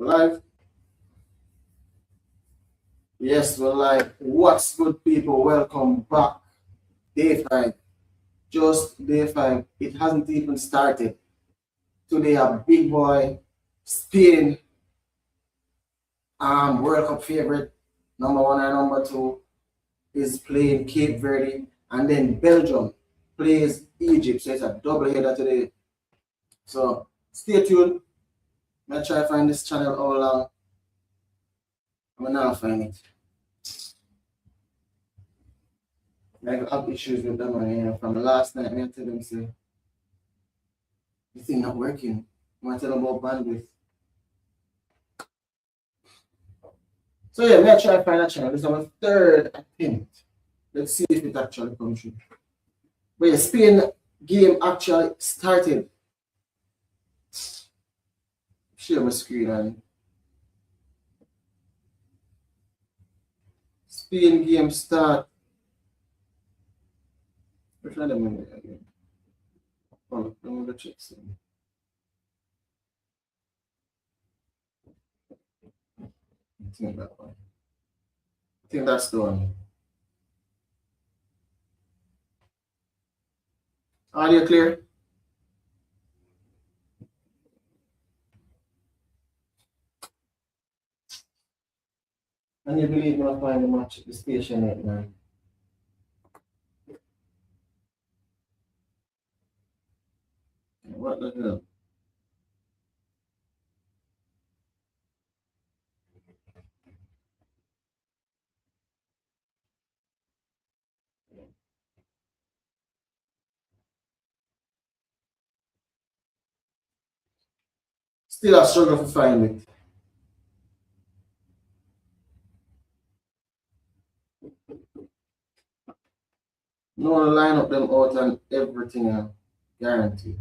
Live. Yes, we're live. What's good, people? Welcome back. Day 5. Just day 5. It hasn't even started. Today, a big boy, Spain, World Cup favorite, number 1 and number 2, is playing Cape Verde. And then Belgium plays Egypt. So it's a double header today. So stay tuned. I'm going to try to find this channel all along. I'm going to find it. I have issues with them from last night. I tell them, say, this thing not working. I tell them about bandwidth. So yeah, we'll try to find a channel. This is our third attempt. Let's see if it actually comes true. But yeah, Spain game actually started. Share my screen and Spain game start. Which one of them again? Oh, let me go check some. I think that one. I think that's the one. Audio clear? And you believe me, I'll find the match at the station right now. What the hell? Still a struggle to find it. No one line up them out and everything, guaranteed.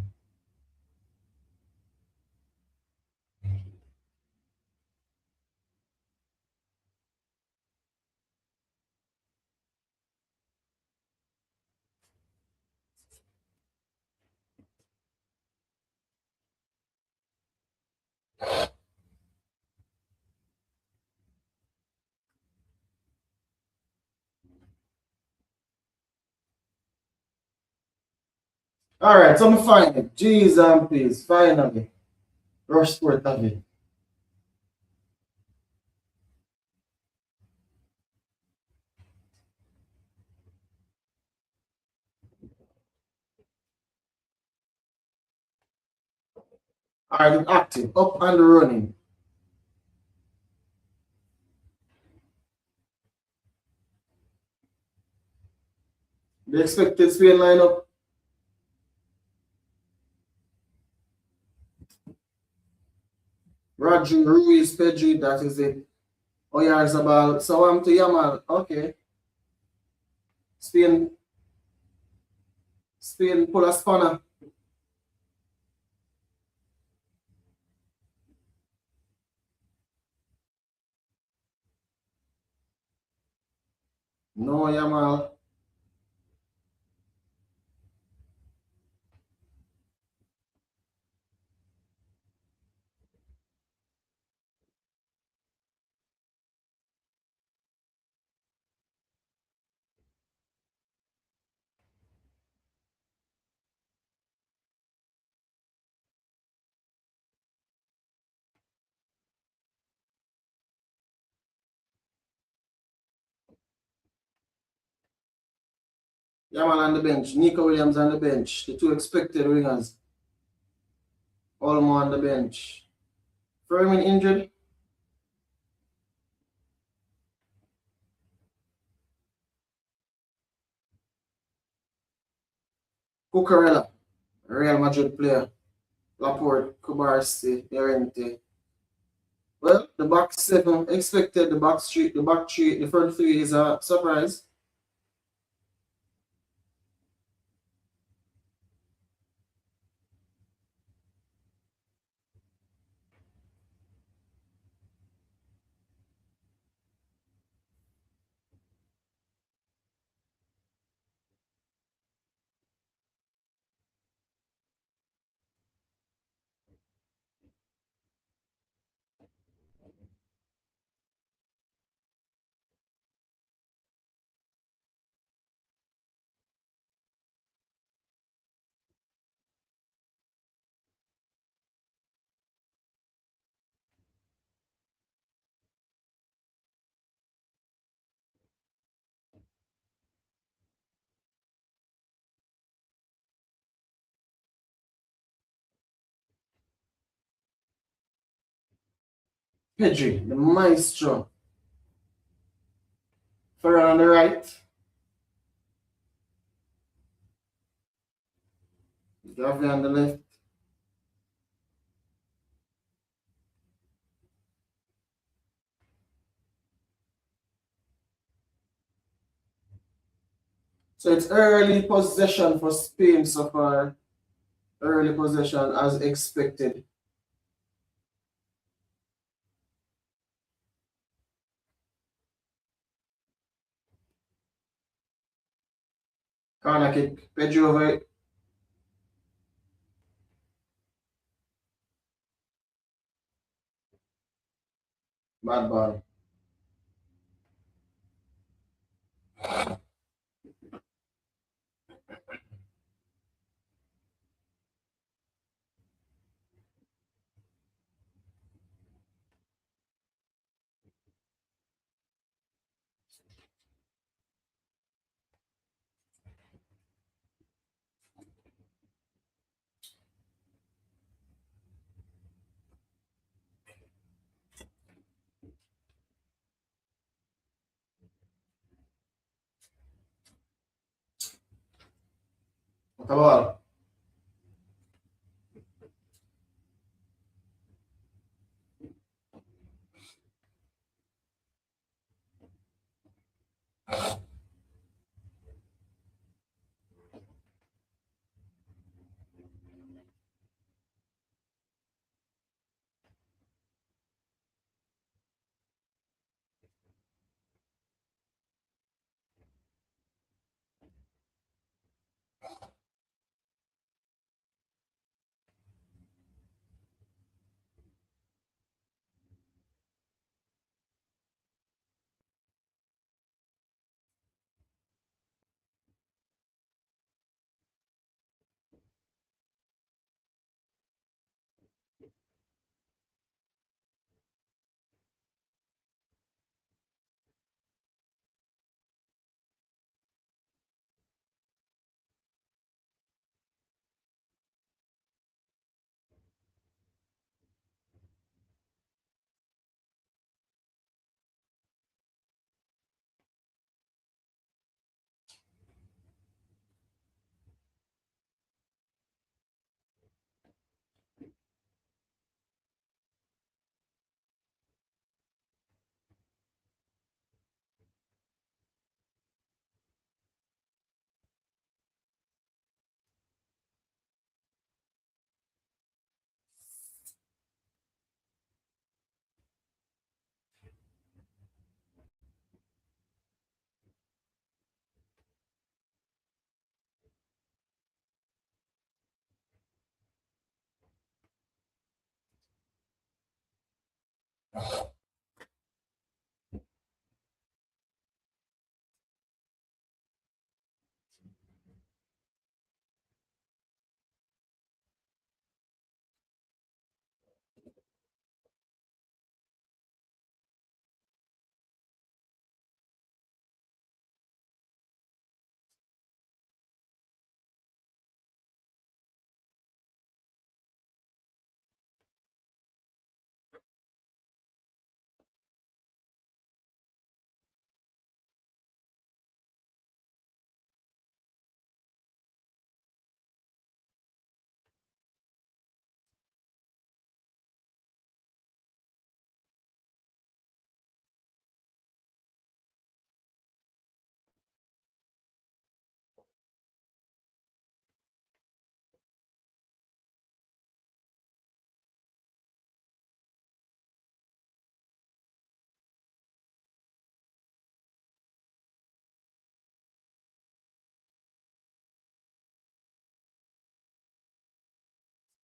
All right, so I'm find it. Jeez and please, finally. Rush Sport of it. All right, active, up and running. The expected Spain lineup. Rodri, Ruiz, Pedri, that is it. Oyarzabal, Sawam to Yamal. Okay. Spain pull a spanner. No Yamal. Yamal on the bench. Nico Williams on the bench. The two expected wingers. Olmo on the bench. Fermin injured. Cucurella, Real Madrid player. Laporte, Kubarsi, Llorente. Well, the back seven expected, the back three, the front three is a surprise. Pedri, the maestro. Ferran on the right. Gavi on the left. So it's early possession for Spain so far. Early possession as expected. Corner kick. Pedri over it. Bad ball. What a ball.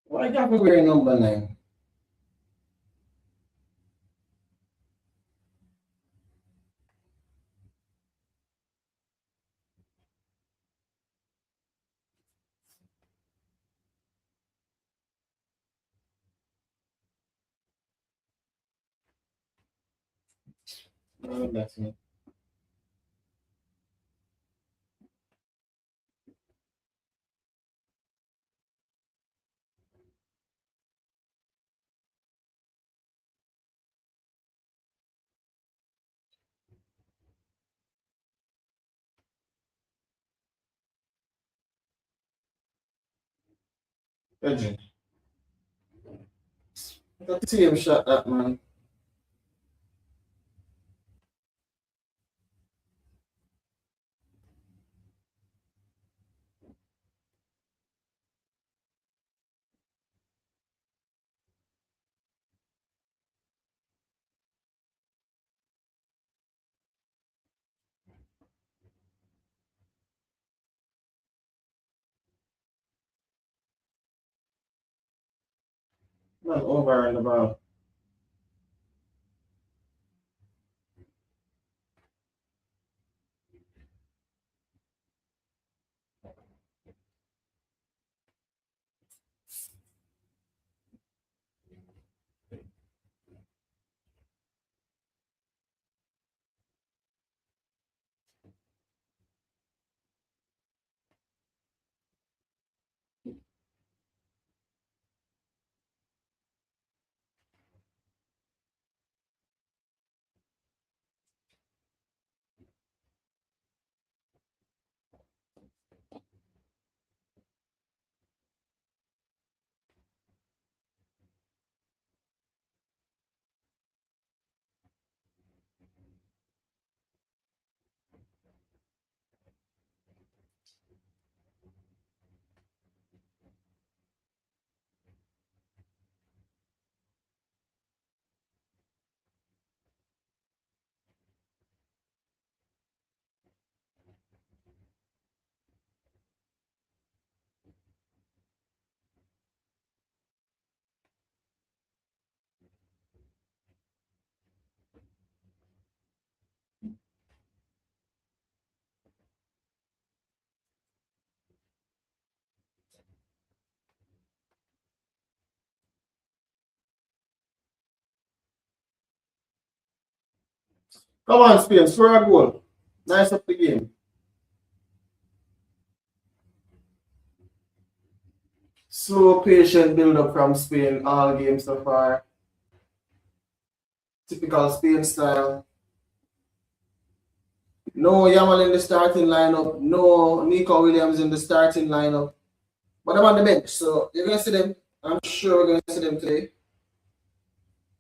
Why Gavi wearing number 9? No, that's it. Verde. The team shot that man. Man over on the ball. Come on, Spain, score a goal. Nice up the game. Slow, patient build up from Spain all games so far. Typical Spain style. No Yamal in the starting lineup. No Nico Williams in the starting lineup. But I'm on the bench, so you're gonna see them. I'm sure we're gonna see them today.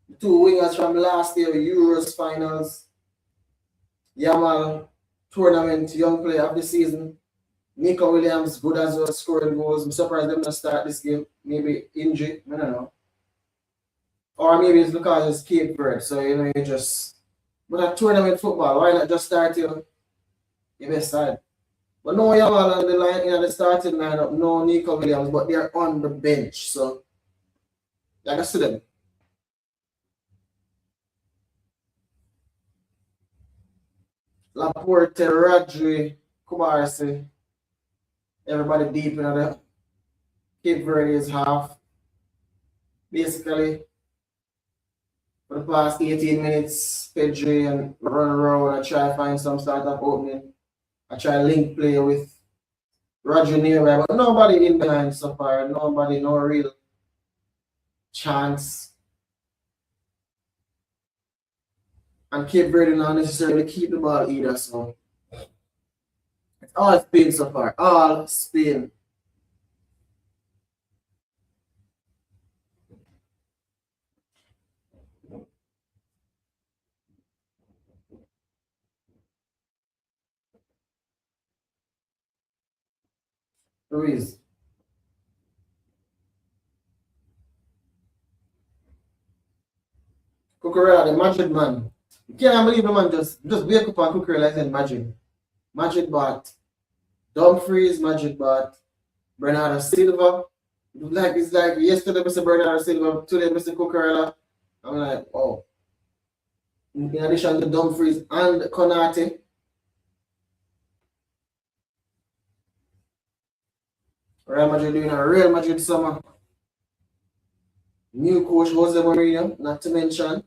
The two wingers from last year, Euros finals. Yamal tournament, young player of the season. Nico Williams, good as well, scoring goals. I'm surprised them not start this game. Maybe injury, I don't know. Or maybe it's because it's Cape Verde, so you just. But a tournament football, why not just start your best side? But no Yamal on the line in the starting lineup, no Nico Williams, but they're on the bench, so I can see them. Laporte, Rodri, Kubarsi, everybody deep in the Cape Verde is half. Basically, for the past 18 minutes, Pedri and run around. I try to find some sort of opening. I try link play with Roger nearby, but nobody in behind so far. Nobody, no real chance. And Cape Verde not necessarily keep the ball either, so it's all Spain so far. All Spain. Ruiz. Cucurella, the Madrid man. You can't believe the man just wake up and Cucurella is in Madrid. Madrid bought Dumfries, Madrid bought Bernardo Silva. It's like yesterday, Mr. Bernardo Silva, today, Mr. Cucurella. I'm like, oh. In addition to Dumfries and Konate, Real Madrid doing a Real Madrid summer. New coach Jose Mourinho, not to mention.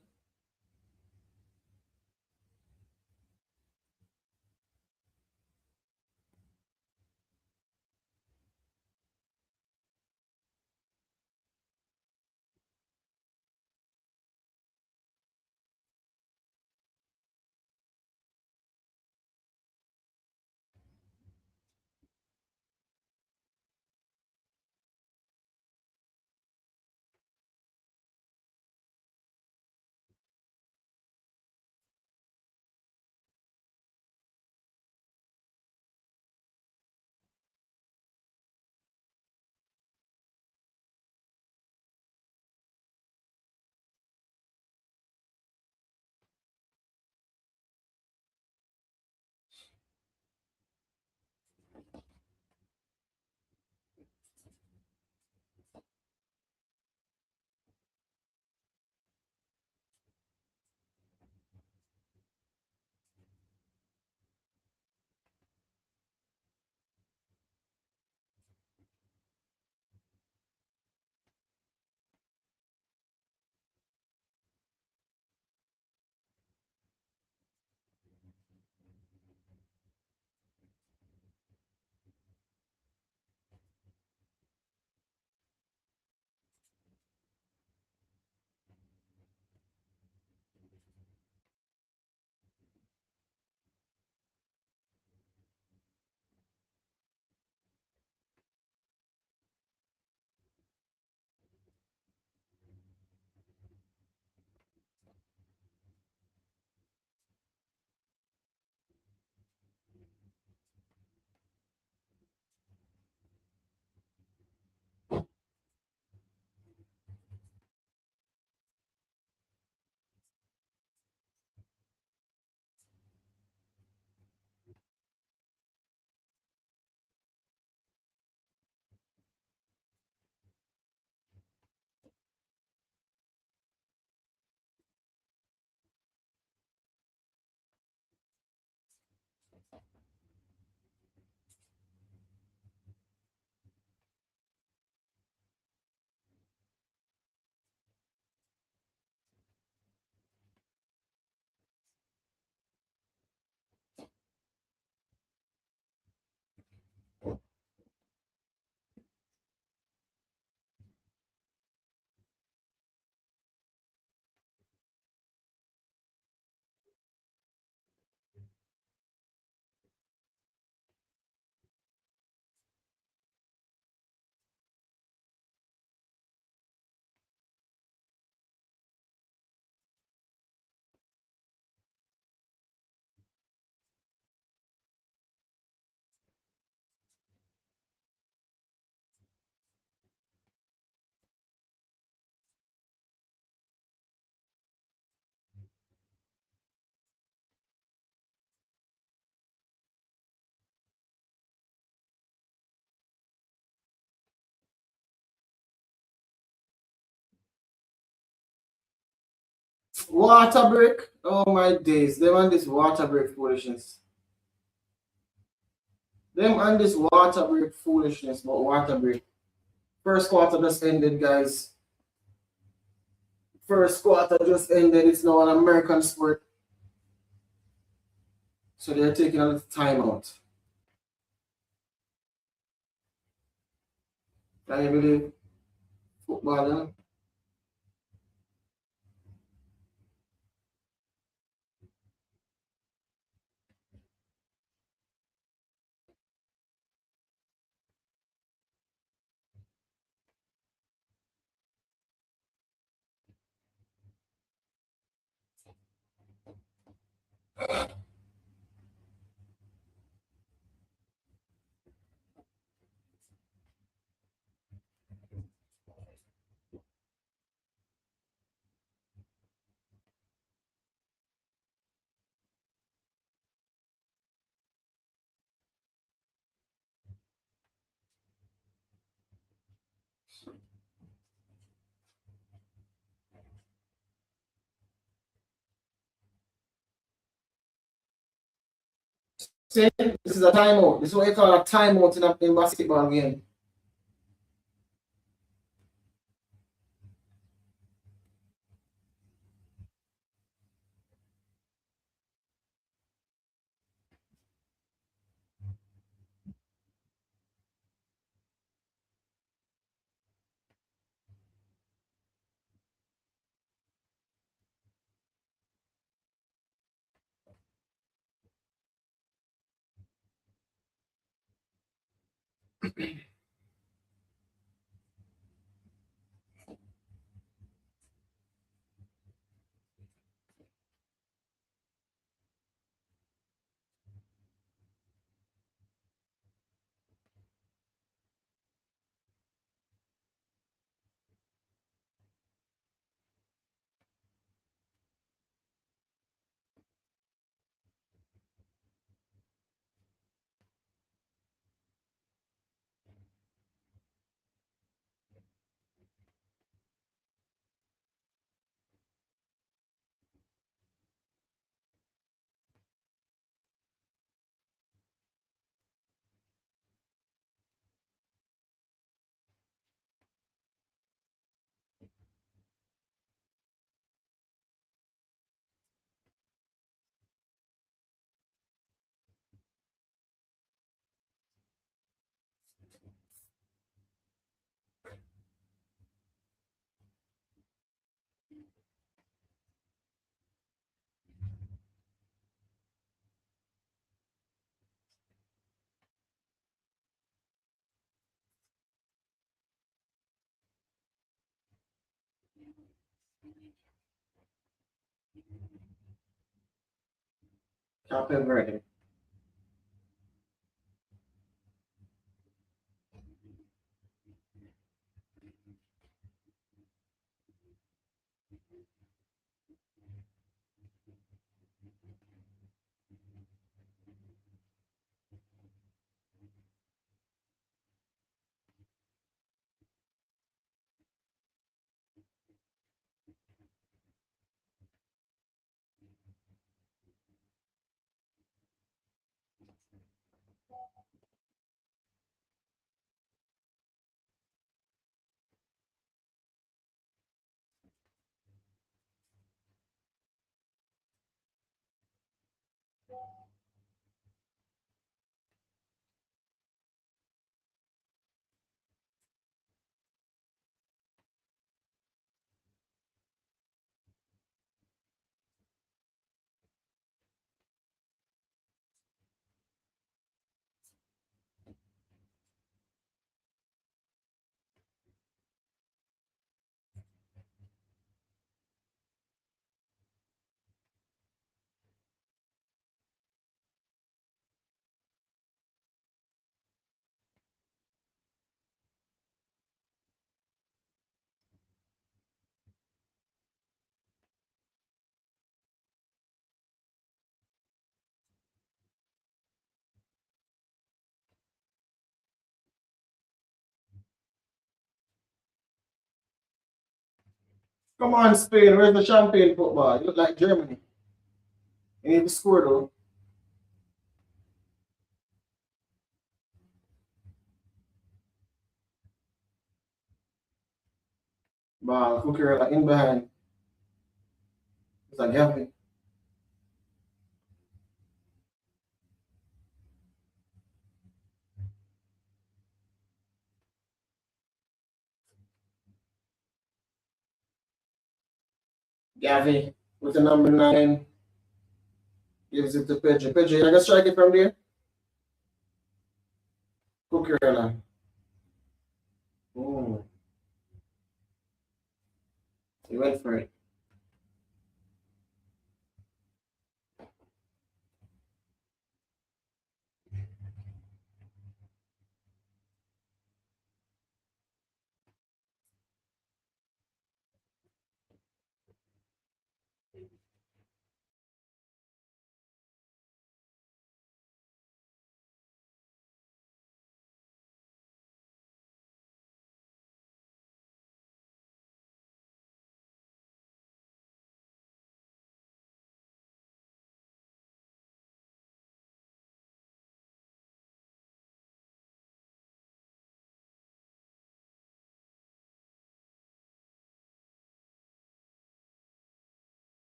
Water break. Oh my days. Them and this water break foolishness. Them and this water break foolishness, but water break. First quarter just ended, guys. First quarter just ended. It's now an American sport. So they're taking a little time out. Can you believe football, you know? See, this is a timeout. This is what you call a timeout in a basketball game. Cape Verde. Come on, Spain. Where's the champagne football? You look like Germany. You need to score though. Ball, Cooker like in behind. It's like heavy. Gavi with the number 9. Gives it to Pedro. Pedro, you gonna strike it from there? Cooker like. Oh, he went for it.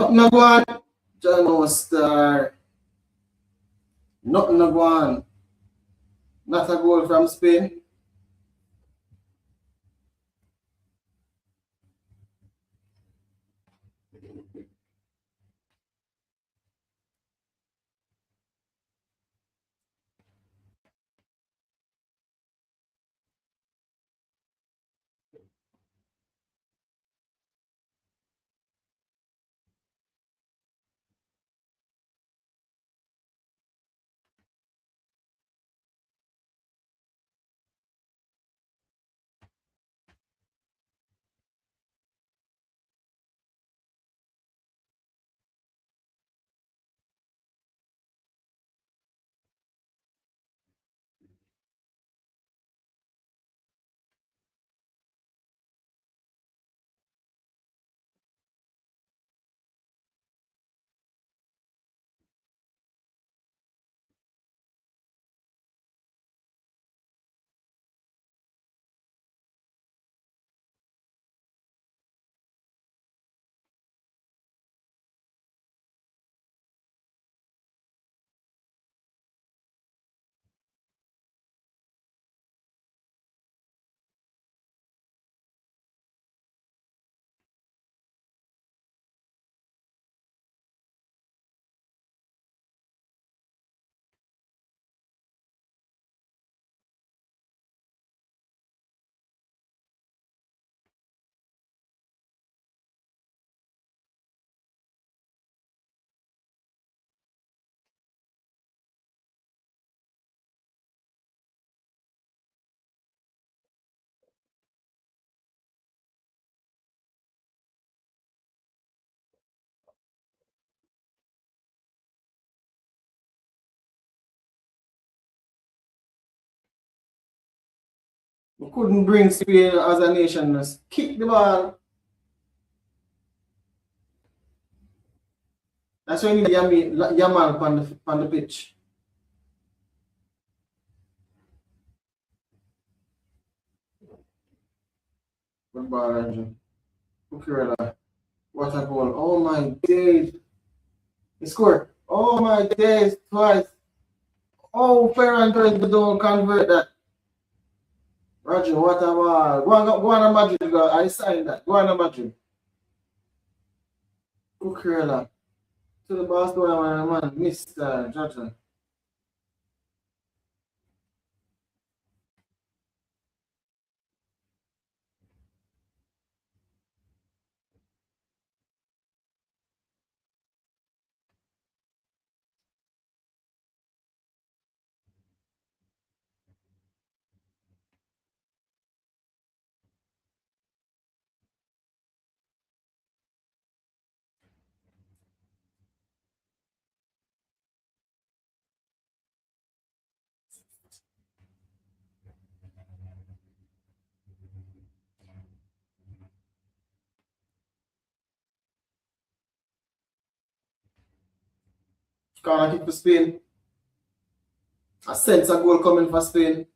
Nothing no go on. John Star. Nothing no go on. Not a goal from Spain. We couldn't bring Spain as a nation. Just kick the ball. That's when you need Yamal on the pitch. Good ball, Andrew. Kukurela. What a goal. Oh my days. He scored. Oh my days. Twice. Oh, Ferran Torres don't convert that. Roger, what a ball. Go on to Madrid. I signed that. Go on to Madrid. Kukurela. To the Barcelona man. Mr. Johnson. Corner kick for Spain. I sense a goal coming for Spain.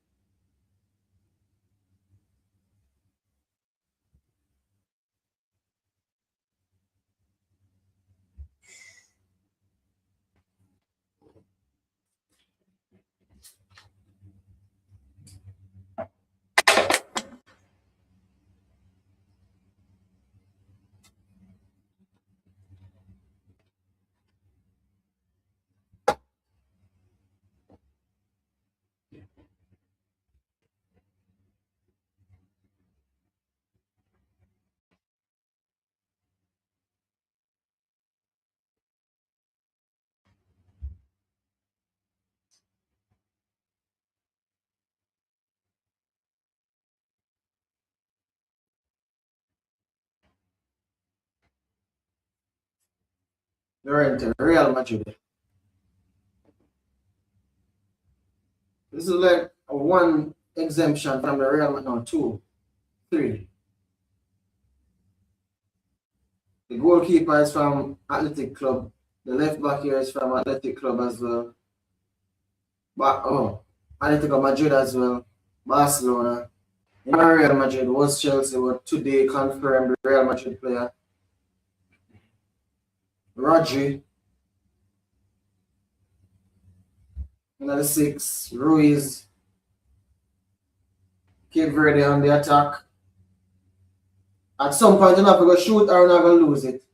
They're into Real Madrid. This is like a one exemption from the Real Madrid. No, two, three. The goalkeeper is from Athletic Club. The left back here is from Athletic Club as well. But Atletico Madrid as well. Barcelona. In Real Madrid was Chelsea, but today confirmed the Real Madrid player. Rodri in the six, Ruiz, Cape Verde on the attack. At some point, you're not going to shoot or you're not going to lose it.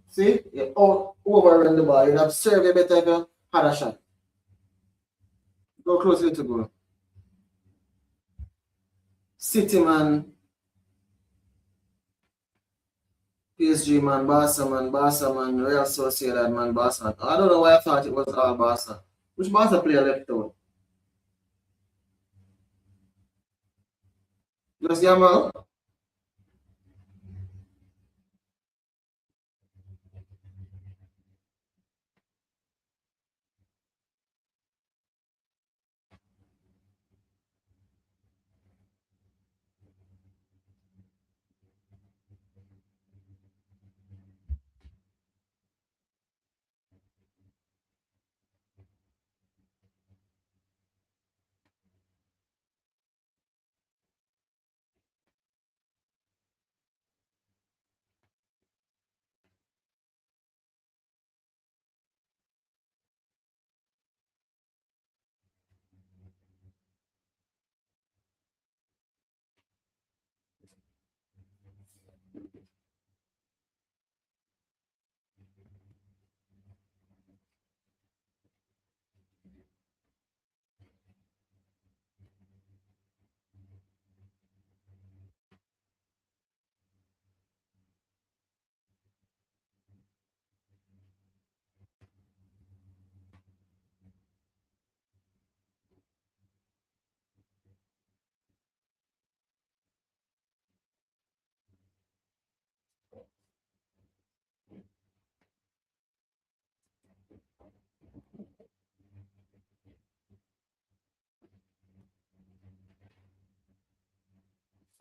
See? You overrun the ball. You'd have served a better if you had a shot. Go closely to goal. City man, PSG man, Barca man, Real Sociedad man, Barca man. I don't know why I thought it was all Barca. Which Barca player left out? Just Yamal?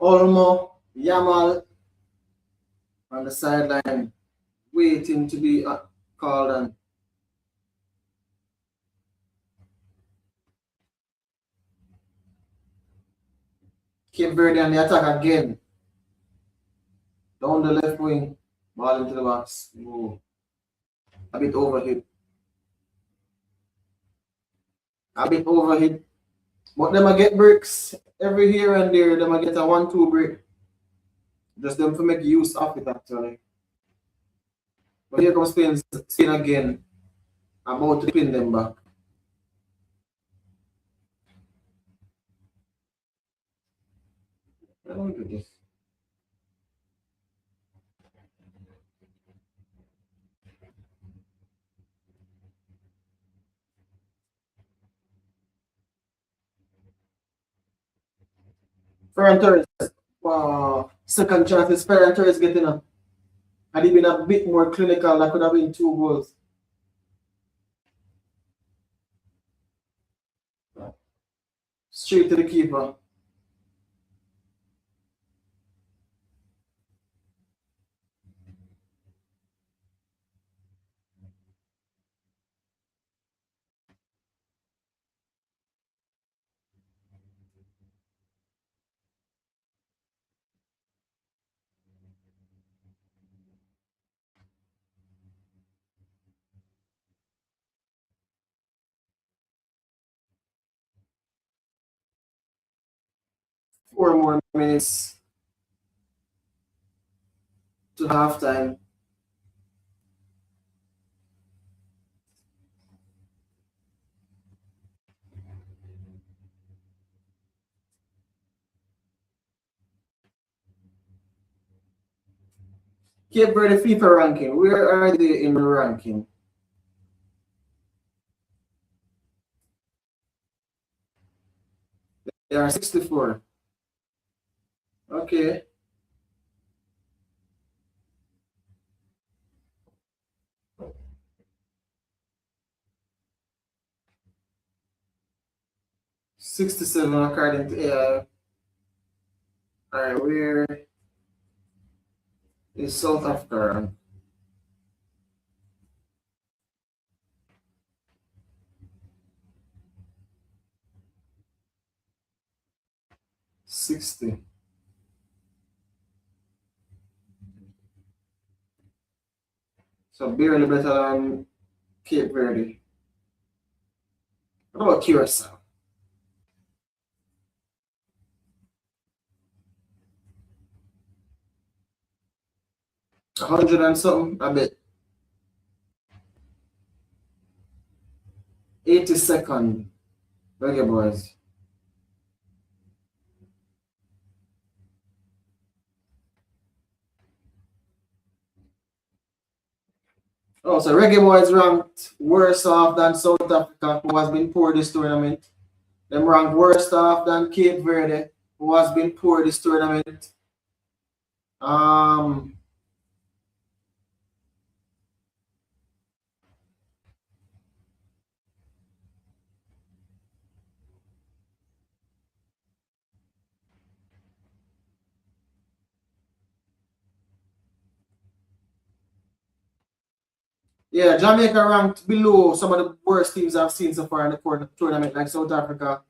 Olmo, Yamal on the sideline, waiting to be called on. Cape Verde on the attack again. Down the left wing, ball into the box. Ooh. A bit overhit. A bit overhit. But them a get breaks every here and there. Them a get a 1-2 break. Just them to make use of it actually. But here comes Spain again. About to pin them back. I don't do this. Ferran Torres. Second chance is Ferran Torres getting up. Had he been a bit more clinical, that could have been 2 goals. Straight to the keeper. Four more minutes to halftime. Cape Verde FIFA ranking. Where are they in the ranking? They are 64. Okay. $67 according to AI. Alright, where is South Africa? 60. So barely better than Cape Verde. What about Curacao? 100 and something, I bet. 82nd. Okay, boys. Oh, so Reggae Boys ranked worse off than South Africa, who has been poor this tournament. Them ranked worse off than Cape Verde, who has been poor this tournament. Um, yeah, Jamaica ranked below some of the worst teams I've seen so far in the tournament, like South Africa,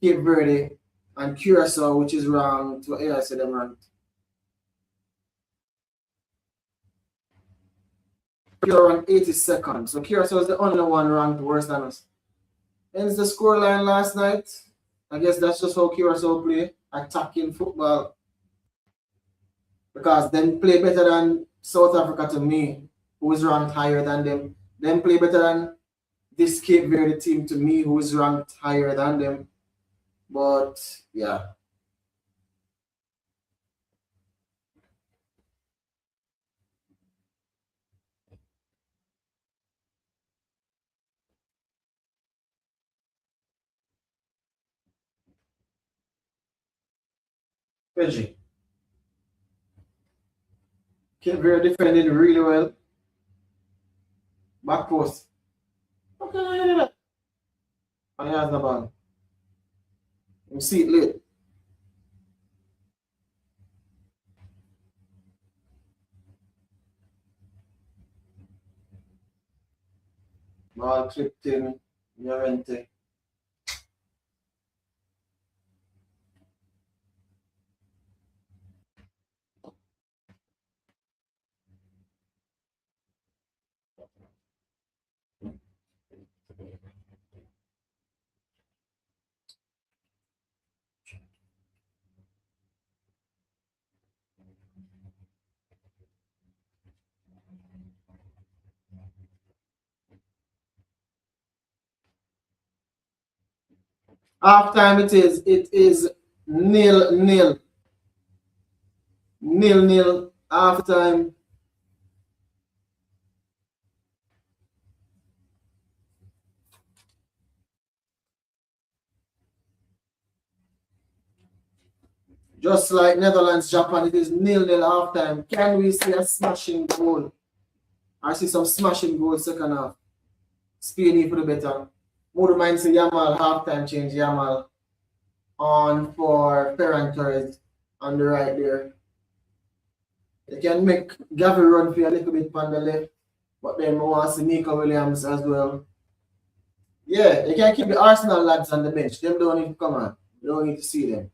Cape Verde, and Curacao, which is ranked. Well, yeah, I said them ranked. Curacao ranked 82nd, so Curacao is the only one ranked worse than us. Hence the scoreline last night. I guess that's just how Curacao play, attacking football, because them play better than South Africa to me, who is ranked higher than them. Them play better than this Cape Verde team to me, who is ranked higher than them. But yeah, Fiji. Cape Verde defended really well. Back post. Okay, and he has the ball. You see it late. Ball clipped in. Llorente. Half time it is nil nil. Nil nil half time. Just like Netherlands, Japan, it is nil nil half time. Can we see a smashing goal? I see some smashing goals second half. Spain for the better. Would mind say Yamal halftime change Yamal on for Ferran Torres on the right there. They can make Gavi run for a little bit on the left, but then we want to see Nico Williams as well. Yeah, they can keep the Arsenal lads on the bench. Them don't need to come on. You don't need to see them.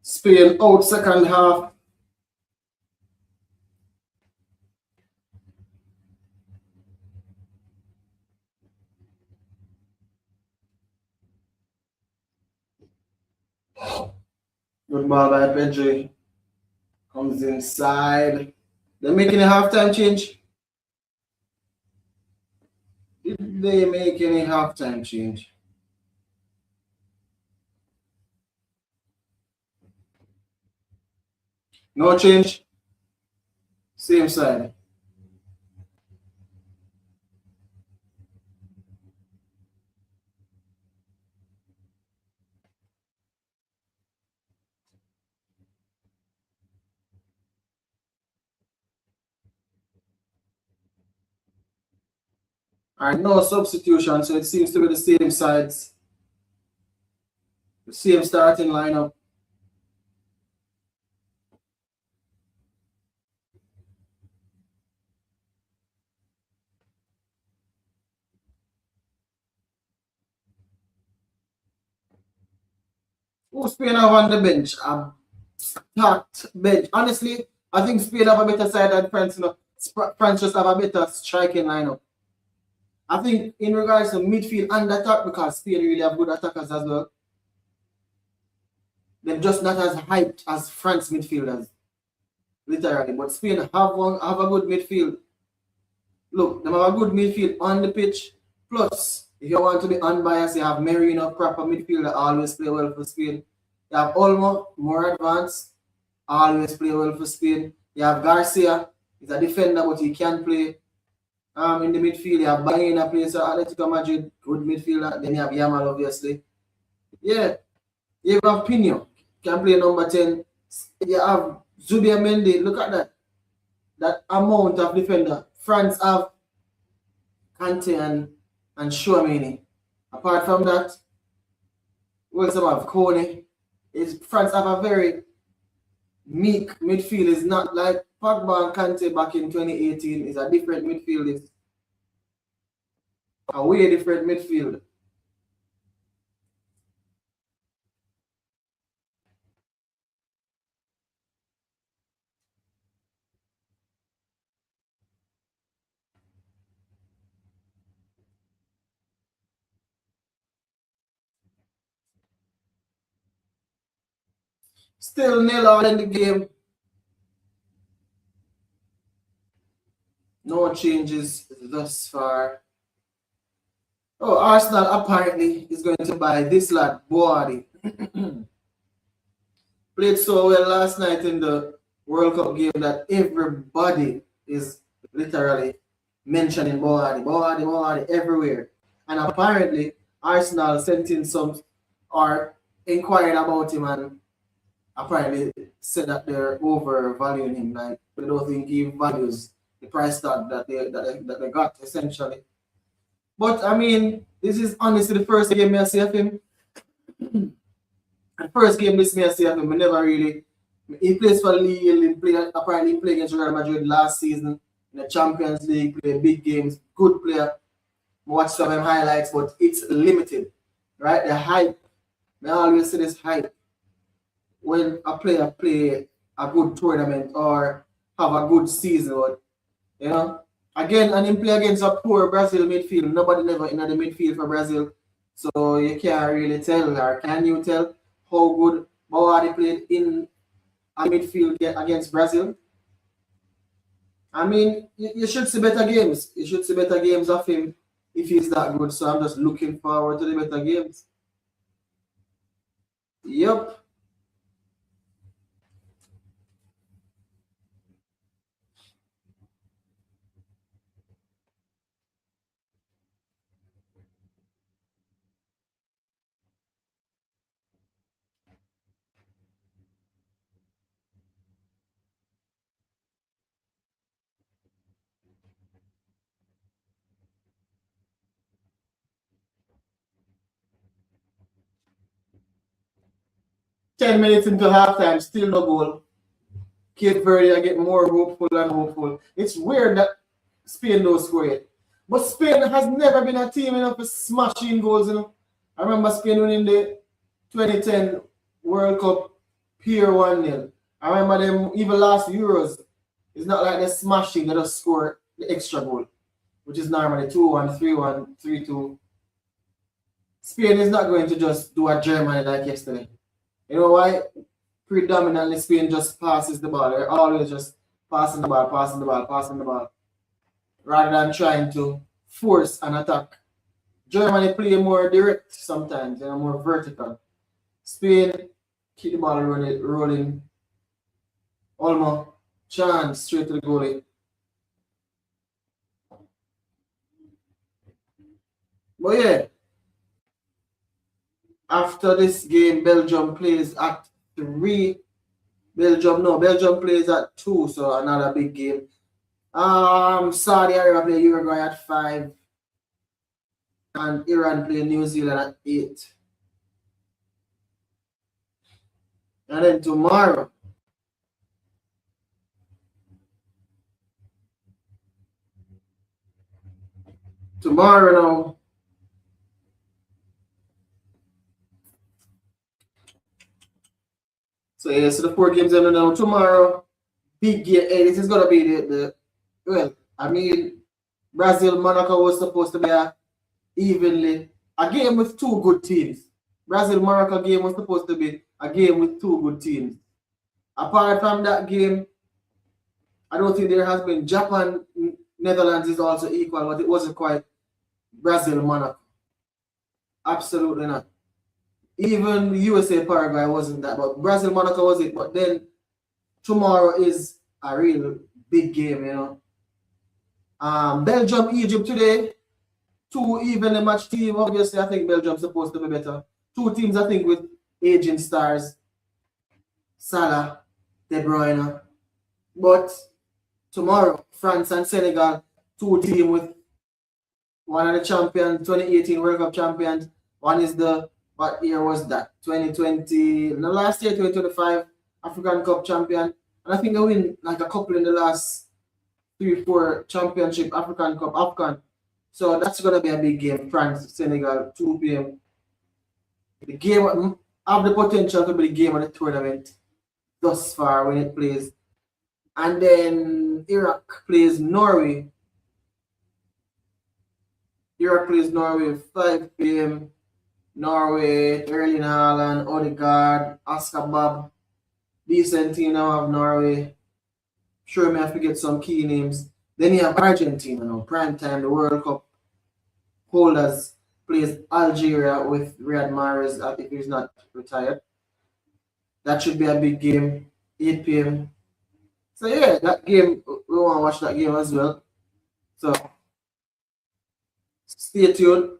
Spain out second half. Good ball by Pedri. Comes inside. They're making a halftime change. Did they make any halftime change? No change. Same side. And no substitution, so it seems to be the same sides. The same starting lineup. Who Spain have on the bench? A packed bench. Honestly, I think Spain have a better side than France. You know, France just have a better striking lineup. I think in regards to midfield and attack, because Spain really have good attackers as well. They're just not as hyped as France midfielders, literally. But Spain have a good midfield. Look, they have a good midfield on the pitch. Plus, if you want to be unbiased, you have Merino, proper midfielder, always play well for Spain. You have Olmo, more advanced, always play well for Spain. You have Garcia, he's a defender, but he can play in the midfield. You have Baena, plays for Atletico Madrid, good midfielder. Then you have Yamal, obviously. Yeah, you have Pino, can play number 10. You have Zubimendi, look at that. That amount of defender. France have Kante and Chouameni. Apart from that, we also have Kone. France have a very meek midfield. It's not like Pogba and Kante back in 2018. It's a different midfield. It's a way different midfield. Still nil all in the game. No changes thus far. Oh, Arsenal apparently is going to buy this lad, Boadi. Played so well last night in the World Cup game that everybody is literally mentioning Boadi everywhere. And apparently, Arsenal sent in some or inquired about him and apparently said that they're overvaluing him. Like they don't think he values the price tag that they got essentially. But I mean, this is honestly the first game I see of him. The first game this I see of him, I never really. He plays for Lille. Apparently, he played against Real Madrid last season in the Champions League. Played big games. Good player. Watch some of him highlights, but it's limited, right? The hype. I always say this hype. When a player play a good tournament or have a good season, or, you know, again, and him play against a poor Brazil midfield. Nobody never in the midfield for Brazil, so you can't really tell, or can you tell how good Boadi played in a midfield against Brazil? I mean, you should see better games. You should see better games of him if he's that good. So I'm just looking forward to the better games. Yep. Ten minutes into halftime, still no goal. Cape Verde are getting more hopeful and hopeful. It's weird that Spain don't score it. But Spain has never been a team enough for smashing goals, you know. I remember Spain winning the 2010 World Cup pure 1-0. I remember them even last Euros. It's not like they're smashing, they just score the extra goal, which is normally 2-1, 3-1, 3-2. Spain is not going to just do a Germany like yesterday. You know why? Predominantly Spain just passes the ball. They're always just passing the ball, passing the ball, passing the ball, rather than trying to force an attack. Germany play more direct sometimes, more vertical. Spain keep the ball rolling, almost chance straight to the goalie. But yeah, after this game, Belgium plays at 3. Belgium plays at 2, so another big game. Saudi Arabia play Uruguay at 5, and Iran play New Zealand at 8. And then tomorrow, now, so yeah, so the 4 games are now tomorrow. Big game. Hey, this is gonna be Brazil Monaco was supposed to be a game with 2 good teams. Brazil Morocco game was supposed to be a game with 2 good teams. Apart from that game, I don't think there has been Japan Netherlands is also equal, but it wasn't quite Brazil Monaco. Absolutely not. Even USA Paraguay wasn't that, but Brazil Monaco was it. But then tomorrow is a real big game, Belgium Egypt today. 2 evenly matched team. Obviously, I think Belgium's supposed to be better. 2 teams, I think, with aging stars. Salah, De Bruyne. But tomorrow, France and Senegal, 2 teams with one of the champions, 2018 World Cup champions. One is what year was that? 2020, the last year, 2025 African Cup champion. And I think they win like a couple in the last 3-4 championship African Cup, AFCON. So that's going to be a big game. France, Senegal, 2 p.m. The game have the potential to be the game of the tournament thus far when it plays. And then Iraq plays Norway. Iraq plays Norway 5 p.m. Norway, Erling Haaland, Odegaard, Oscar Bob. Decent team now have Norway. Sure, may have to get some key names. Then you have Argentina now, prime time, the World Cup holders, plays Algeria with Riyad Mahrez if he's not retired. That should be a big game, 8 p.m. So yeah, that game, we want to watch that game as well. So stay tuned.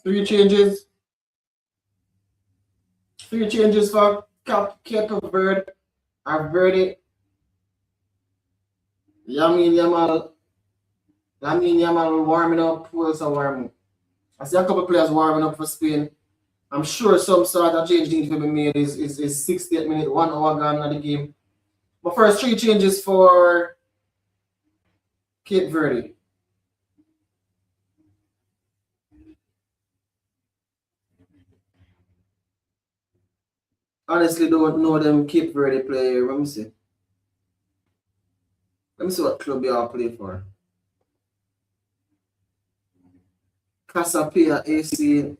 Three changes for Cape Verde. Verde. Lamine Yamal warming up. Who else are warming? I see a couple players warming up for Spain. I'm sure some sort of change needs to be made. Is 68 minutes, 1 hour gone in the game. But first 3 changes for Cape Verde. Honestly, don't know them Cape Verde player. Let me see. Let me see what club they all play for. Casapia AC.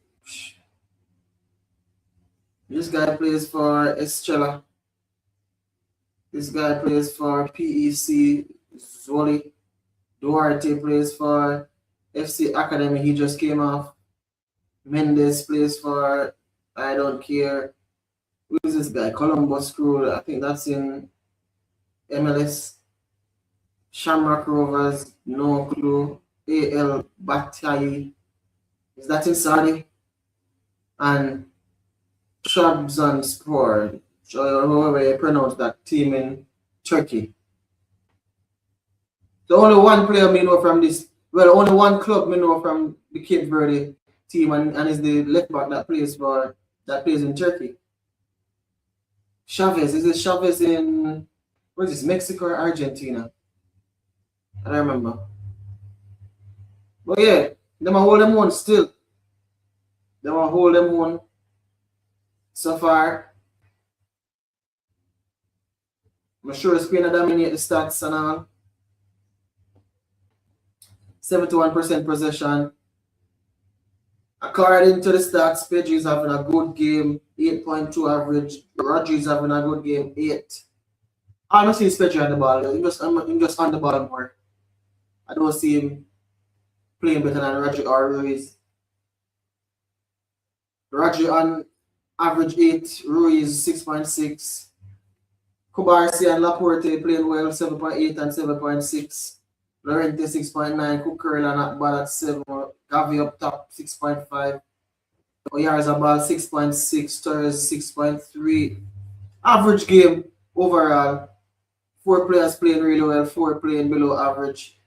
This guy plays for Estrella. This guy plays for PEC Zwolle. Duarte plays for FC Academy. He just came off. Mendes plays for I don't care. Who is this guy? Columbus Crew. I think that's in MLS. Shamrock Rovers. No clue. AL Batai. Is that in Saudi? And Trabzonspor, however you pronounce that team in Turkey. The only one player me know from this, well, only one club me know from the Cape Verde team, and is the left back that plays in Turkey. Chavez. Is it Chavez in where is this? Mexico or Argentina? I don't remember. But yeah, them a hold them one still. Them a hold them one so far. I'm sure Spain are dominate the stats and all. 71% possession. According to the stats, Pedri is having a good game, 8.2 average. Rodri is having a good game, 8. I don't see Pedri on the ball. He's just on the ball more. I don't see him playing better than Rodri or Ruiz. Rodri on average 8, Ruiz 6.6. Kubarsi and Laporte playing well, 7.8 and 7.6. Lorente 6.9, Cucurella not bad at 7, Gavi up top 6.5, Oyarzabal 6.6, Torres 6.3. Average game overall. 4 players playing really well, 4 playing below average.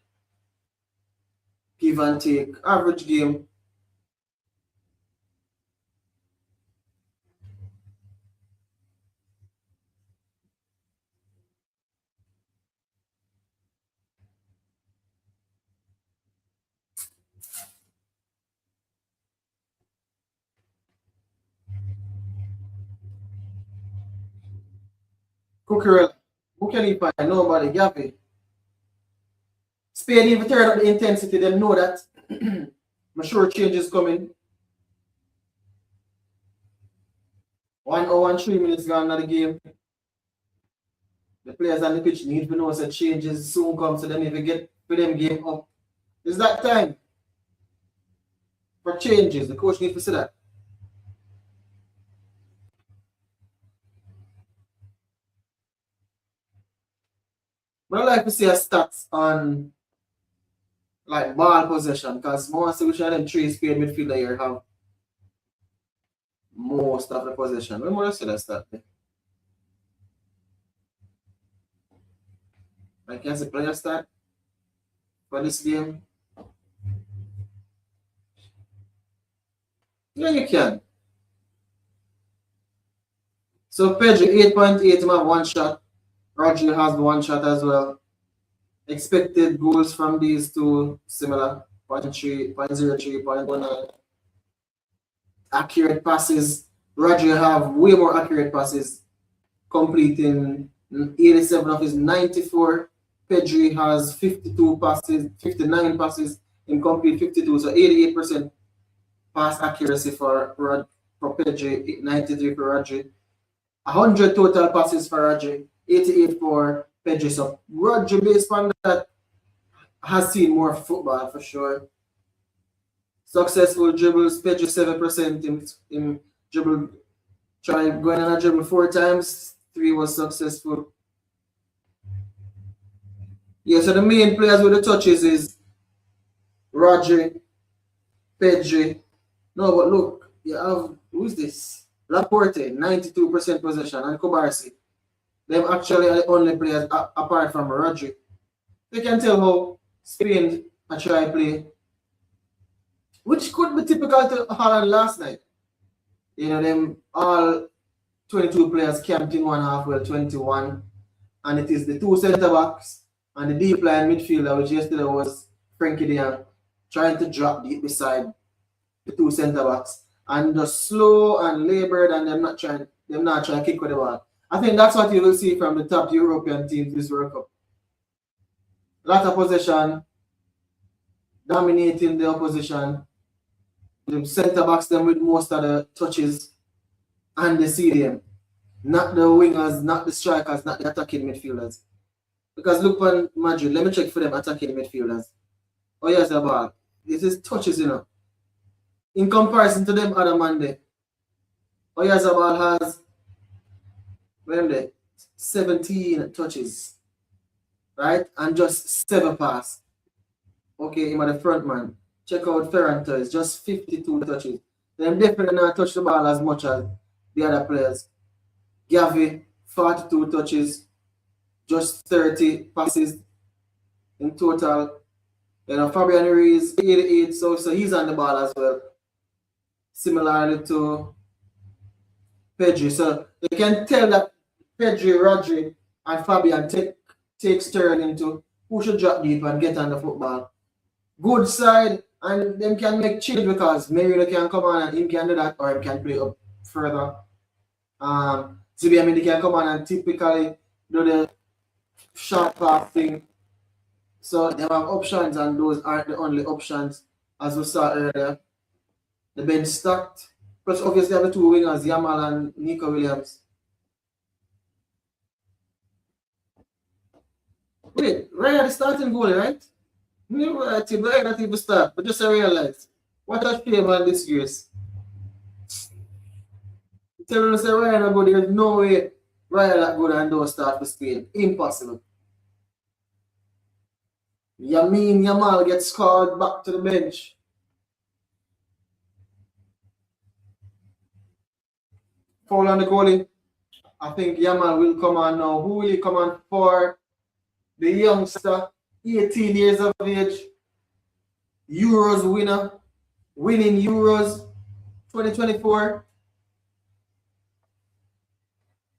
Give and take. Average game. Cucurella. Who can he find? Nobody. Gavi. Spain even turn up the intensity. They know that. I'm sure change is coming. 1 hour and 3 minutes gone in the game. The players on the pitch need to know that changes soon come, so they need to get for them game up. It's that time for changes. The coach needs to see that. But I like to see a stats on like ball possession, because most of them 3 Spain midfielder here have most of the possession. When more I see that stat there? I can see player stat for this game. Yeah, you can. So Pedro 8.8 him have 1 shot. Rodri has 1 shot as well. Expected goals from these two similar 0.3, 0.03, 0.19. Accurate passes. Rodri have way more accurate passes, completing 87 of his 94. Pedri has 52 passes, 59 passes, incomplete 52, so 88% pass accuracy for Pedri, 93 for Rodri. 100 total passes for Rodri, 88 for Pedri. So Rodri, based on that, has seen more football for sure. Successful dribbles, Pedri 7% in dribble. Tried going on a dribble 4 times, 3 was successful. Yeah, so the main players with the touches is Rodri, Pedri. No, but look, you have, who's this? Laporte, 92% possession, and Kubarsi. Them actually are the only players apart from Rodri. You can tell how Spain are trying to play, which could be typical to Holland last night. You know, them all 22 players camped in one half, well, 21. And it is the two centre backs and the deep line midfielder, which yesterday was Frankie de Jong, trying to drop deep beside the two centre backs. And just slow and laboured, and them not trying to kick with the ball. I think that's what you will see from the top European teams this World Cup. A lot of possession, dominating the opposition. The centre backs them with most of the touches and the CDM. Not the wingers, not the strikers, not the attacking midfielders. Because look on Madrid, let me check for them attacking midfielders. Oh yes, the ball. This is touches, you know. In comparison to them other man there. Oh yes, the ball has 17 touches. Right? And just 7 passes. Okay, him at the front man. Check out Ferran Torres, just 52 touches. Them definitely not touch the ball as much as the other players. Gavi, 42 touches, just 30 passes in total. You know, Fabian Ruiz, 88, so he's on the ball as well. Similarly to Pedri. So you can tell that Pedri, Rodri, and Fabian takes turn into who should drop deep and get on the football. Good side, and them can make change because Merino can come on and him can do that, or he can play up further. Zubiamindi can come on and typically do the short pass thing. So they have options, and those aren't the only options, as we saw earlier. The bench stacked. Plus, obviously, have the two wingers, Yamal and Nico Williams. Wait, right at the starting goalie, right? Right at the start, but just I realized what a shame and disgrace. Telling us Ryan are good, there's no way Ryan that good and don't start for Spain. Impossible. Yamal gets called back to the bench. Foul on the goalie. I think Yamal will come on now. Who will he come on for? The youngster, 18 years of age, Euros winner, winning Euros 2024.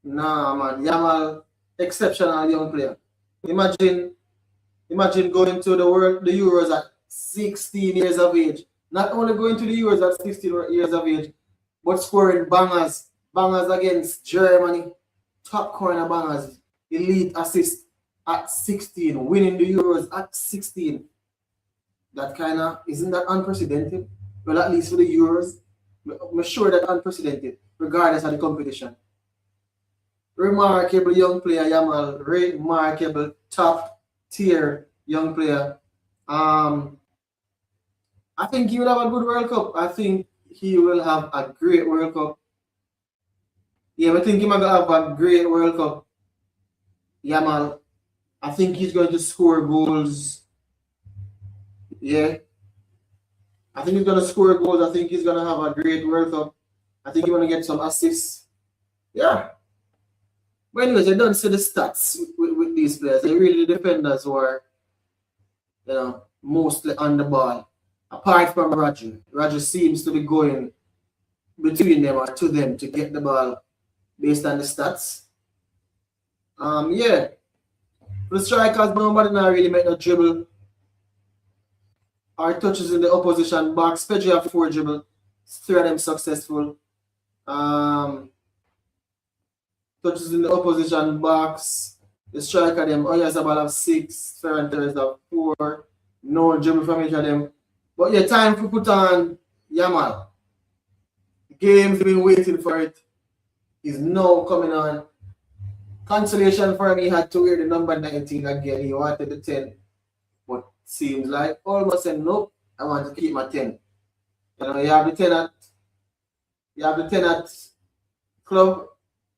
Nah, man, Yamal, exceptional young player. Imagine going to the Euros at 16 years of age. Not only going to the Euros at 16 years of age, but scoring bangers against Germany, top corner bangers, elite assist at 16, winning the Euros at 16. That kind of, isn't that unprecedented? Well, at least for the Euros, I'm sure that unprecedented, regardless of the competition. Remarkable young player, Yamal. Remarkable top tier young player. I think he will have a good World Cup. I think he will have a great World Cup. Yeah, I think he might have a great World Cup. Yamal. I think he's going to score goals. Yeah. I think he's going to score goals. I think he's going to have a great World Cup. I think he's going to get some assists. Yeah. But anyways, I don't see the stats with these players. They're really the defenders who are, you know, mostly on the ball. Apart from Roger. Roger seems to be going between them or to them to get the ball based on the stats. Yeah. For the strikers, nobody not really make no dribble or touches in the opposition box. Pedri have 4 dribbles. 3 of them successful. Touches in the opposition box. The striker them, Oyarzabal have 6, Ferran Torres have 4. No dribble from each of them. But yeah, time to put on Yamal. The game's been waiting for it. He's now coming on. Consolation for me, he had to wear the number 19 again. He wanted the 10. But seems like almost said, nope, I want to keep my 10. You know, you have the 10 at club.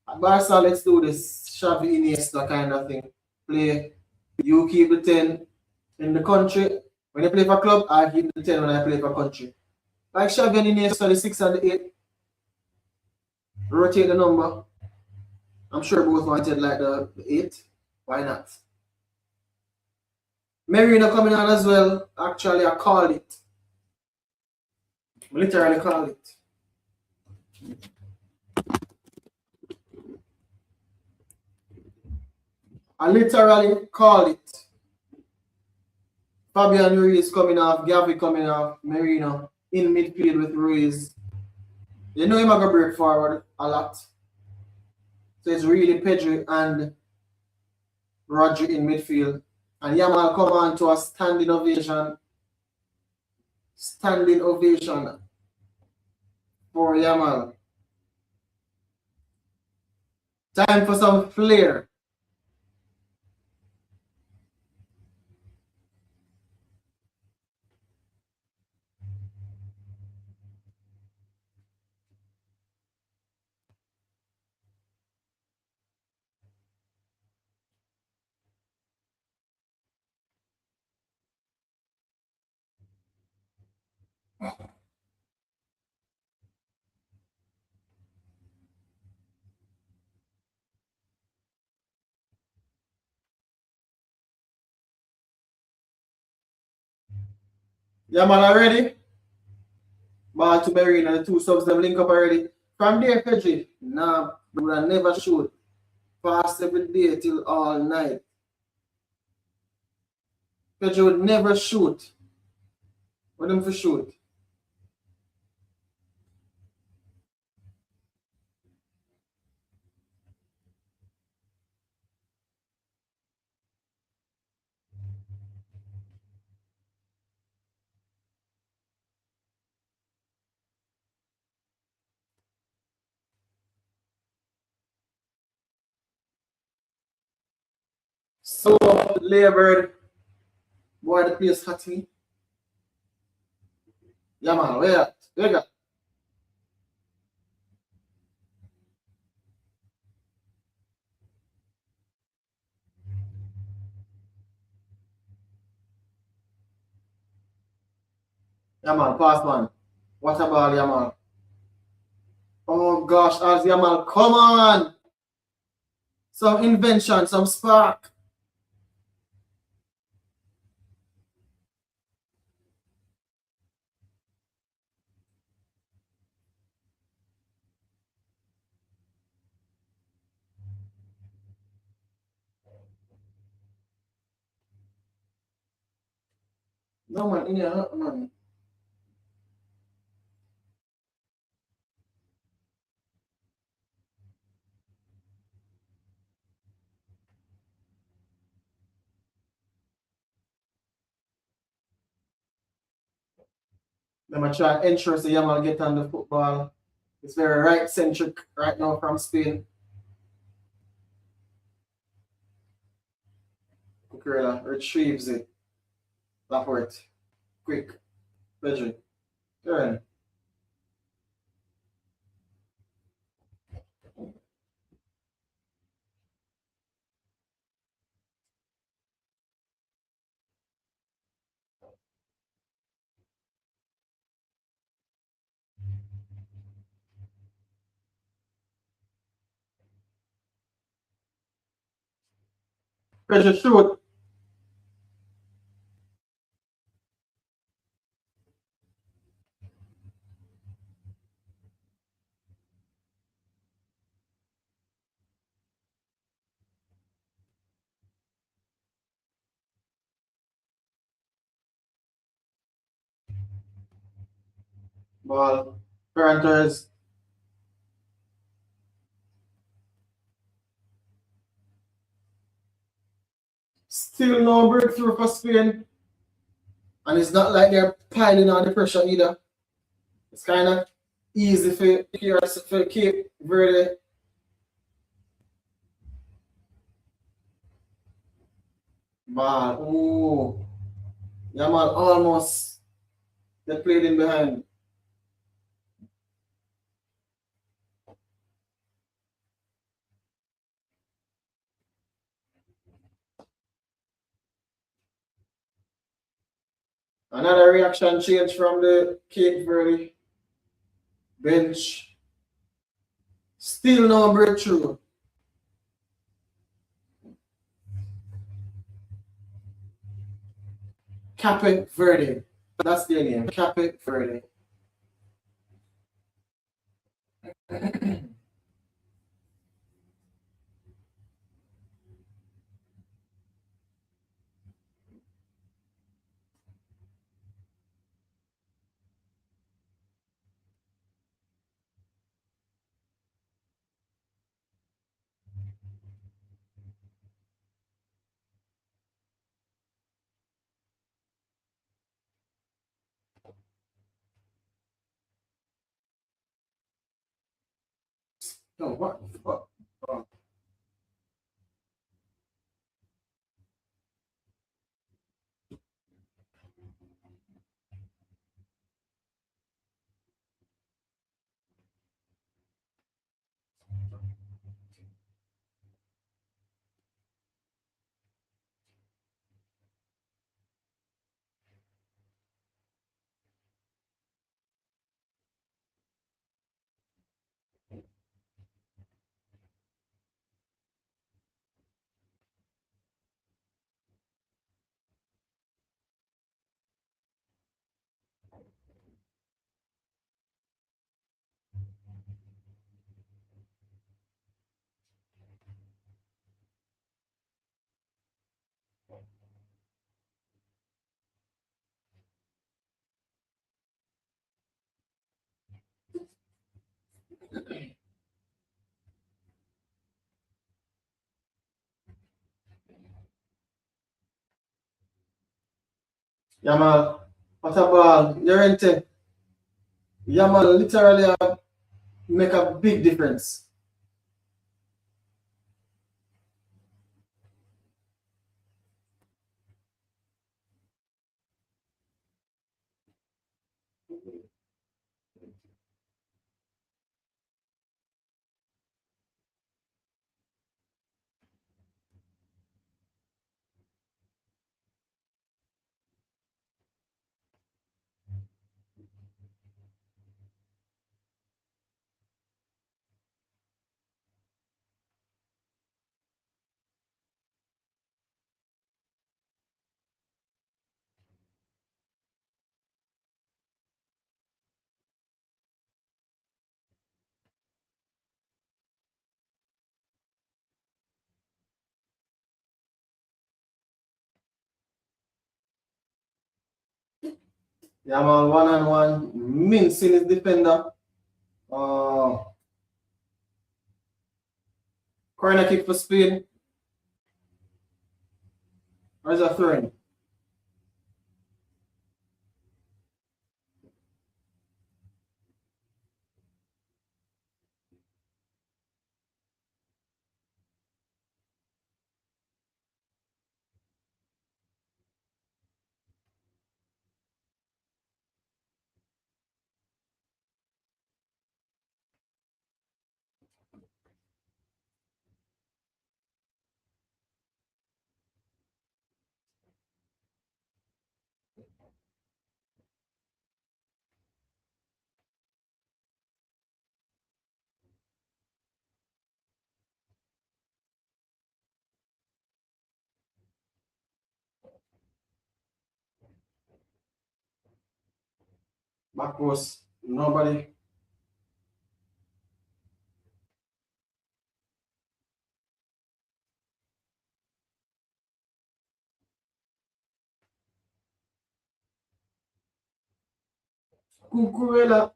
At Barca, let's do this Xavi Iniesta kind of thing. Play, you keep the 10 in the country. When you play for club, I keep the 10 when I play for country. Like Xavi and Iniesta, the 6 and the 8. Rotate the number. I'm sure both wanted like the 8. Why not? Merino coming on as well. Actually, I called it. I literally called it. I literally call it. Fabian Ruiz coming off, Gavi coming off, Merino in midfield with Ruiz. You know him going to break forward a lot. So it's really Pedri and Rodri in midfield. And Yamal come on to a standing ovation. Standing ovation for Yamal. Time for some flair. Yamal already? Ball to Merino, the two subs them link up already. From there, Pedri, nah, we will never shoot. Fast every day till all night. Pedri would never shoot. What them for shoot? So, Bird, boy, the place hot me. Yeah, man, where at? Where got? Yeah, man, pass, man. What a ball, yeah, man. Oh, gosh, as Yamal, come on! Some invention, some spark. No, man, in here, man. Let me try ensure so Yamal get on the football. It's very right-centric right now from Spain. Cucurella retrieves it. Laporte. Quick. Pedri. Turn. Pedri shoot. Ball. Ferran Torres. Still no breakthrough for Spain. And it's not like they're piling on the pressure either. It's kind of easy for Cape Verde. Ball. Ooh. Yamal almost they played in behind. Another reaction change from the Cape Verde bench. Still no breakthrough. Cape Verde. That's their name. Cape Verde. No, what the fuck? Oh, yeah, man. What about your rent? Yeah, man, literally make a big difference. Yeah, man, one on one, mincing his defender. Uh, Corner kick for Spain. Or is that throwing? Back post. Nobody. Cucurella.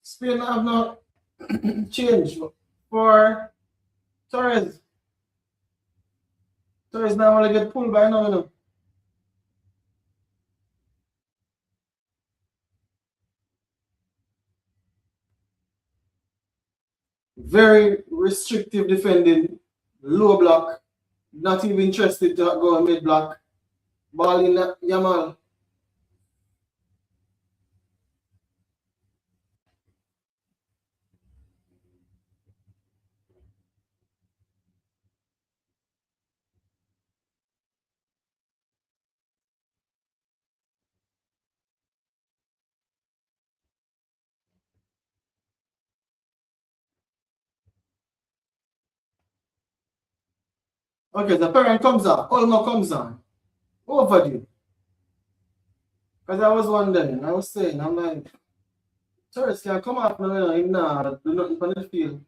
Spain have not changed for Torres. Torres now only get pulled by another. Very restrictive defending, low block, not even interested to go mid block. Ball in Yamal. Okay, the parent comes on. Olmo comes on. Overdue. Because I was wondering, I was saying, I'm like, Torres can come off now, him nah do nothing for the field.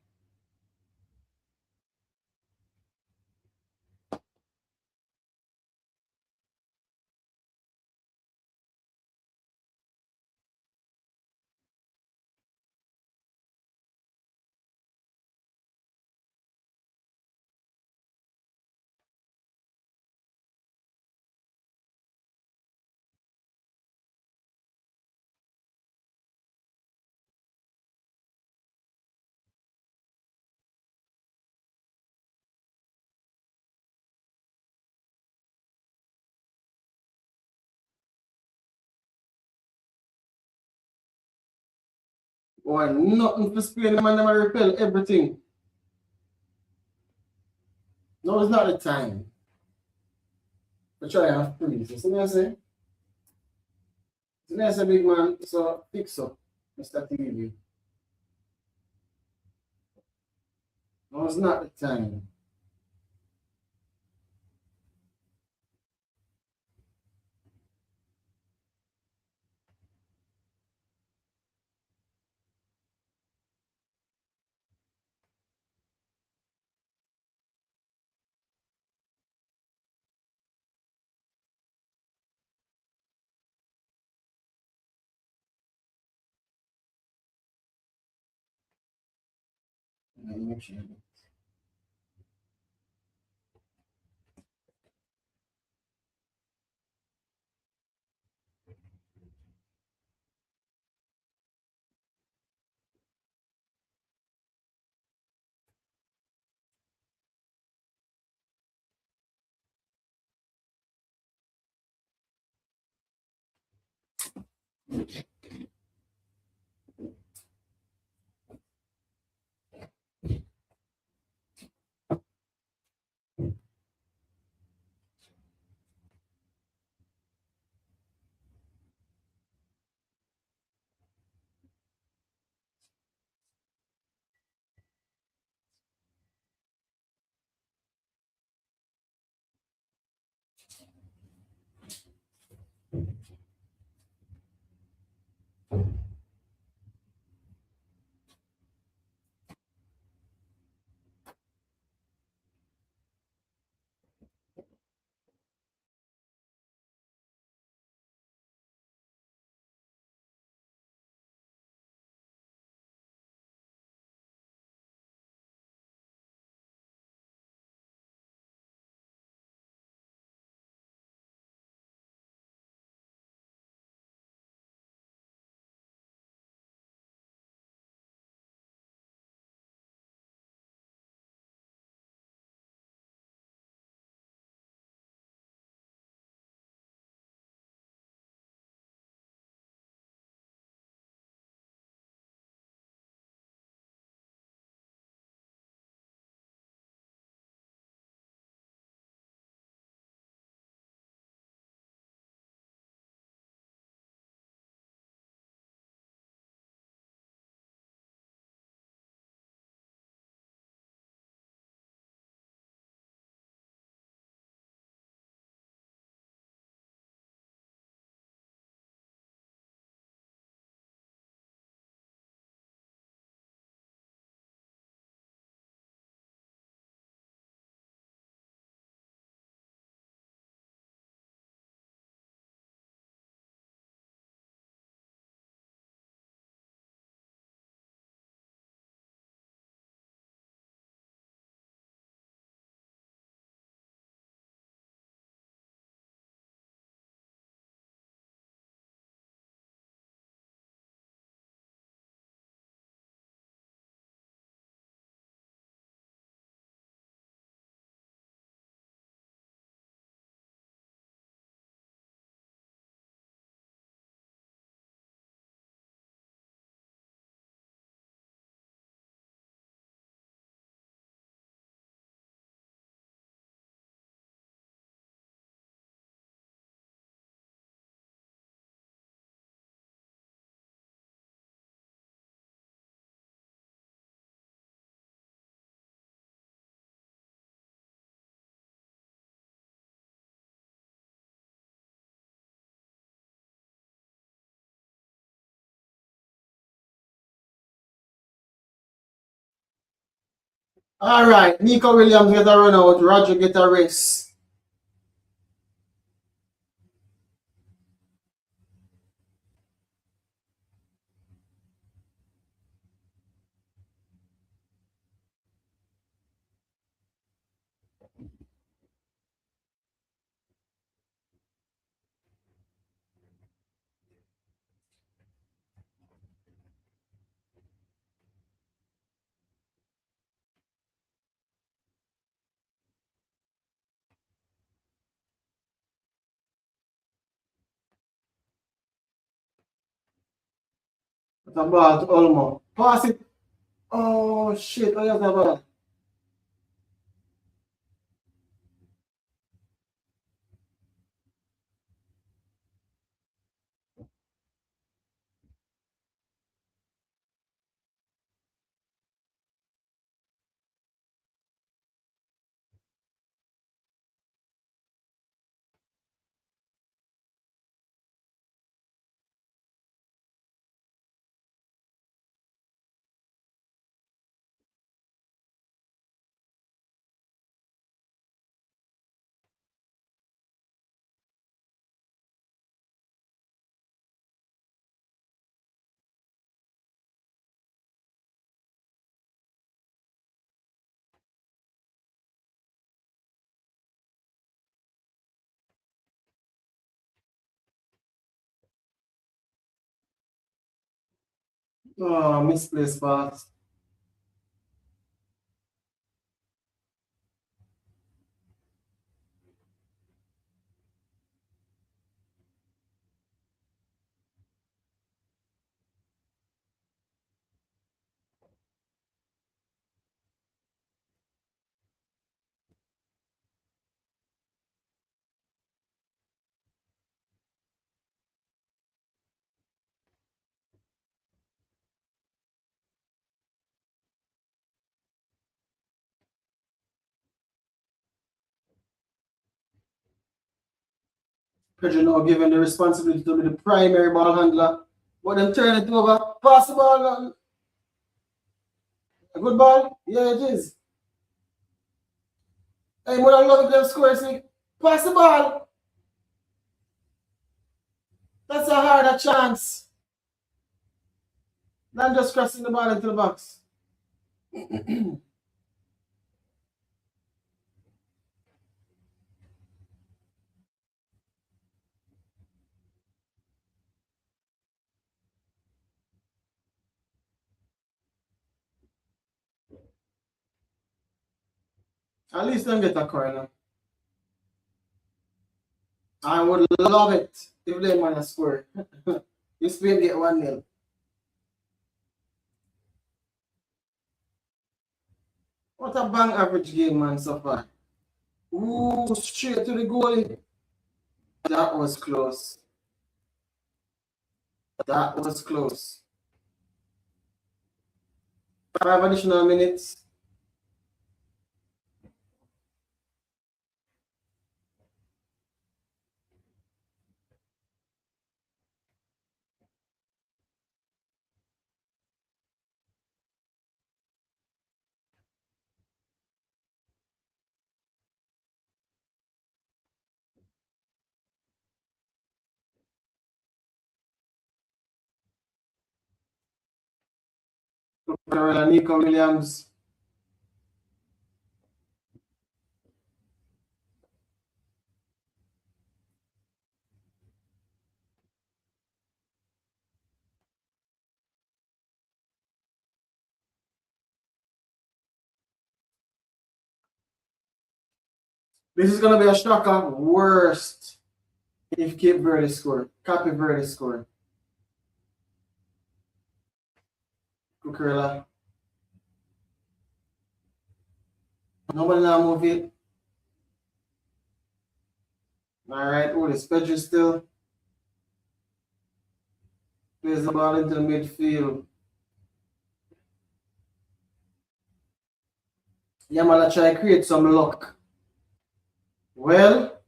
Or nothing for Spain, the man never repel everything. No, it's not the time. To try and freeze. You see what I say? See what I say, big man? So fix up, Mr. TV. No, it's not the time. Make sure. All right, Nico Williams get a run out. Roger get a race. It's a ball to Olmo. Pass it. Oh shit! Oh, yes, a ball. Oh, misplaced pass. Pedro now given the responsibility to be the primary ball handler. But them turn it over. Pass the ball. A good ball? Yeah, it is. Hey, what I love if them score, see? Pass the ball. That's a harder chance than just crossing the ball into the box. At least them get a corner. I would love it if they man a score. You Spain get 1-0. What a bang average game, man, so far. Ooh, straight to the goalie. That was close. That was close. 5 additional minutes. Nico Williams. This is gonna be a shocker. Worst if Cape Verde score. Cape Verde score. Kukurela. Nobody now move it. Alright, oh, the Pedro still plays the ball into the midfield. Yamala try to create some luck. Well,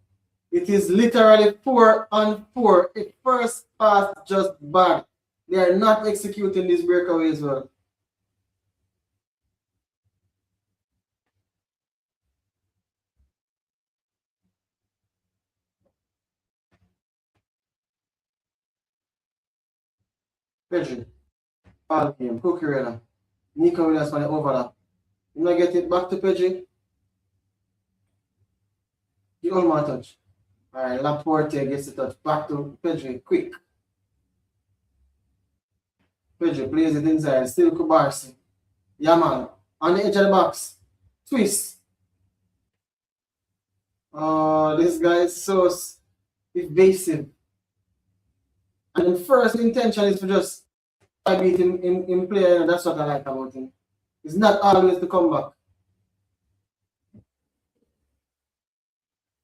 it is literally 4-on-4. It first pass just bad. They are not executing this breakaway as well. Pedri. All game. Cucurella. Nico Williams for the overlap. You know get it back to Pedri. The Olmo touch. Alright, Laporte gets the touch. Back to Pedri. Quick. Pedri plays it inside. Still Kubarsi. Yamal. On the edge of the box. Twist. Oh, this guy is so evasive. And the first intention is to just try beat him in play, and that's what I like about him. It's not always to come back.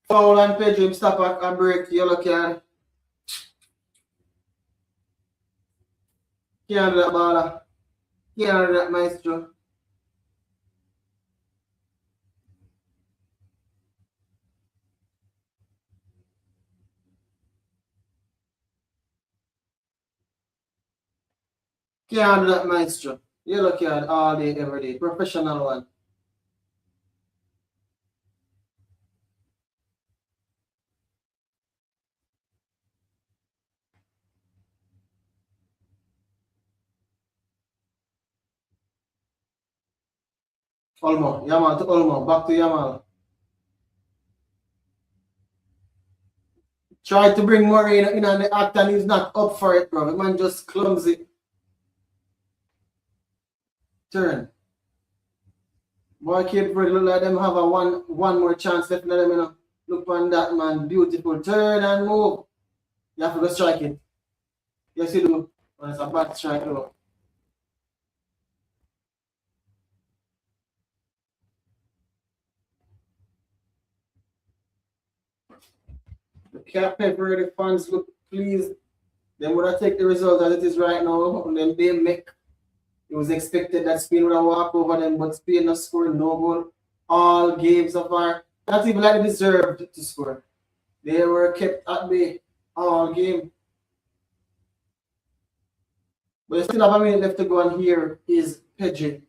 Foul and Pedro, him stop back and break, yellow card. Can't do that, baller. Can't do that, maestro. Can't do that, maestro. Yellow card all day, every day. Professional one. Olmo, Yamal to Olmo, back to Yamal. Try to bring Murray in on the act and he's not up for it, bro. The man just clumsy. Turn. Boy, Cape Verde look like them have a one more chance left in them, you know. Look on that, man. Beautiful. Turn and move. You have to go strike it. Yes, you do. Well, it's a bad strike, though. The Cape Verde fans look pleased. They would have taken the result as it is right now. And then they make. It was expected that Spain would have walked over them, but Spain not scored no goal. All games of our. Not even like they deserved to score. They were kept at bay all game. But they still have a minute left to go, and here is Pedri.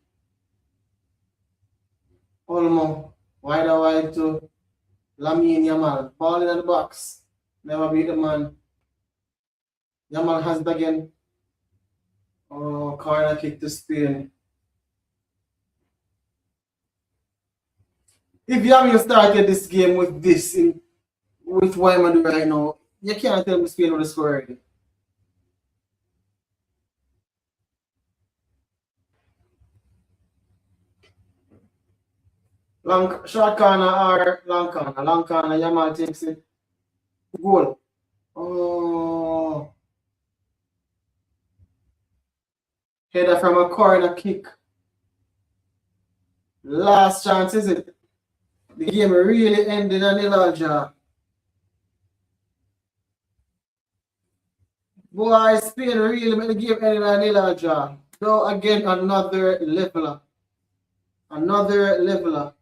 Olmo. Wide to Lamine Yamal. Ball in the box. Never beat the man. Yamal has it again. Oh, corner kick to Spain. If Yamal started this game with this, with what I'm doing right now, you can't tell me Spain will score already. Short corner or long corner? Long corner, Yamal takes it. Goal. Oh. Header from a corner kick. Last chance, is it? The game really ended on the large draw. Boy, Spain really made the game end on the large draw. So again, another leveler. Another leveler.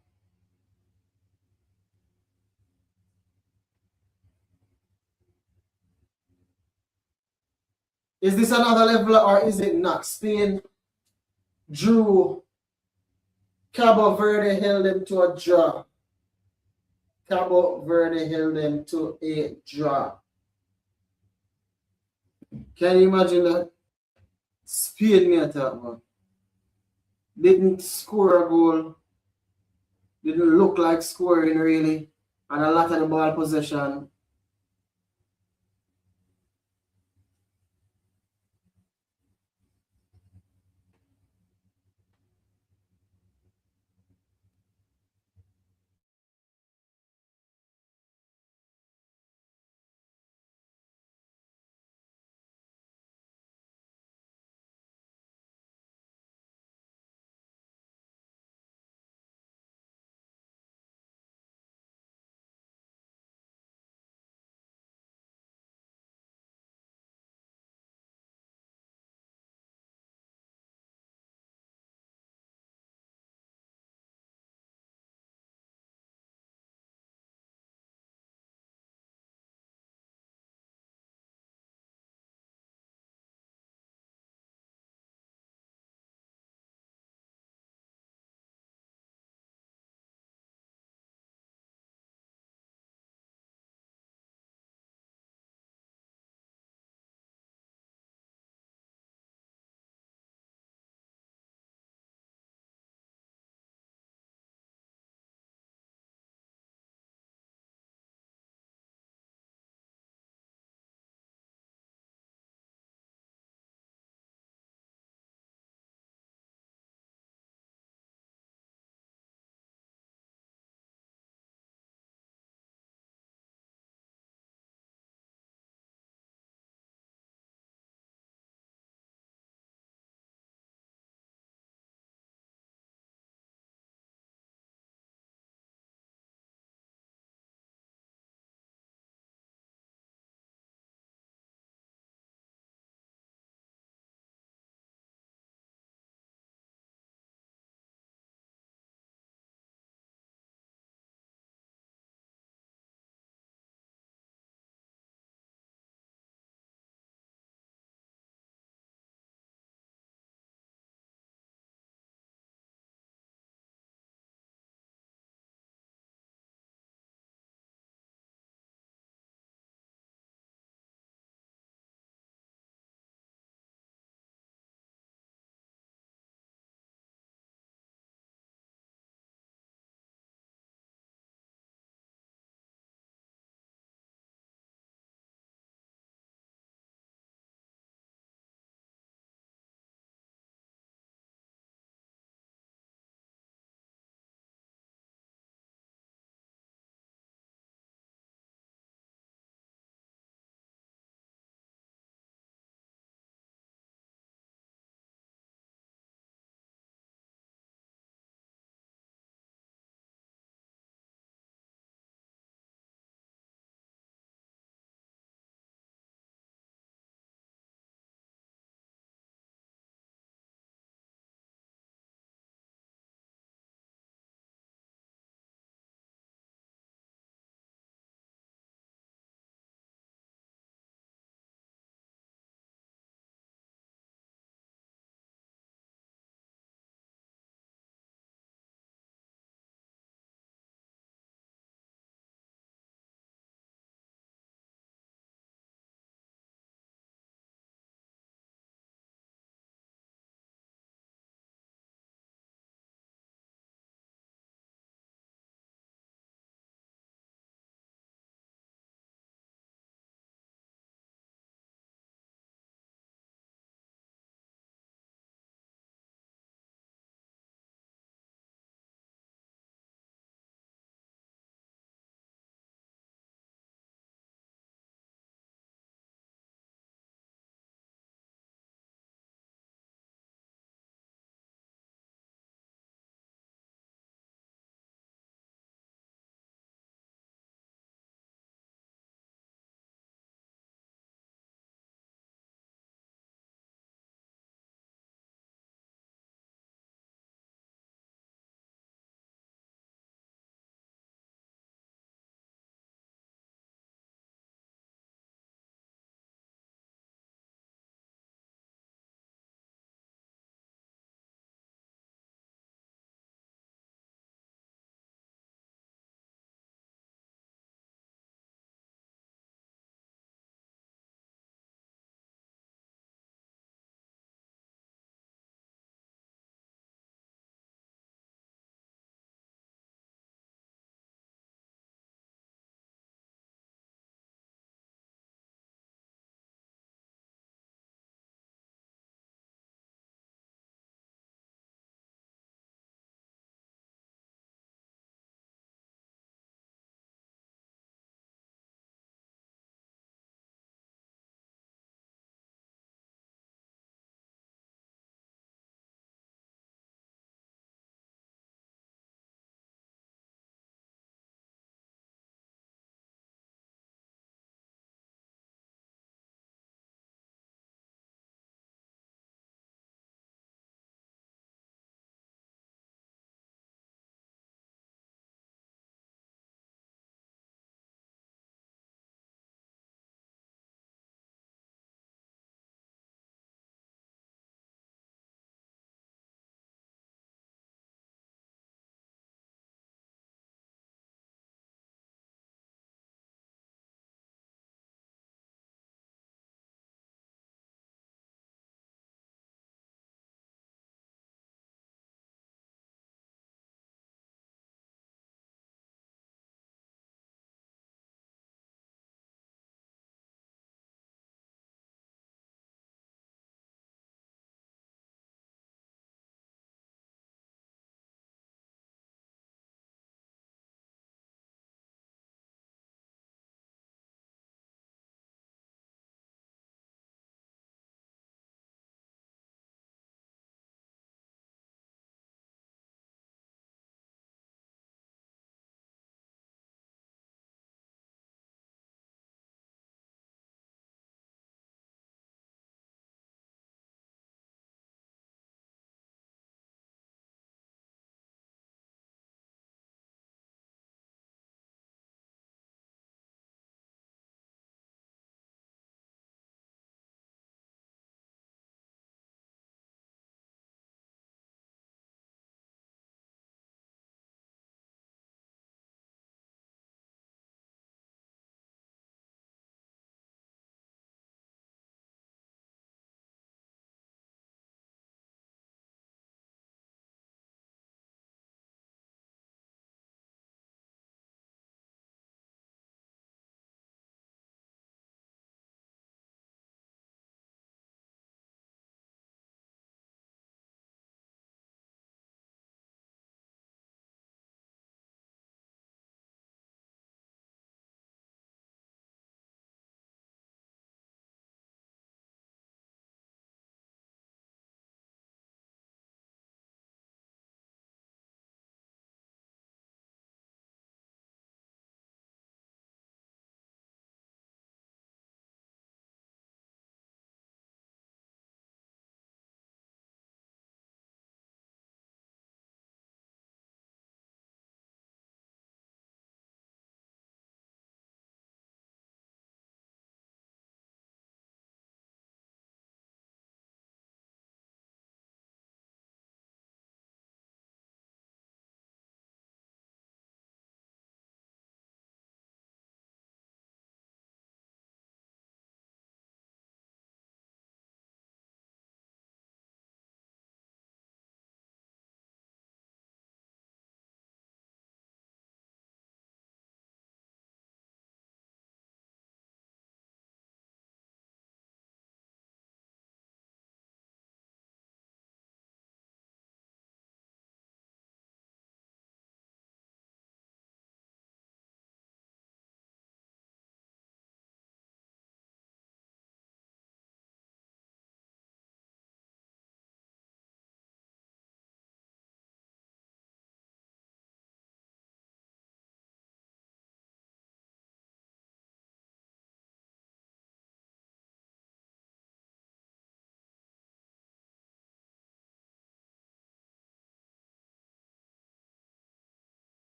Is this another leveler or is it not? Spain drew. Cabo Verde held them to a draw. Cabo Verde held them to a draw. Can you imagine that? Spain me attack, man. Didn't score a goal. Didn't look like scoring really. And a lot of the ball possession.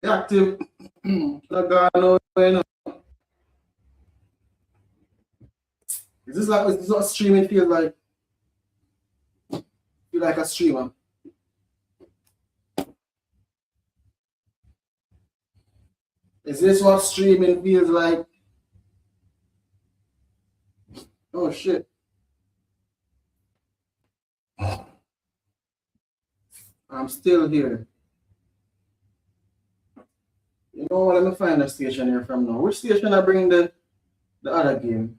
Active. Like, no, you know. Is this what streaming feels like? Feel like a streamer. Is this what streaming feels like? Oh shit. I'm still here. You know what? Let me find a station here from now. Which station I bring the other game?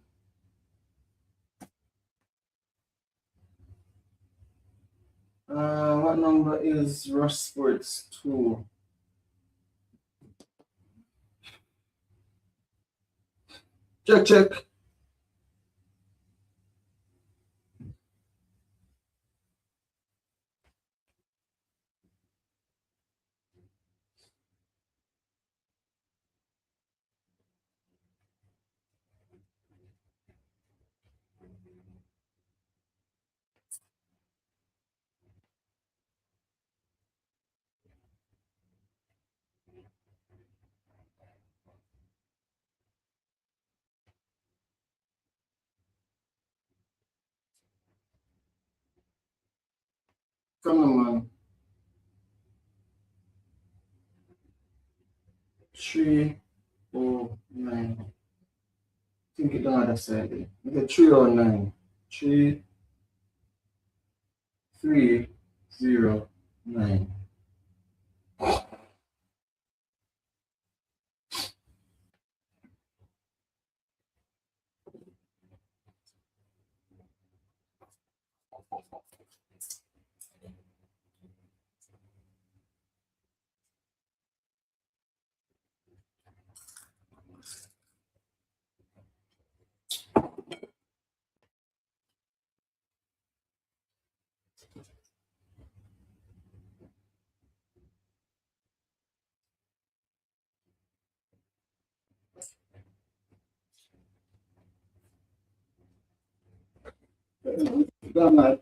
What number is Rush Sports 2? Check, check. Come on, man. 309. I think it's on the other side there. Okay, 309. 3309. Damn, man.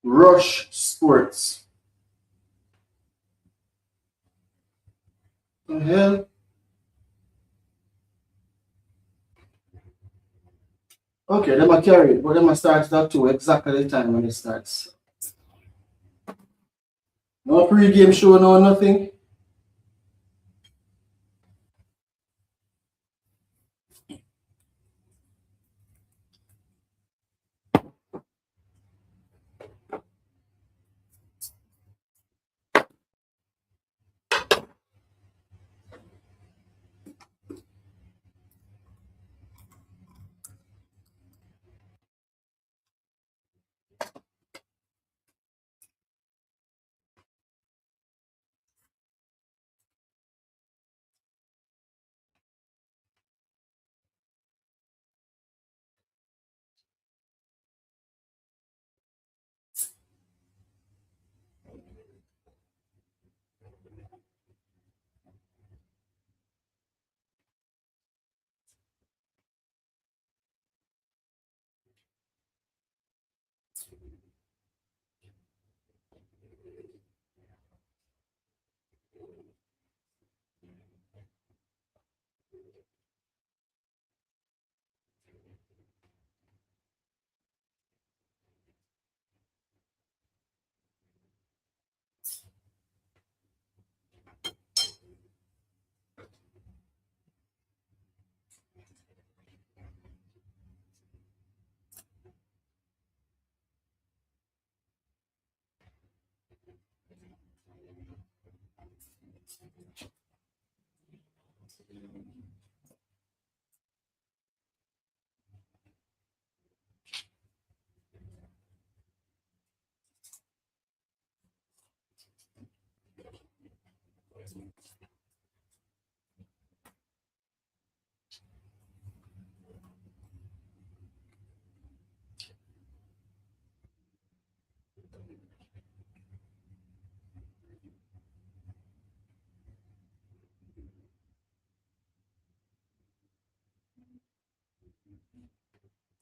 Rush Sports. The hell? Okay, them a carry it, but them a start that too exactly the time when it starts. No pre-game show, no nothing.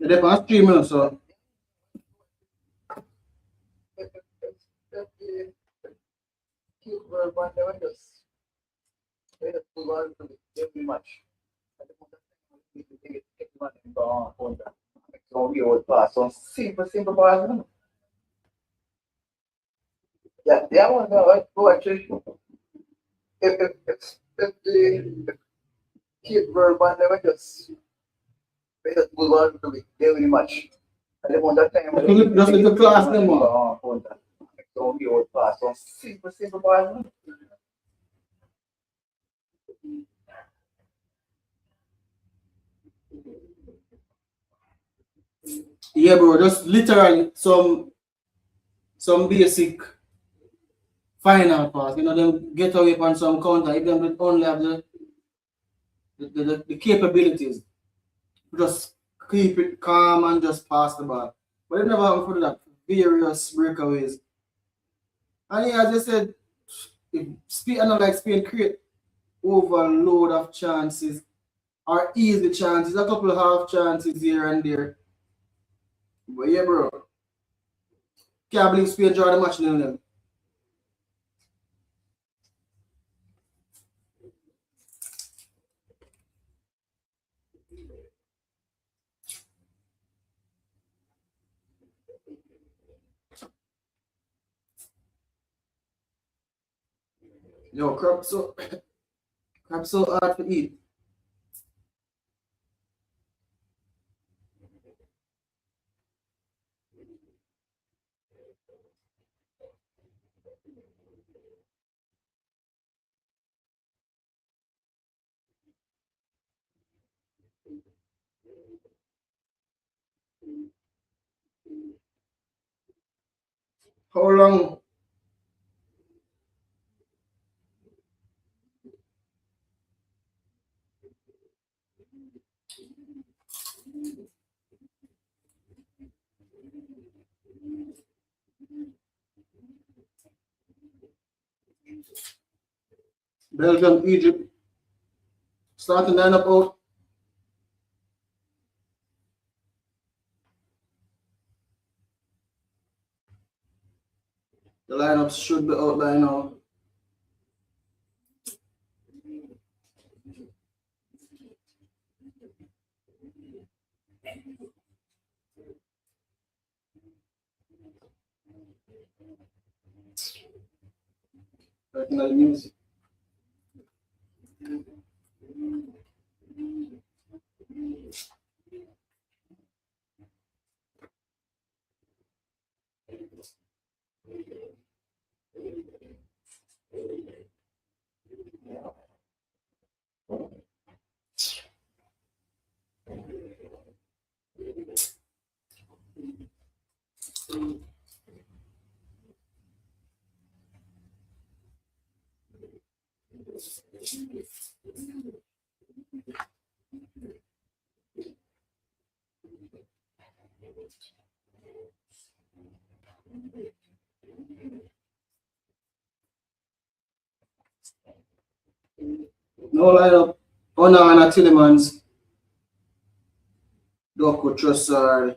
They're on streaming, so If the Cape Verde one, they just move on to every match. At the moment, we need to take everyone in the on that. So we would pass on simple pass. Yeah, yeah, one no, go actually. If the Cape Verde one, they just move on to every match. At the moment, that time, we need to just take little class everyone them in the on. on that. So we would pass on simple pass. Yeah, bro, just literally some basic final pass. You know, them get away on some counter. If them only have the capabilities, just keep it calm and just pass the ball. But it never happened for that various breakaways. And yeah, as I said, if Spain, I know like Spain create overload of chances or easy chances, a couple of half chances here and there. But yeah, bro, can't believe Spain draw the match nil nil. Yo, crap so hard to eat. How long? Belgium, Egypt, starting lineup out. The lineups should be out by now. Personal news. No lineup. Onana, Tillemans, Doku, Trossard.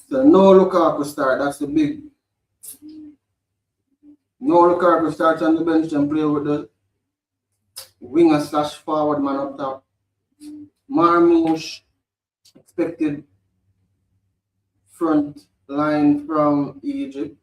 So no Lukaku start. That's the big. No Lukaku start on the bench and play with the winger slash forward man up top. Marmoush expected front line from Egypt.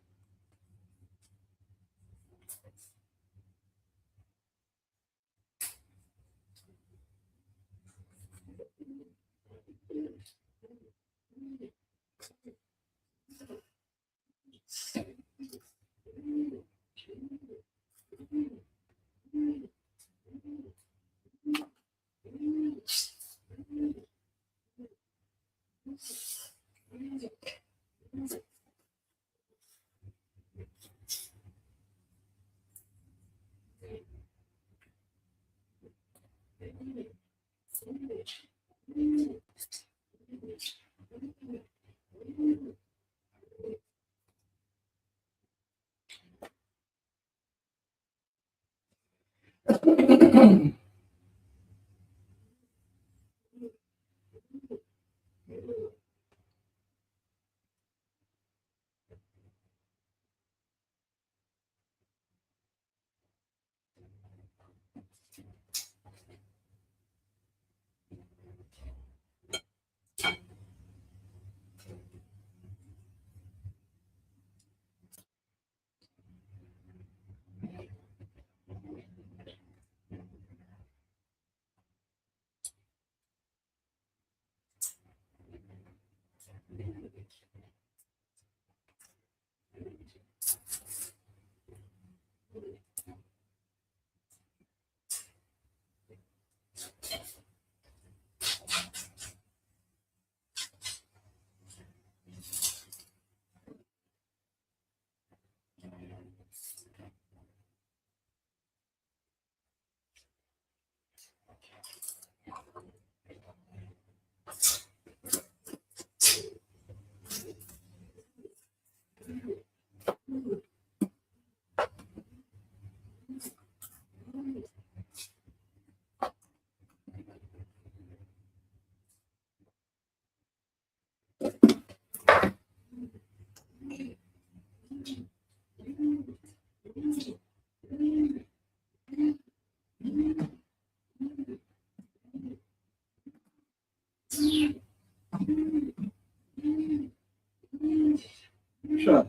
Sure.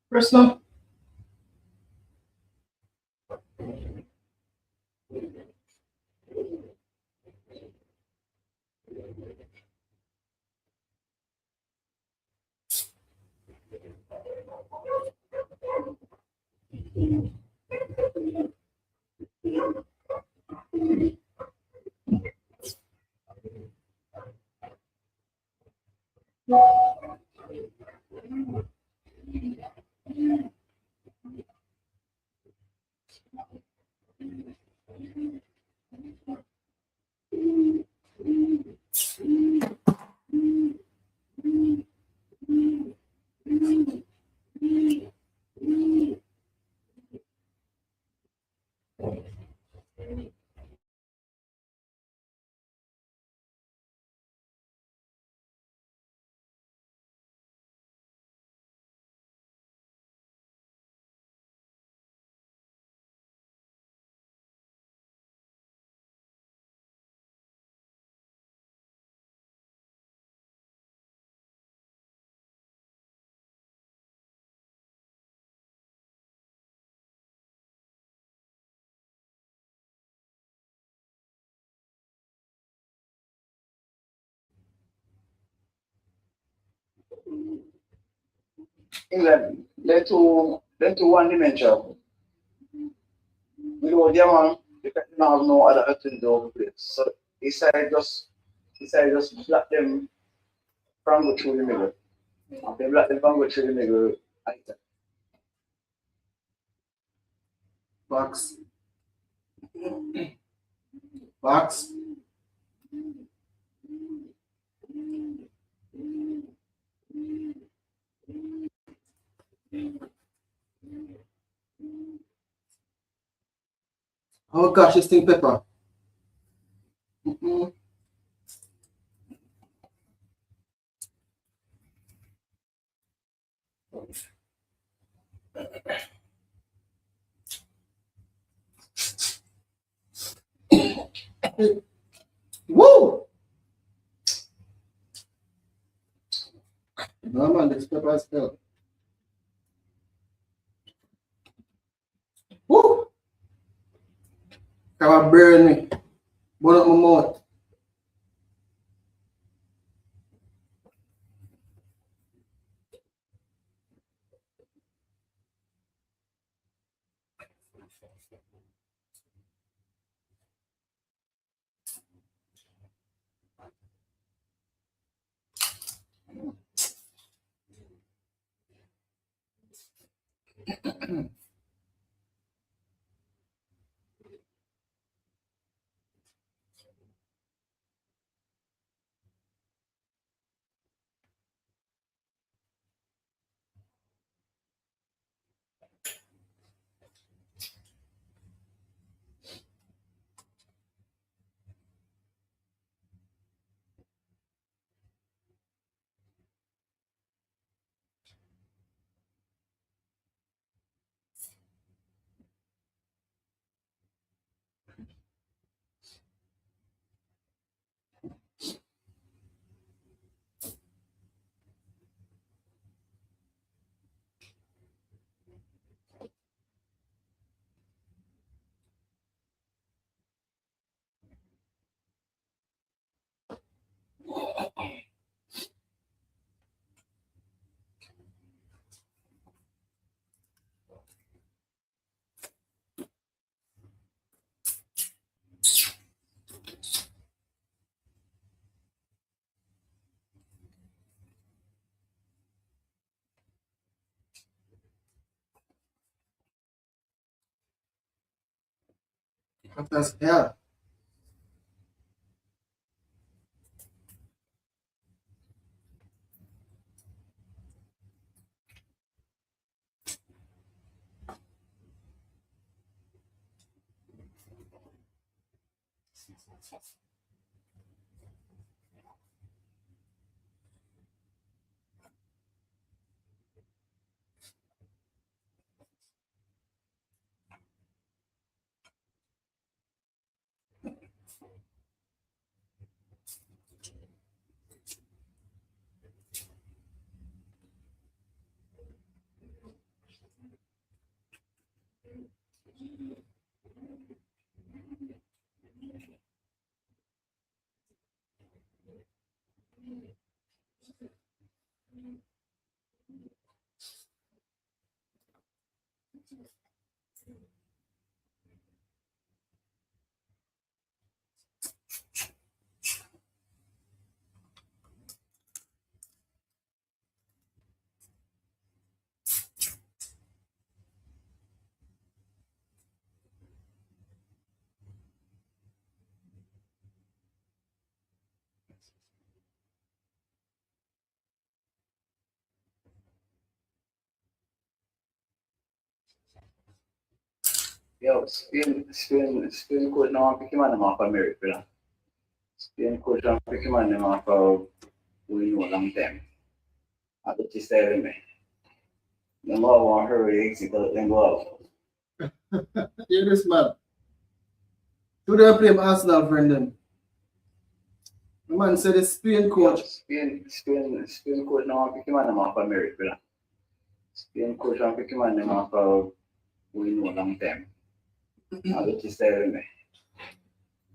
Press now. England, they're too one dimensional. Without them, man, they don't have no other option to play. So he said just block them from go through the middle. And they block them from go through the middle. Box. Box. Oh gosh, this thing pepper. Mm-mm. Woo! No man, this pepper is hell. Woo! Come on, burn me. Burn up my mouth. That's hell. Yo, Spain coach now pick him on off America. Spain coach now pick him on off we know long time. I got to stay with me. The law want hurry exit then go out. Hear this man. Who they play Arsenal friend them? The man said the Spain coach. Spain coach now pick him on off America. Spain coach now pick him on off we know long time. I got to stay with me.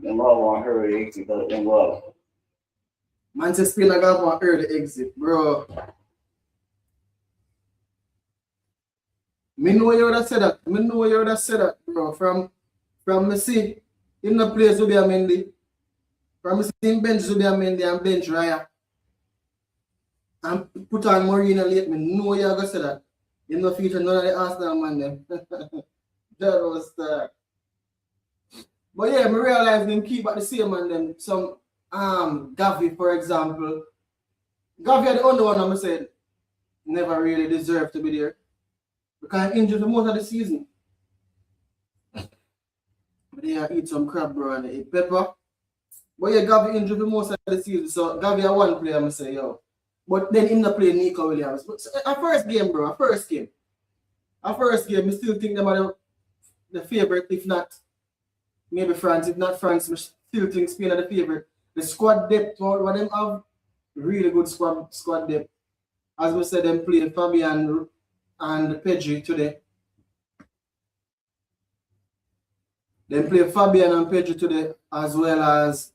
The law want hurry exit then go out. Man said Spain got one early exit, bro. Me know you would have said that. Me know you would have said that, bro. From me see in the place to be a Mendy. From me see in bench to be a Mendy and bench Raya. And put on Marina late. Me know you are going to say that. In the future, none of the Arsenal man them. That was that. But yeah, me realize them keep at the same man them. Some Gavi, for example. Gavi are the only one I said never really deserved to be there. Because I'm injured for most of the season. But they eat some crab, bro, and they eat pepper. But yeah, Gavi injured for most of the season. So Gavi are one player, I say, yo. But then him not play Nico Williams. But so, our first game, bro, our first game, we still think them are the favorite, if not maybe France. If not France, we still think Spain are the favorite. The squad depth, what them have, really good squad depth. As we said, them play Fabian and Pedri today. They play Fabian and Pedri today, as well as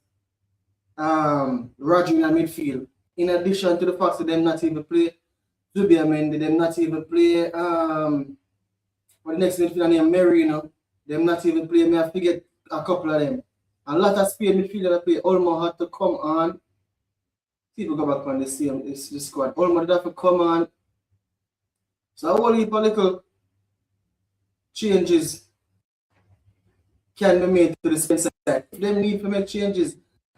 Rodri in midfield. In addition to the fact that them not even play Zubiamendi, them not even play for the next midfielder named Merino, them not even play. Me have to get a couple of them. A lot of Spain midfielder that play. Olmo had to come on. See if we go back on the squad. Olmo did have to come on. So a whole heap of little changes can be made to the Spain side. If them need to make changes,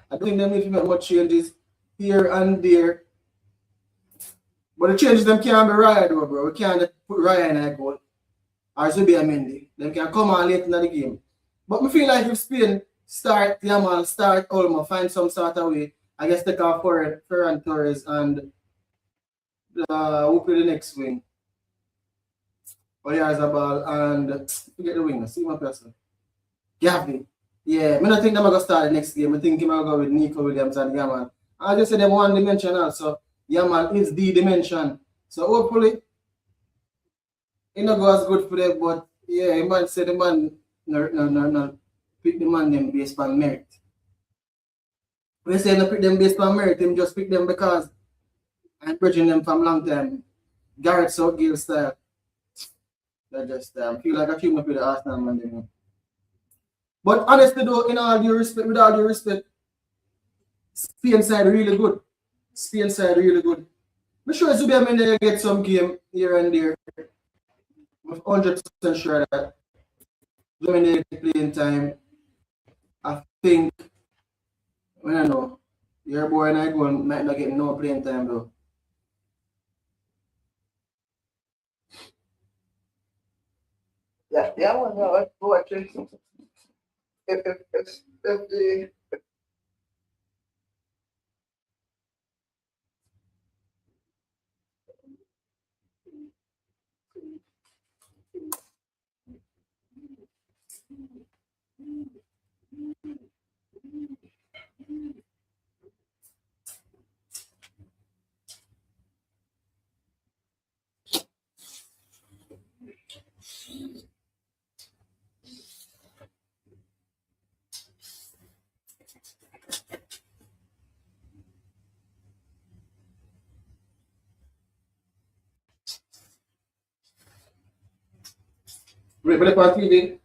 I don't think they need to make much changes here and there. But the changes them can't be Raya though, bro. We can't put Raya in a goal. Or Zubiamendi. Them can come on late in the game. But I feel like if Spain start Yamal, start Olmo, find some sort of way, I guess take off Ferran Torres and who play the next wing. Oyarzabal and forget the winger. See my person. Gavi. Yeah, I don't think they're going to start the next game. I think they're going to go with Nico Williams and Yamal. I just say them one dimension also. Yamal is the dimension. So hopefully, it not go as good for them, but yeah, you might say the man no pick the man them based on merit. We say no pick them based on merit, him just pick them because I'm bridging them from long time. Garrett Southgate style. That just feel like I feel up with the Arsenal man them. But honestly though, with all due respect, Spain side really good. I'm sure Zubiamendi get some game here and there. I'm 100% sure that Zubiamendi playing time. think, I don't know, your boy night one might not get no playing time though. Yeah, well, no, let's watch it. If the But on TV,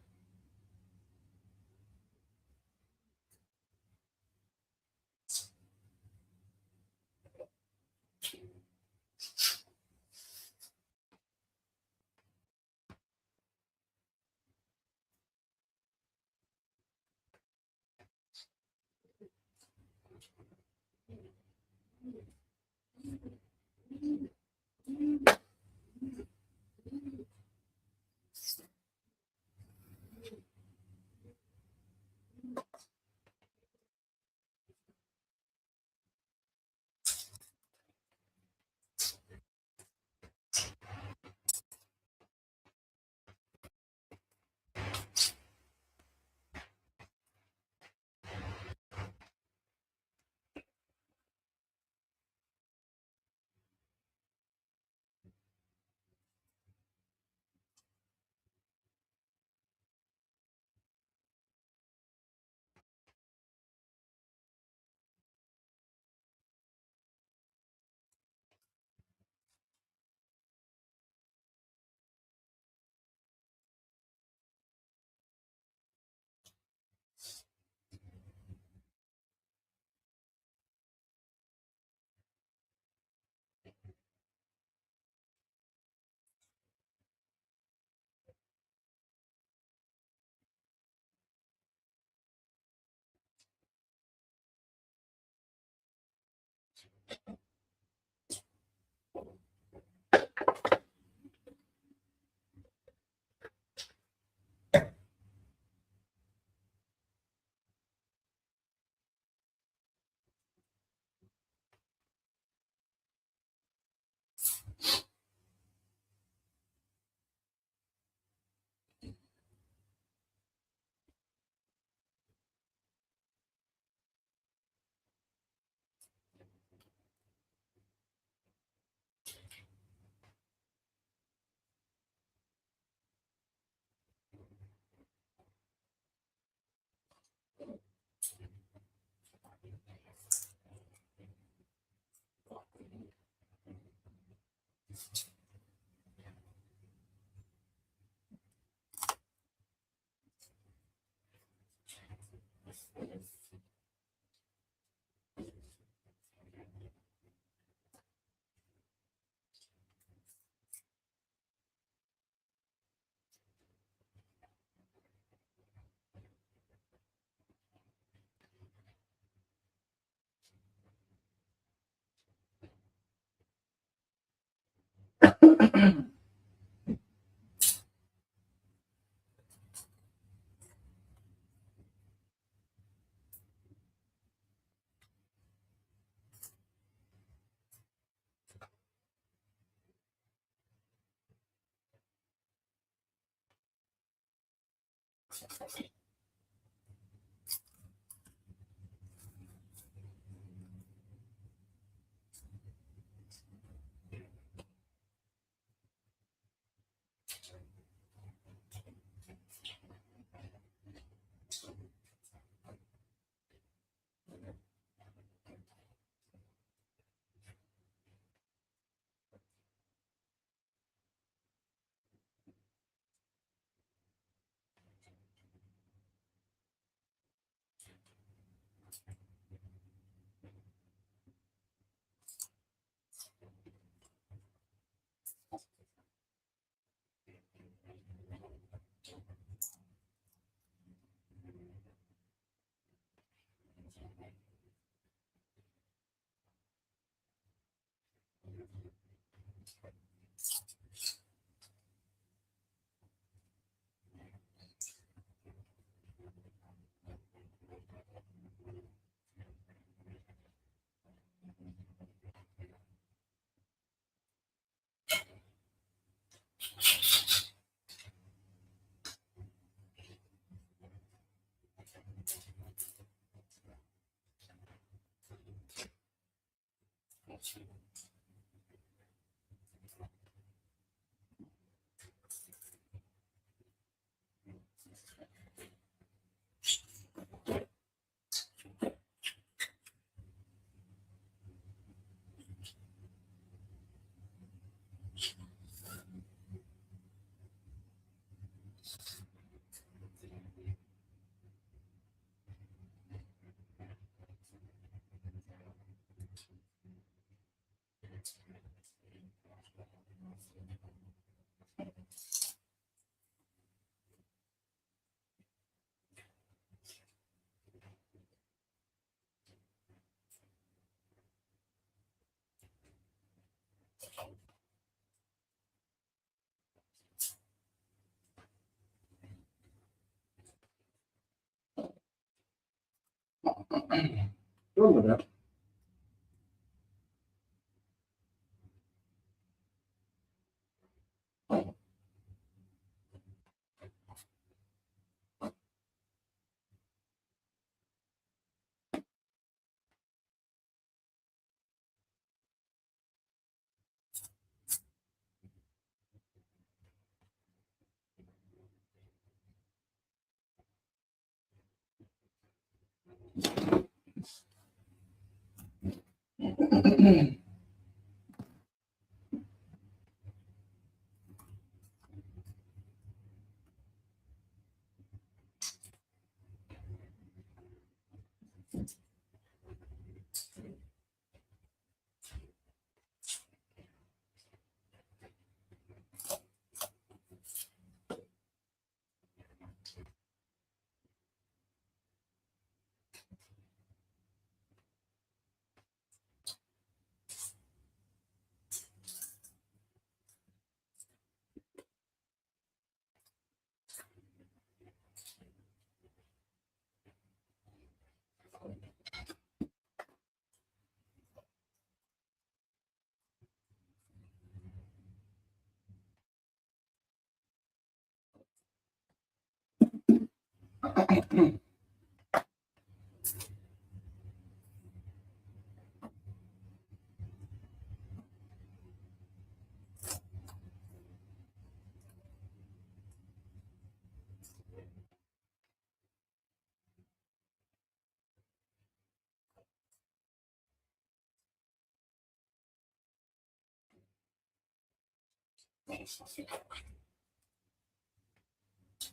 Don't do that.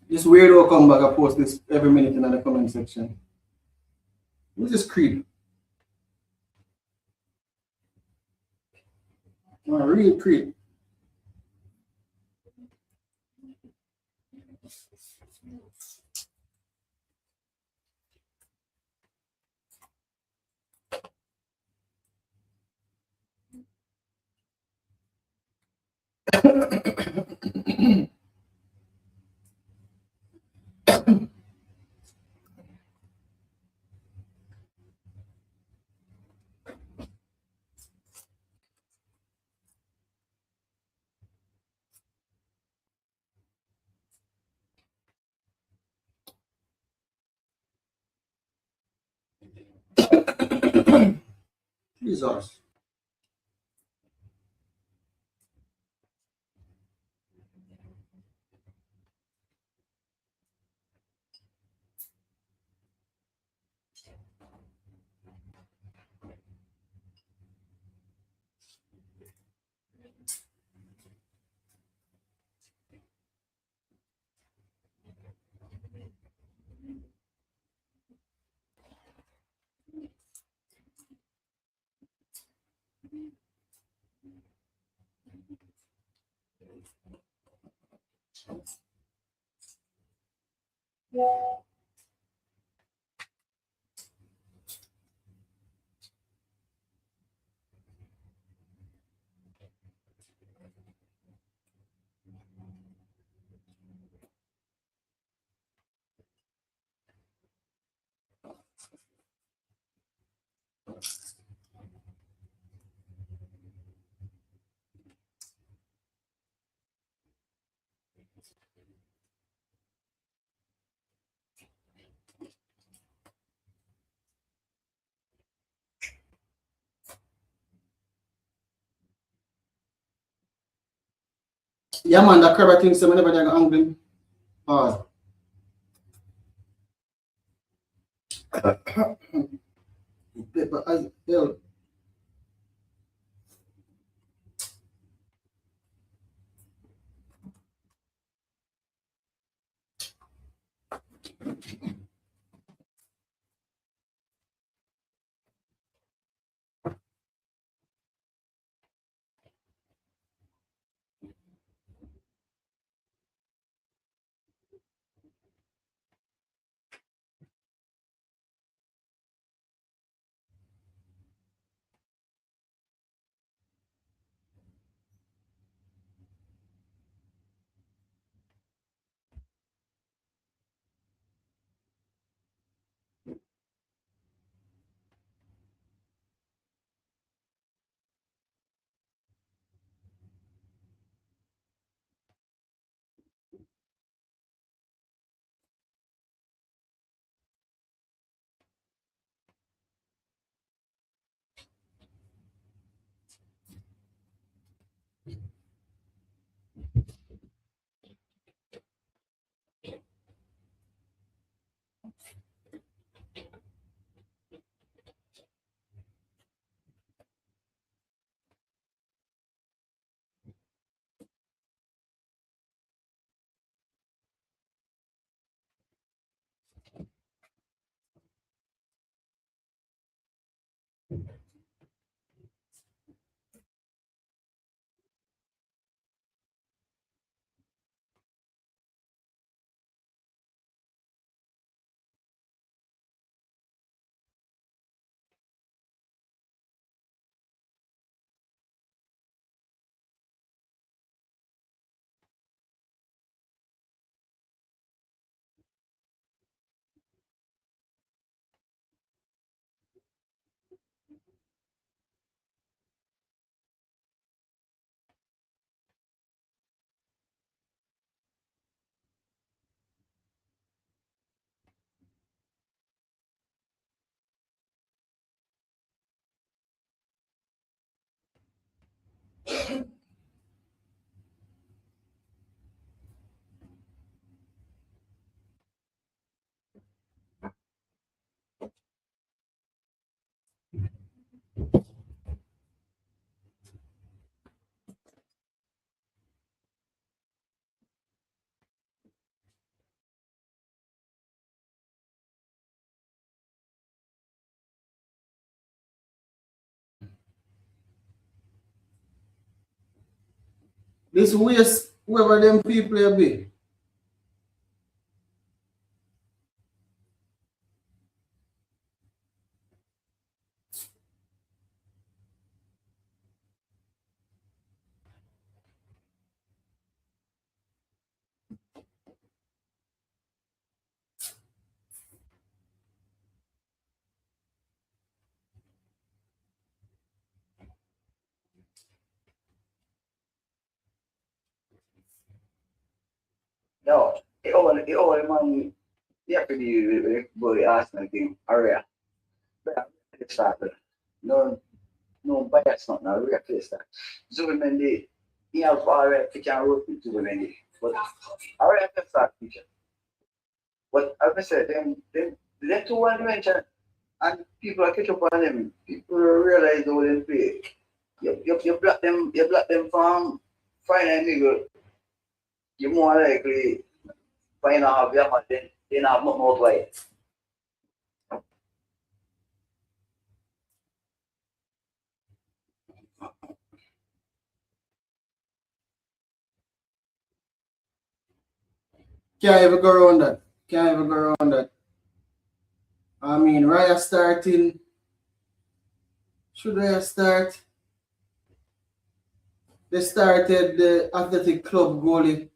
This weirdo come back and post this every minute in the comment section. Who's this creep? Oh, real creep. Jesus. Yeah, man, that crab thing, so whenever they're angry. Pause. Paper as hell. This waste, whoever them people be. No, it all man, you have to be with the Arsenal game, area. But it's started. No, no bias, not now. We have to start. Zubimendi, he have already can work with Zubimendi, but already have to start teacher. But as I said, them two one mention, and people are catch up on them. People realize how they play. You block them from final nigga. You're more likely find out your man then have not more play. Can't even go around that. Can't even go around that. I mean, Raya starting. Should Raya start? They started the Athletic Club goalie.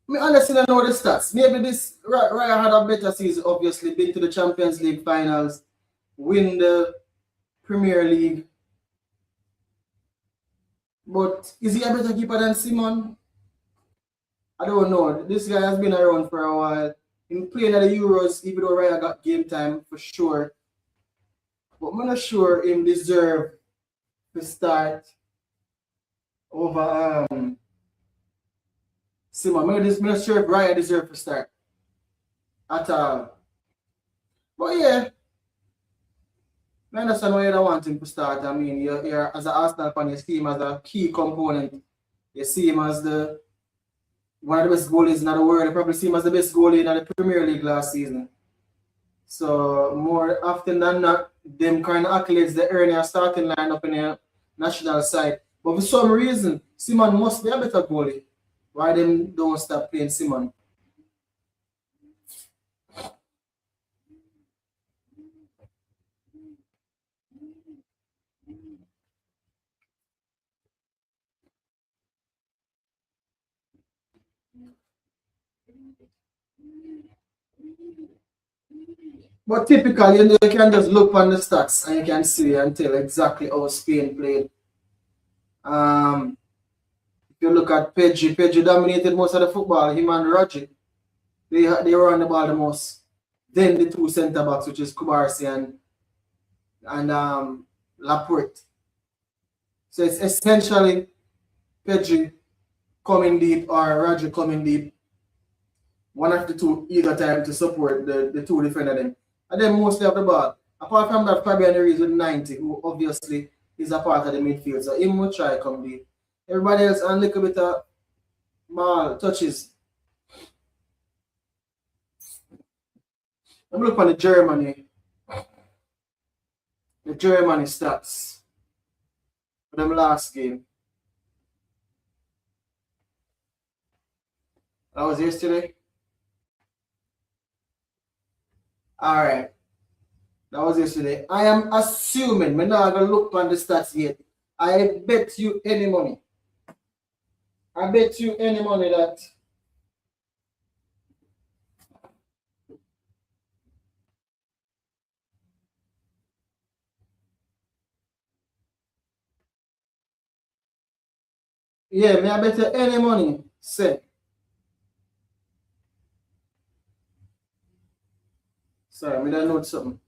I mean, honestly, I don't know the stats. Maybe this Raya had a better season, obviously. Been to the Champions League finals, win the Premier League. But is he a better keeper than Simon? I don't know. This guy has been around for a while. He playing at the Euros, even though Raya got game time for sure. But I'm not sure him deserve to start over Simon, I'm not sure if Raya deserve to start at all. But yeah, I understand why you don't want him to start. I mean, you're as an Arsenal fan, you see him as a key component. You see him as the one of the best goalies in the world. You probably see him as the best goalie in the Premier League last season. So more often than not, them kind of accolades they earn a starting lineup in a national side. But for some reason, Simon must be a better goalie. Why them don't stop playing Simon? But typically, you can just look on the stats and you can see and tell exactly how Spain played. If you look at Pedri dominated most of the football. Him and Roger, they run the ball the most. Then the two centre backs, which is Kubarsi and Laporte. So it's essentially Pedri coming deep or Roger coming deep. One of the two either time to support the two defender them. And then mostly of the ball. Apart from that, Fabian Ruiz with 90, who obviously is a part of the midfield. So him will try come deep. Everybody else and a little bit of ball touches. I'm looking at the Germany. The Germany stats for them last game. That was yesterday. Alright. That was yesterday. I am assuming, we're not going to look on the stats yet. I bet you any money. I bet you any money that yeah, I bet you any money. Say. Sorry, I don't know something.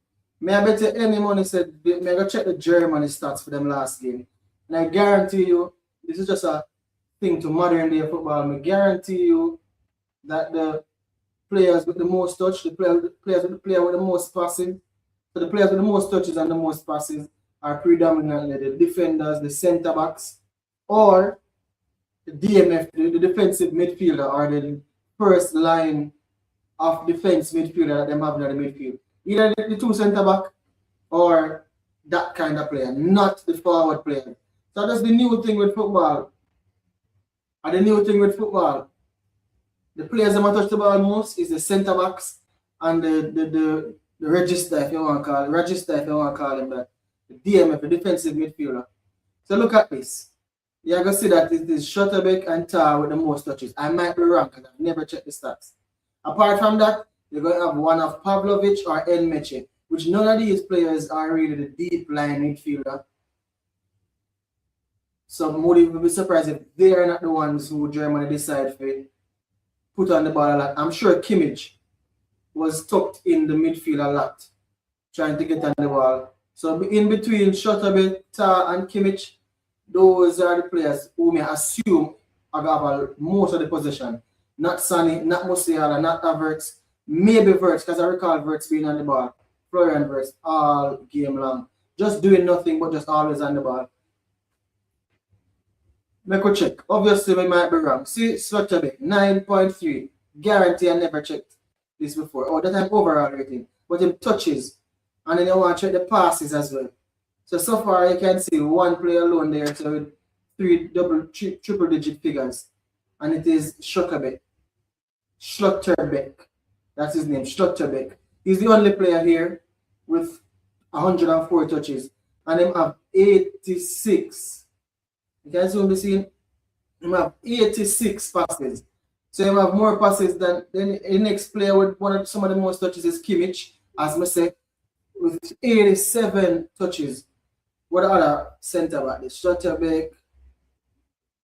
I bet you any money said, I go check the Germany stats for them last game. And I guarantee you, this is just a thing to modern day football. I guarantee you that the players with the most touch, the players with the most passing, so the players with the most touches and the most passes are predominantly the defenders, the centre backs, or the DMF, the defensive midfielder, or the first line of defense midfielder that they have in the midfield. Either the two centre back or that kind of player, not the forward player. So that's the new thing with football. And the new thing with football, the players that touch the ball most is the centre backs and the register, if you want to call it, him that. The DMF, the defensive midfielder. So look at this. You're going to see that it is Schotterbeck and Tar with the most touches. I might be wrong because I've never checked the stats. Apart from that, you're going to have one of Pavlovic or Enmeche, which none of these players are really the deep line midfielder. So Moody will be surprised if they are not the ones who Germany decide to put on the ball a lot. I'm sure Kimmich was tucked in the midfield a lot, trying to get on the ball. So in between Schotterbeck, Tar, and Kimmich, those are the players who may assume have most of the possession. Not Sonny, not Musiala, not Havertz, maybe Verts, because I recall Verts being on the ball. Florian Verts all game long. Just doing nothing but just always on the ball. Make a check. Obviously, we might be wrong. See, Slotterbeck, 9.3. Guarantee I never checked this before. Oh, that I'm overall rating. But him touches. And then I want to check the passes as well. So far you can see one player alone there, so with three triple digit figures. And it is Schotterbeck. That's his name, Schlotterbeck. He's the only player here with 104 touches. And him have 86. You can zoom this in. Him have 86 passes. So him have more passes than the next player with some of the most touches is Kimmich, as I say, with 87 touches. What other centre back? The Schlotterbeck.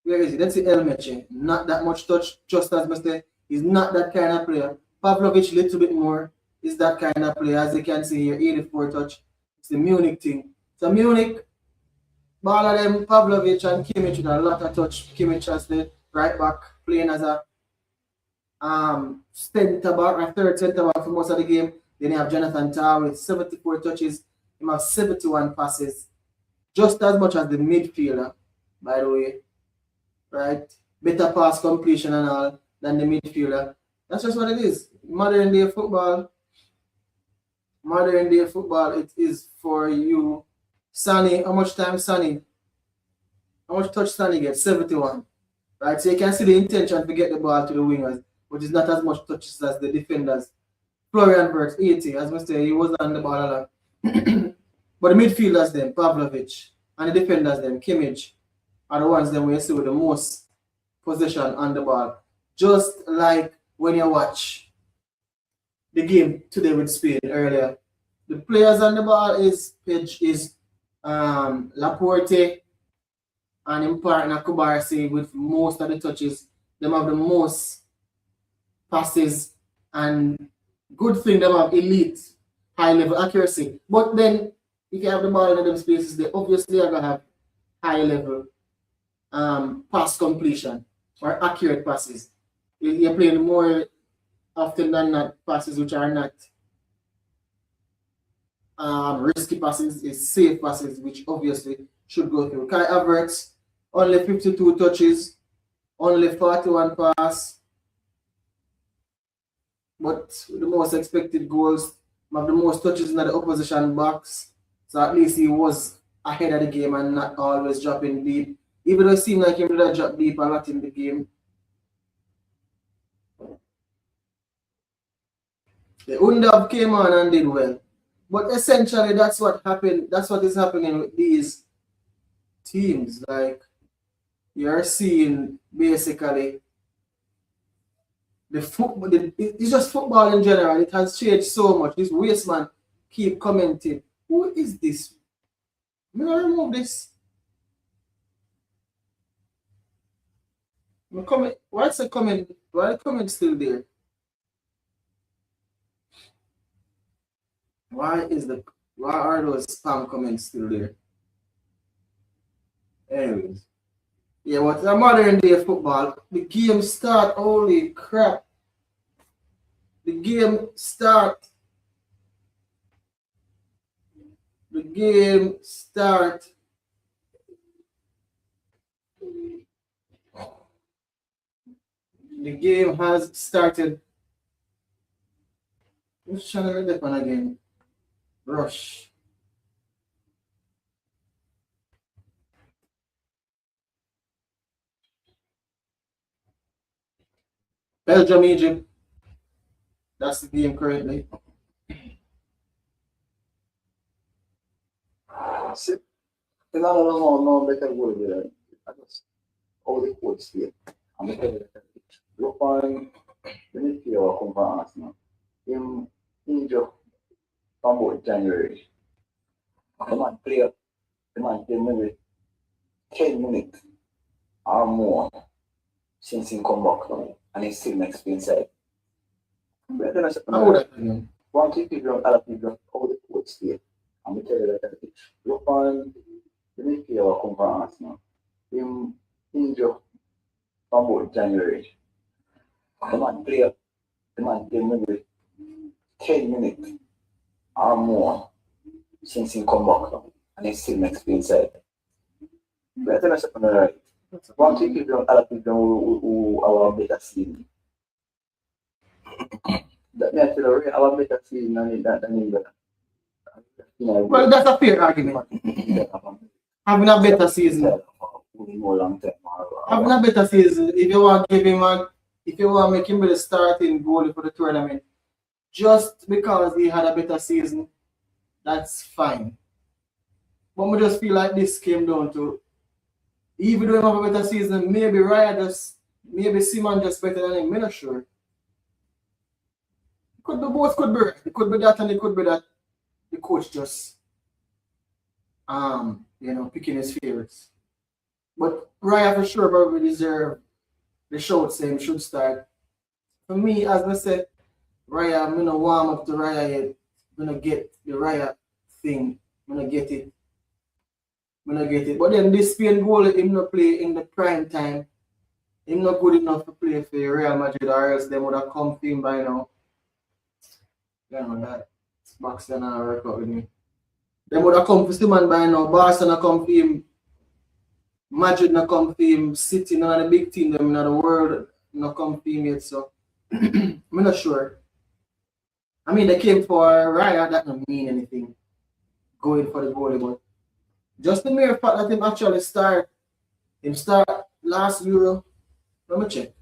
Where is he? That's the Elmeche. Not that much touch, just as I say. He's not that kind of player. Pavlovic, a little bit more, is that kind of player. As you can see here, 84 touch. It's the Munich thing. So Munich, all of them, Pavlovic and Kimmich with a lot of touch. Kimmich as the right back, playing as a centre back, a third centre back for most of the game. Then you have Jonathan Tah with 74 touches. He has 71 passes, just as much as the midfielder, by the way, right? Better pass completion and all than the midfielder. That's just what it is. Modern day football, it is for you. Sonny, how much time Sonny? How much touch Sonny gets? 71. Right? So you can see the intention to get the ball to the wingers, which is not as much touches as the defenders. Florian Wirtz, 80. As I say, he was on the ball a lot. But the midfielders then, Pavlovic, and the defenders then, Kimmich, are the ones then we see with the most possession on the ball. Just like when you watch the game today with Spain earlier. The players on the ball is Laporte and in partner Kubarsi with most of the touches. Them have the most passes, and good thing them have elite high level accuracy. But then if you have the ball in them spaces, they obviously are gonna have high level pass completion or accurate passes. You're playing more often than not passes which are not risky passes, is safe passes, which obviously should go through. Kai Havertz, only 52 touches, only 41 pass, but the most expected goals, have the most touches in the opposition box. So at least he was ahead of the game and not always dropping deep. Even though it seemed like he would drop deep a lot in the game. The Undav came on and did well. But essentially that's what happened. That's what is happening with these teams. Like you're seeing basically the football, it's just football in general. It has changed so much. This waste man keep commenting. Who is this? I'm gonna remove this. Why is the comment? Why the comment still there? Why are those spam comments still there? Anyways. Yeah, what's a modern day football? The game start, holy crap. The game start. The game start. The game has started. Which channel is that one again? Rush. Belgium, Egypt. That's the game currently. No better goal there. I just all the coach here. I'm look on the midfield conference now. In Egypt from about January. The man play maybe 10 minutes or more since he come back now, and he still makes me inside. But then I said, one thing people other people all the coach here. I'm gonna tell you that look on the midfield conference now. In Egypt from about January. The man play maybe 10 minutes or more since he come back now, and he still makes me inside. But then I said, right. One thing people other people who are better season. That means that our better season than England. Well, that's a fair argument. Having a better season. Having a better season, if you want to give him if you want to make him be the starting goalie for the tournament, just because he had a better season, that's fine. But we just feel like this came down to, even though he have a better season, maybe maybe Simon just better than him. I'm not sure. Could be both, could be. It could be that, and it could be that the coach just picking his favorites. But Raya for sure probably deserve the shout saying should start. For me, as I said, Raya, I'm gonna warm up to Raya yet. I'm gonna get the Raya thing. I'm gonna get it. But then this Spain goal him not play in the prime time. Him not good enough to play for Real Madrid, or else they would have come for him by now. You know that box and work out with me. They would have come for Simon by now. Barcelona come for him. Madrid not come for him. City, none of the big team them in the world not come for him yet. So I'm not sure. I mean, they came for Raya. That don't mean anything. Going for the goalie, but just the mere fact that him actually start last Euro. Let me check.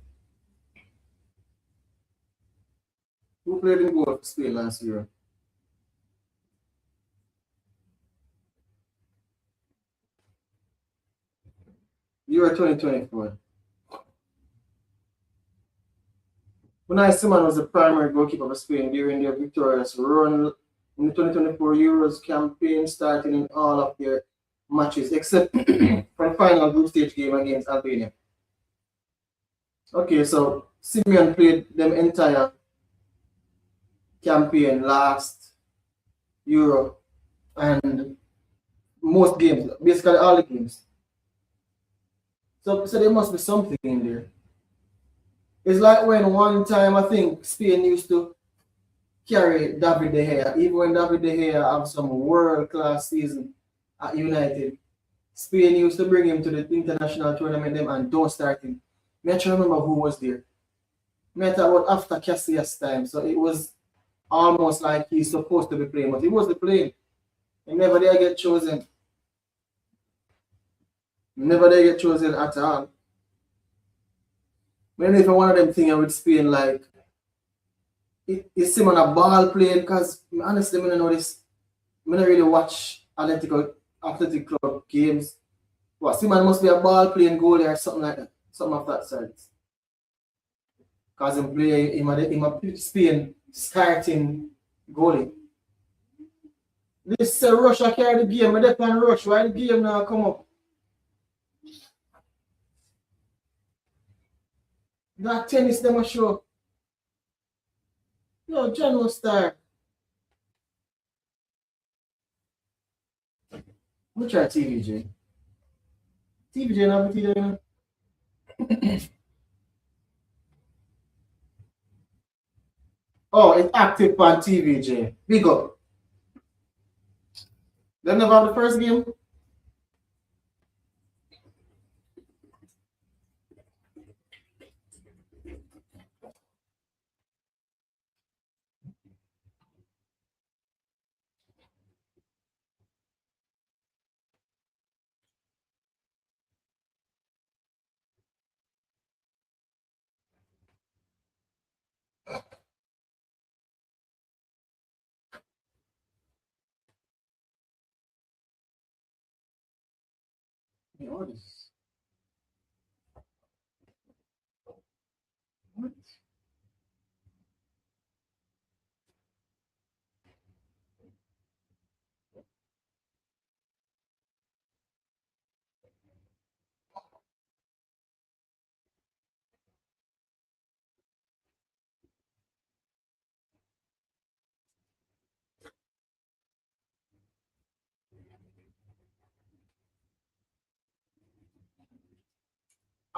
Who played in goal for Spain last Euro? Euro 2024. Unai Simon was the primary goalkeeper for Spain during their victorious run in the 2024 Euros campaign, starting in all of their matches except for the final group stage game against Albania. Okay, so Simeon played them entire campaign last Euro and most games, basically all the games. So there must be something in there. It's like when one time I think Spain used to carry David De Gea, even when David De Gea have some world-class season at United. Spain used to bring him to the international tournament them and don't start him. Me actually remember who was there. Me talk about after Casillas time, so it was almost like he's supposed to be playing, but he wasn't playing. He never did get chosen. Never did get chosen at all. Maybe if one of them things with Spain, like it's him on a ball playing, because honestly, I don't know this. I don't really watch athletic club games. What, Simon must be a ball playing goalie or something like that. Something of that sort. Because him a Spain starting goalie. This Russia carry the game, but they can rush. Why the game now come up? That tennis them a show. No, John will start. Let me try TVJ. TVJ now, TVJ. Oh, it's active on TVJ. Big up. They never have the first game. Yeah, what is what?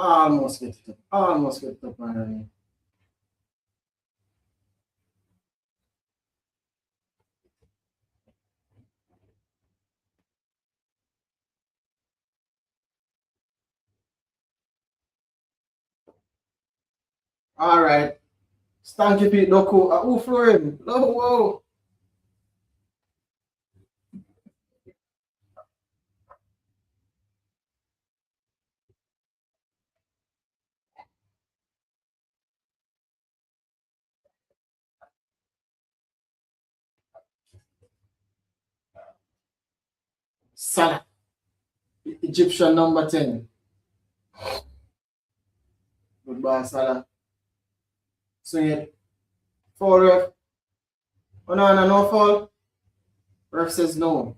Almost get it up. Almost get it up, man. All right. Stanky Pete Doku. Who for him? Oh, whoa. Salah. Egyptian number 10. Goodbye, Salah. Swing it. Foul ref. Oh, no foul. Ref says no.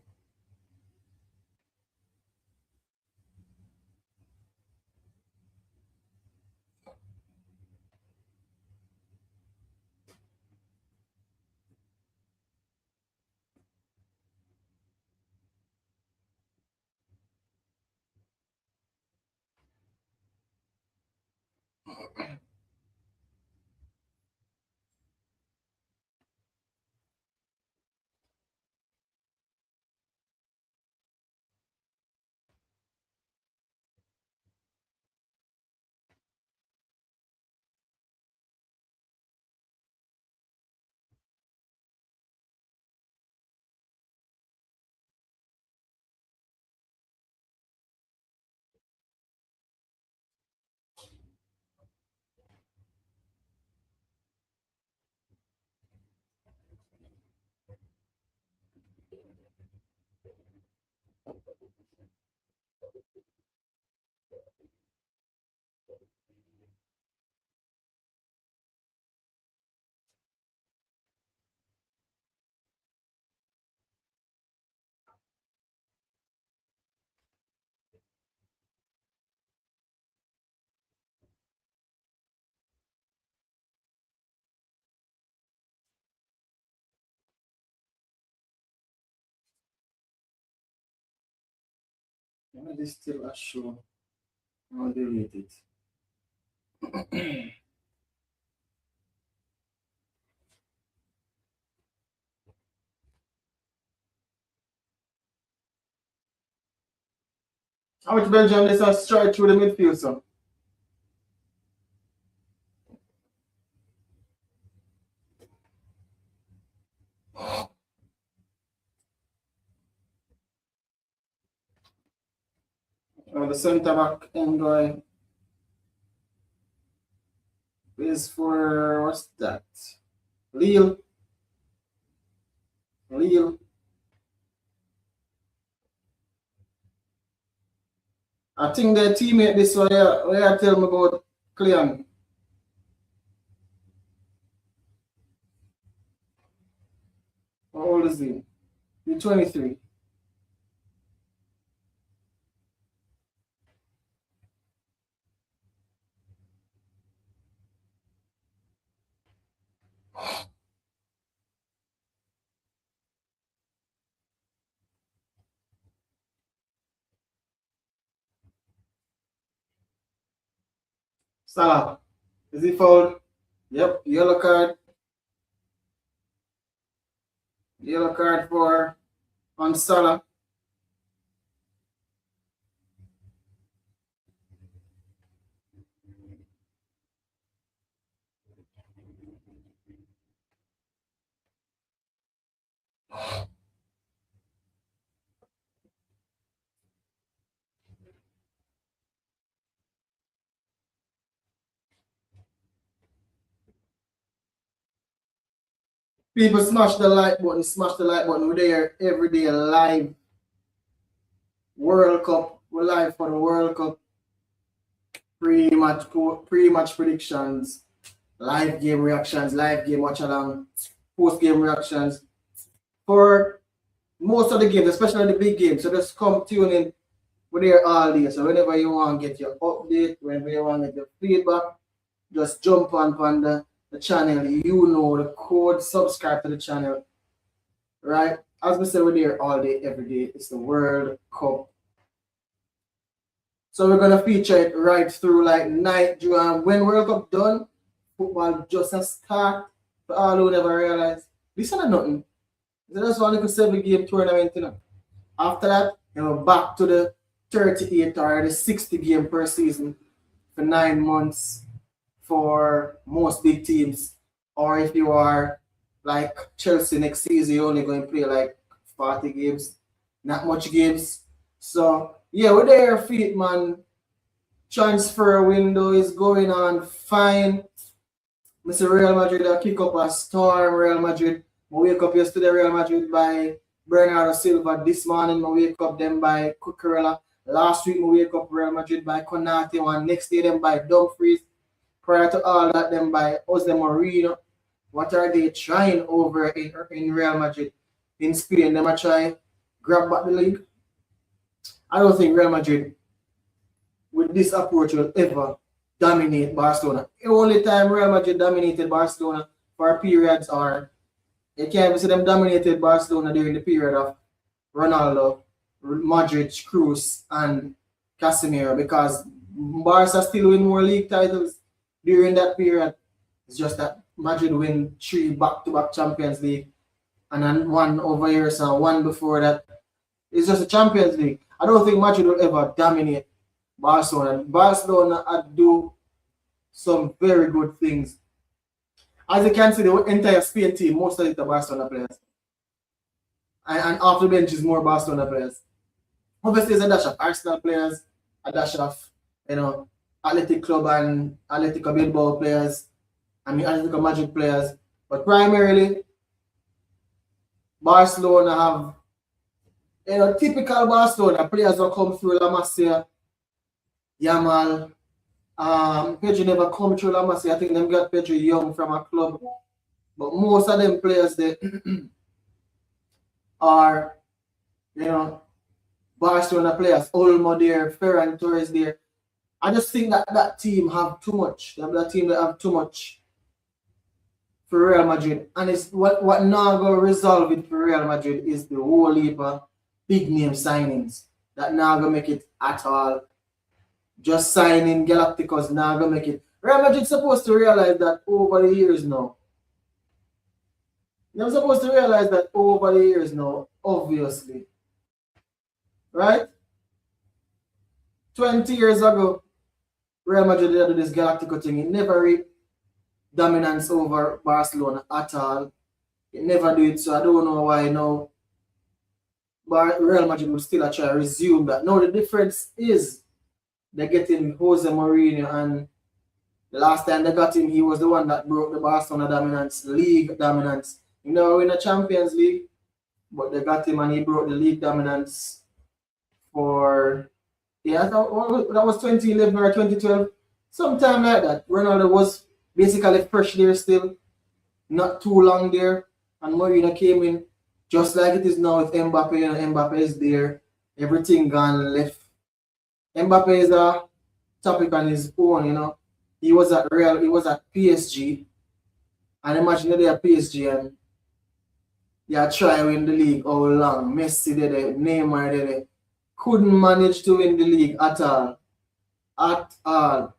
This still a show. I'll delete it. How much Belgium is a strike through the midfield, so? The centre back envoy is for what's that? Lille. Lille. I think their teammate this one here, where I tell me about Cleon. How old is he? He's 23. Salah. Is he fouled? Yep, yellow card. Yellow card for on Salah. People smash the like button, smash the like button. We're there every day live. World Cup. We're live for the World Cup. Pre-match predictions, live game reactions, live game watch along, post-game reactions for most of the games, especially the big games. So just come tune in. We're there all day. So whenever you want to get your update, whenever you want to get your feedback, just jump on the channel. You know the code, subscribe to the channel. Right? As we said, we're there all day, every day. It's the World Cup. So we're gonna feature it right through like night. When World Cup done, football just a start. For all who never realize, this is not nothing. It's just one little 7-game tournament, you know. After that, back to the 38 or the 60 game per season for 9 months for most big teams. Or if you are like Chelsea next season, you're only going to play like 40 games, not much games. So yeah, we're there, feet, man. Transfer window is going on fine. Mr. Real Madrid kick up a storm. Real Madrid. I wake up yesterday, Real Madrid by Bernardo Silva. This morning, I wake up them by Cucurella. Last week, I wake up Real Madrid by Konate. One next day, them by Dumfries. Prior to all that, them by Jose Mourinho. What are they trying over in Real Madrid? In Spain, them are trying grab back the league. I don't think Real Madrid, with this approach, will ever dominate Barcelona. The only time Real Madrid dominated Barcelona for periods are, you can't even see them dominated Barcelona during the period of Ronaldo, Modric, Kroos, and Casemiro, because Barca still win more league titles during that period. It's just that Madrid win 3 back-to-back Champions League, and then 1 over here, so 1 before that. It's just a Champions League. I don't think Madrid will ever dominate Barcelona. Barcelona do some very good things. As you can see, the entire Spain team, most of it are Barcelona players. And off the bench is more Barcelona players. Obviously, there's a dash of Arsenal players, a dash of, Athletic Club and Atletico Bilbao players, Atletico Madrid players. But primarily, Barcelona have, typical Barcelona players will come through La Masia, Yamal. Pedro never come through La Masia. I think them got Pedro young from a club. But most of them players they are, Barcelona players. Olmo there, Ferran Torres there. I just think that team have too much. That team that have too much for Real Madrid. And it's what now going to resolve it for Real Madrid is the whole heap of big name signings. that not gonna make it at all. Just signing Galacticos not gonna make it. Real Madrid supposed to realize that over the years now. They're supposed to realize that over the years now, obviously. Right? 20 years ago, Real Madrid did this Galactico thing. It never reached dominance over Barcelona at all. It never did, so I don't know why now Real Madrid will still try to resume that. Now the difference is they're getting Jose Mourinho, and the last time they got him, he was the one that broke the Barcelona dominance, league dominance. You know, in the Champions League, but they got him and he broke the league dominance for, yeah, that was 2011 or 2012, sometime like that. Ronaldo was basically fresh there still, not too long there, and Mourinho came in just like it is now with Mbappe. You know, Mbappe is there, everything gone left. Mbappe is a topic on his own, you know. He was at PSG, and imagine they at PSG and they try win the league how long. Messi did it, Neymar did it. Couldn't manage to win the league at all. At all.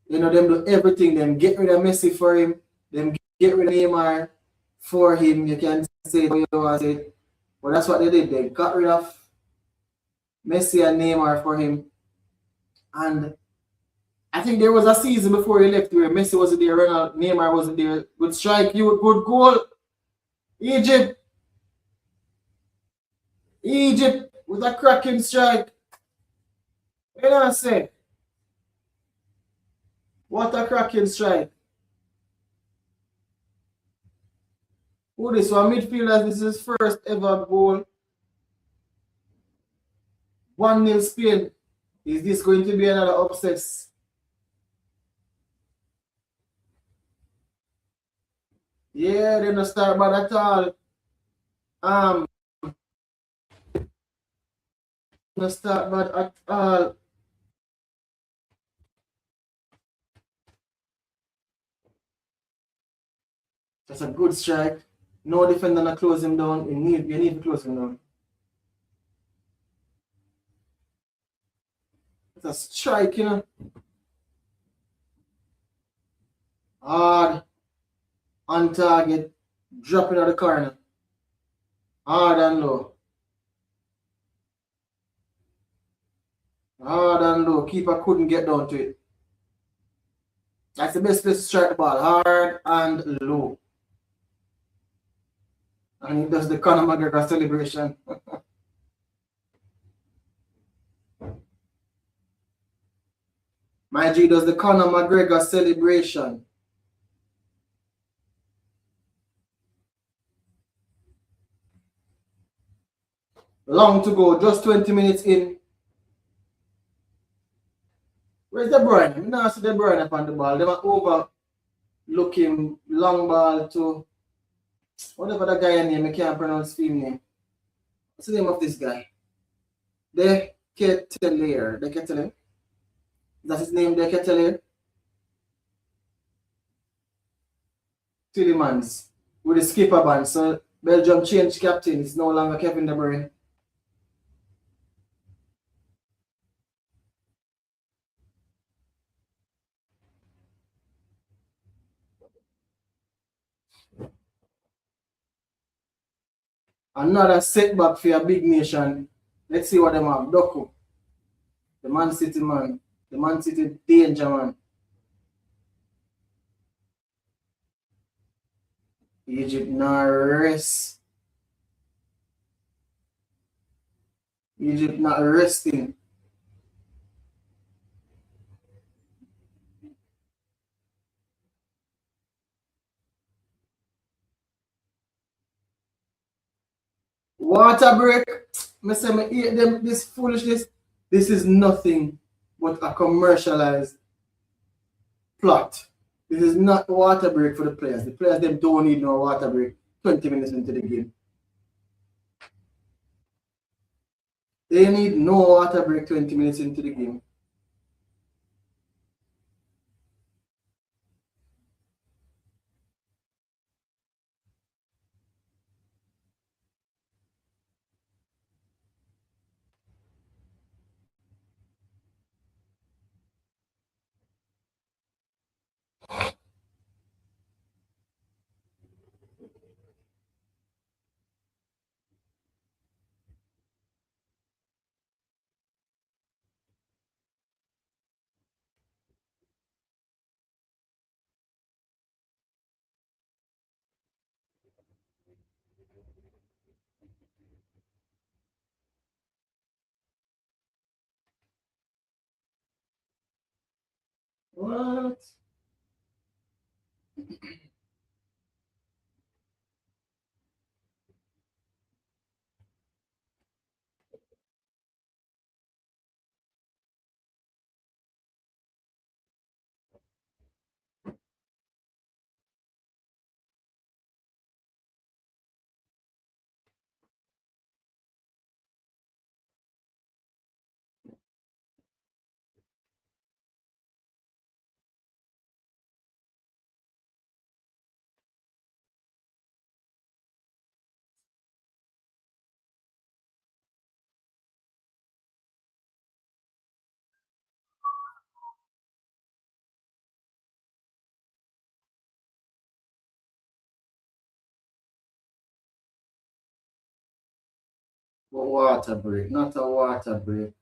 You know, them do everything. Them get rid of Messi for him. Them get rid of Neymar for him. You can say it how you want to say it. But that's what they did. They got rid of Messi and Neymar for him. And I think there was a season before he left where Messi wasn't there, Neymar wasn't there. Good strike, good goal. Egypt with a cracking strike. You know what I'm saying? What a cracking strike. Who this one? Midfielder, this is his first ever goal. 1-0 Spain. Is this going to be another upset? Yeah, they don't start bad at all. Don't start bad at all. That's a good strike. No defender to close him down. You need to close him down. It's a strike, you know. Hard. On target. Dropping out the corner. Hard and low. Hard and low. Keeper couldn't get down to it. That's the best place to strike the ball. Hard and low. And he does the Conor McGregor celebration. My G does the Conor McGregor celebration. Long to go, just 20 minutes in. Where's De Bruyne? I don't see De Bruyne upon the ball. They were overlooking long ball to whatever the guy name, I can't pronounce his name. What's the name of this guy? De Ketelaere. De Ketelaere? That's his name, De Ketelaere? Tillemans with the skipper band. So Belgium changed captain. It's no longer Kevin De Bruyne. Another setback for a big nation. Let's see what them have. Doku. The Man City man. The Man City danger man. Egypt not rest. Egypt not resting. Water break. I say me hate them this foolishness. This is nothing but a commercialized plot. This is not water break for the players. The players them don't need no water break 20 minutes into the game. They need no water break 20 minutes into the game. What? But water break, not a water break.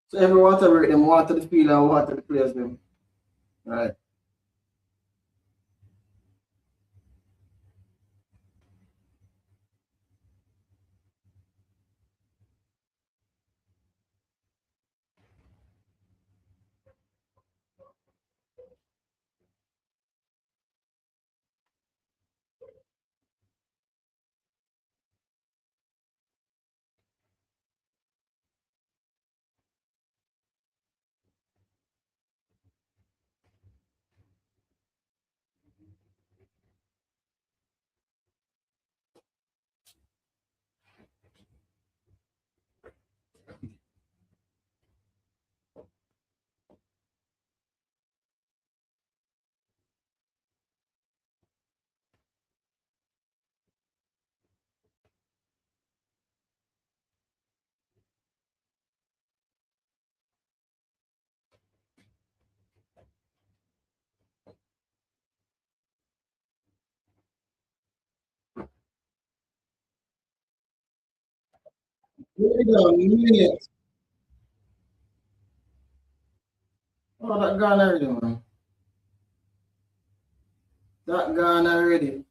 So every water break, them water the field and water the players them. Right. Wait a minute. Oh, that gone already, man. That gone already.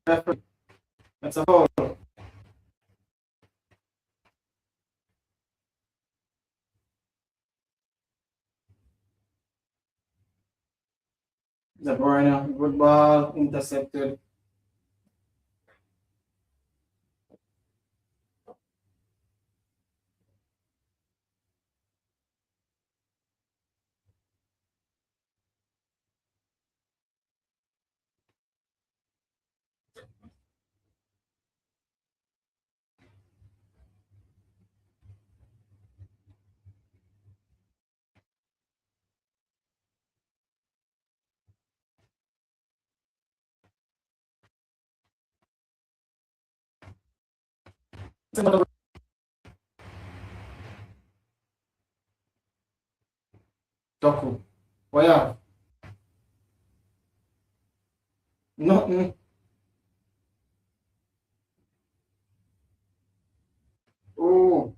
That's a foul. The Bruyne, good ball, intercepted. Doku. What you have? Nothing. Oh,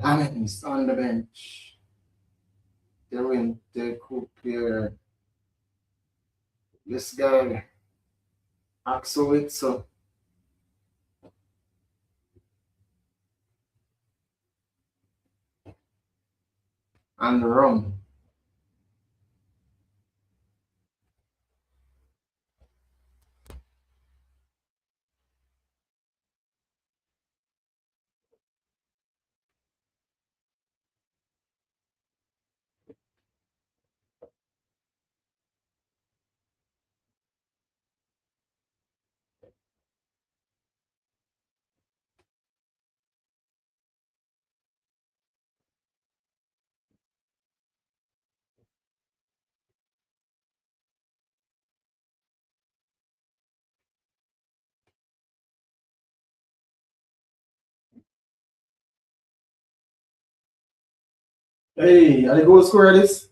Lamens on the bench. They could clear this guy. Axowitz and Rum. Hey, are the goal scorer this?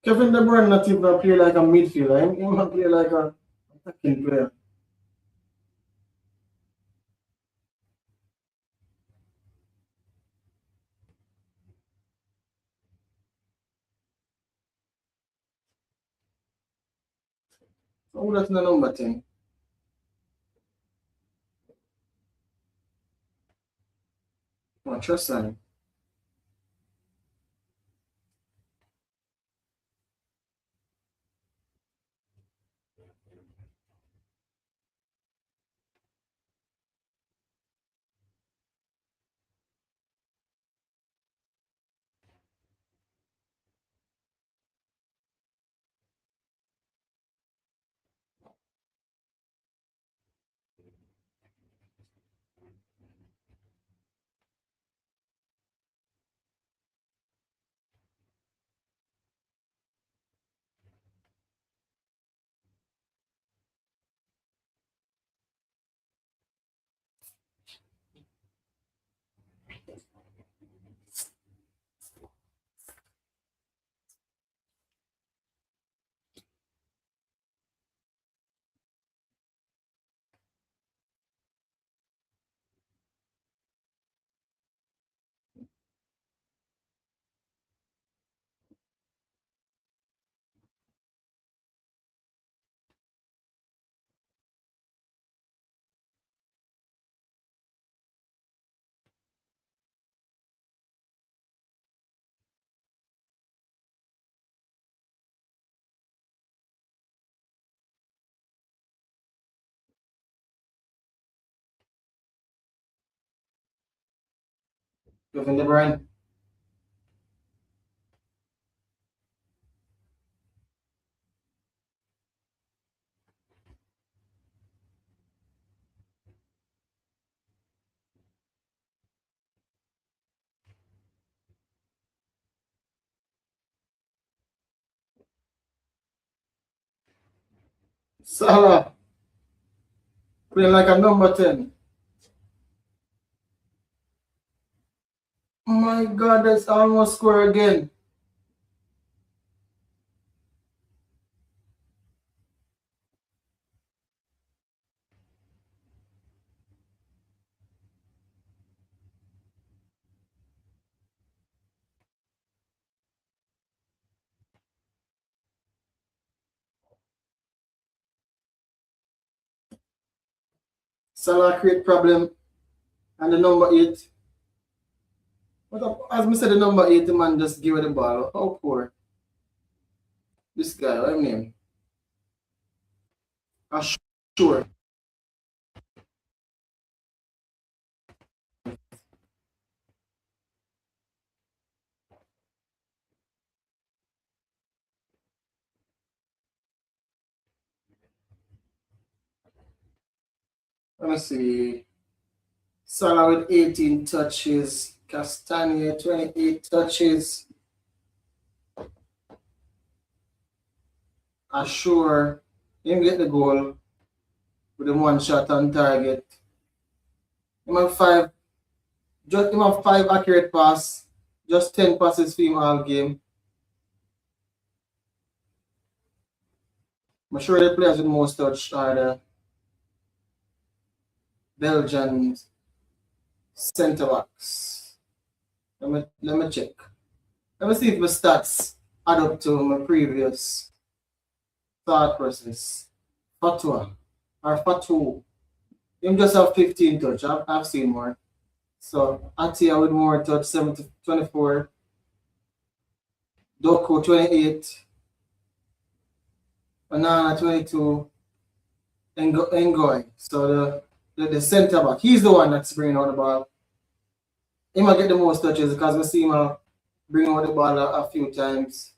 Kevin De Bruyne not even play like a midfielder. He might play like a attacking player. So who that's the number 10? Manchester. Kevin De Bruyne. Salah. Playing like a number 10. Oh my God, that's almost score again. Salah create problem. And the number 8. As I said, the number 8, the man just give it the ball. How poor. This guy, what his name? Sure. Let me see. Salah with 18 touches. Castagne, 28 touches. Assure, him get the goal with the 1 shot on target. Him have 5 accurate pass, just 10 passes for him all game. I'm sure the players with most touch are the Belgian centre backs. Let me check. Let me see if my stats add up to my previous thought process. Fatwa or Fatu. Him just have 15 touch. I've seen more. So Atia with more touch, 24. Doku 28. Banana 22. Ngoy. So the centre back. He's the one that's bringing out the ball. He might get the most touches because we see him bring out the ball a few times.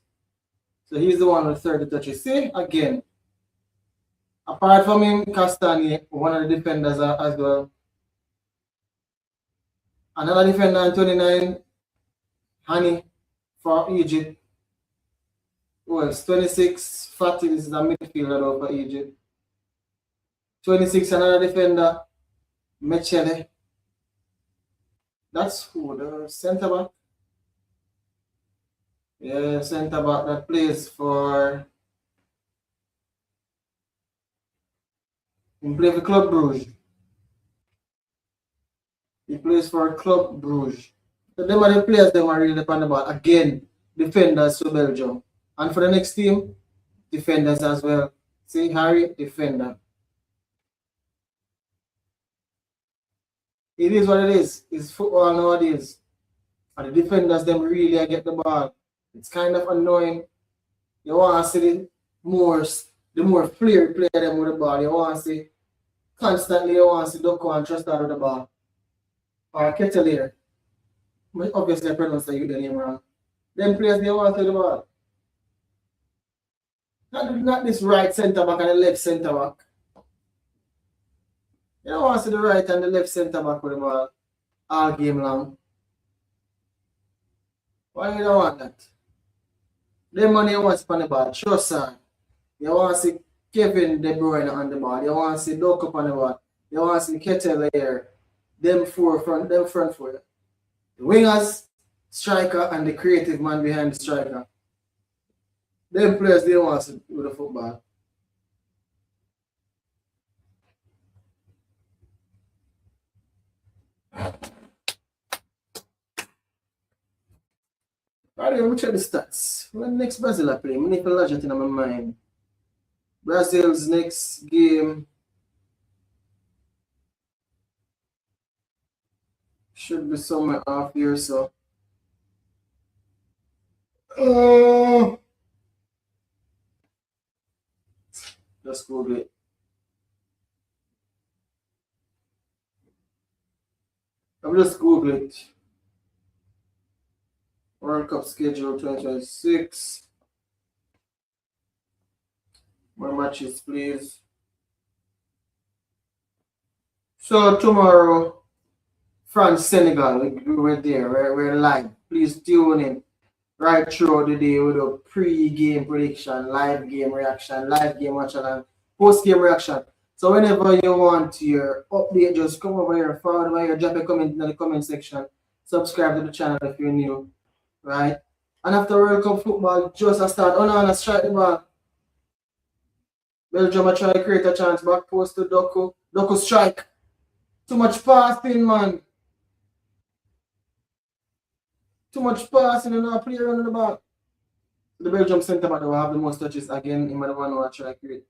So he's the one with 30 touches. See, again, apart from him, Castagne, one of the defenders as well. Another defender on 29, Hani for Egypt. Well, it's 26, Fatih, this is a midfielder for Egypt. 26, another defender, Mechele. That's who, the centre back? Yeah, centre back that plays for. He plays for Club Brugge. He plays for Club Brugge. So them are the players that are really dependable. Again, defenders for Belgium. And for the next team, defenders as well. See, Harry, defender. It is what it is. It's football nowadays. And the defenders, them really get the ball. It's kind of annoying. You want to see the more flair player them with the ball. You want to see constantly, you want to see Doko and Trustar with the ball. Or Ketelier. Obviously, I pronounced the name wrong. Them players, they want to see the ball. Not this right centre back and the left centre back. You don't want to see the right and the left centre back with the ball all game long. Why you don't want that? The money you want to spend the ball. Sure, sir. You want to see Kevin De Bruyne on the ball. You want to see Doku on the ball. You want to see Kettle here. Them front four. The wingers, striker, and the creative man behind the striker. Them players, they want to do the football. Alright, let me check the stats. When next Brazil I play, I need to lodge it in my mind. Brazil's next game should be somewhere off here, so. Just Google it. I'll just Google it. World Cup schedule 2026. More matches, please. So tomorrow, France, Senegal, we're there, we're live. Please tune in right throughout the day with a pre-game prediction, live game reaction, live game watch and post-game reaction. So whenever you want your update, just come over here, follow over here, drop a comment in the comment section, subscribe to the channel if you're new, right? And after World Cup football, just a start. Oh no, strike the ball. Belgium are trying to create a chance, back post to Doku. Doku strike. Too much passing, man. Too much passing and now player running the ball. The Belgium centre back will have the most touches again. Him and the one who try to create.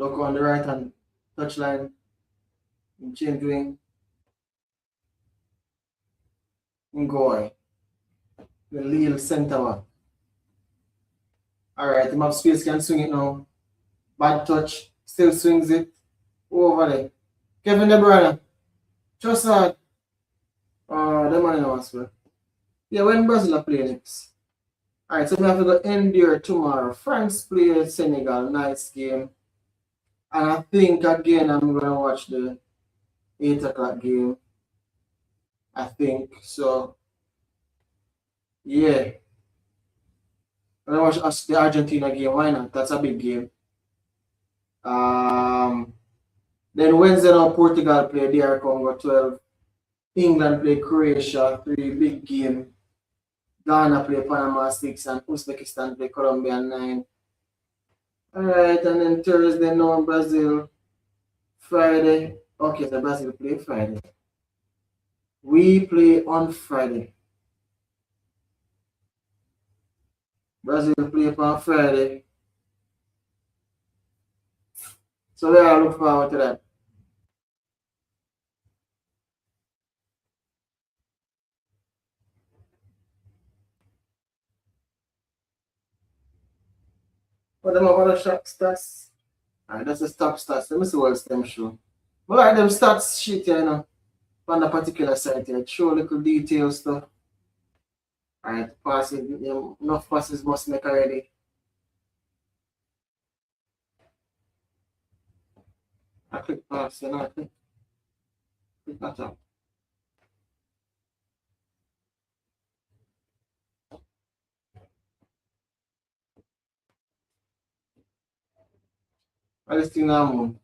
Look on the right hand touchline. Change wing. Ngoy. The Lille centre back. Alright, him have space, can swing it now. Bad touch. Still swings it. Over there. Kevin De Bruyne. Just that. The man in the hospital. Yeah, when Brazil are playing next. Alright, so we have to go Endure tomorrow. France play Senegal. Nice game. And I think again I'm gonna watch the 8 o'clock game. I think so. Yeah. I'm gonna watch the Argentina game. Why not? That's a big game. Then Wednesday now Portugal play DR Congo 12. England play Croatia 3. Big game. Ghana play Panama 6 and Uzbekistan play Colombia 9. Alright, and then Thursday now Brazil. Friday. Okay, so Brazil play Friday. We play on Friday. Brazil play on Friday. So I look forward to that. What them have other shot stats? Alright, that's the top stats. Let me see what them show. But like them stats shit, you know, on the particular site here. Show little details stuff. Alright, passing, enough passes must make already. I click pass, you know, I click that up. I just think now move.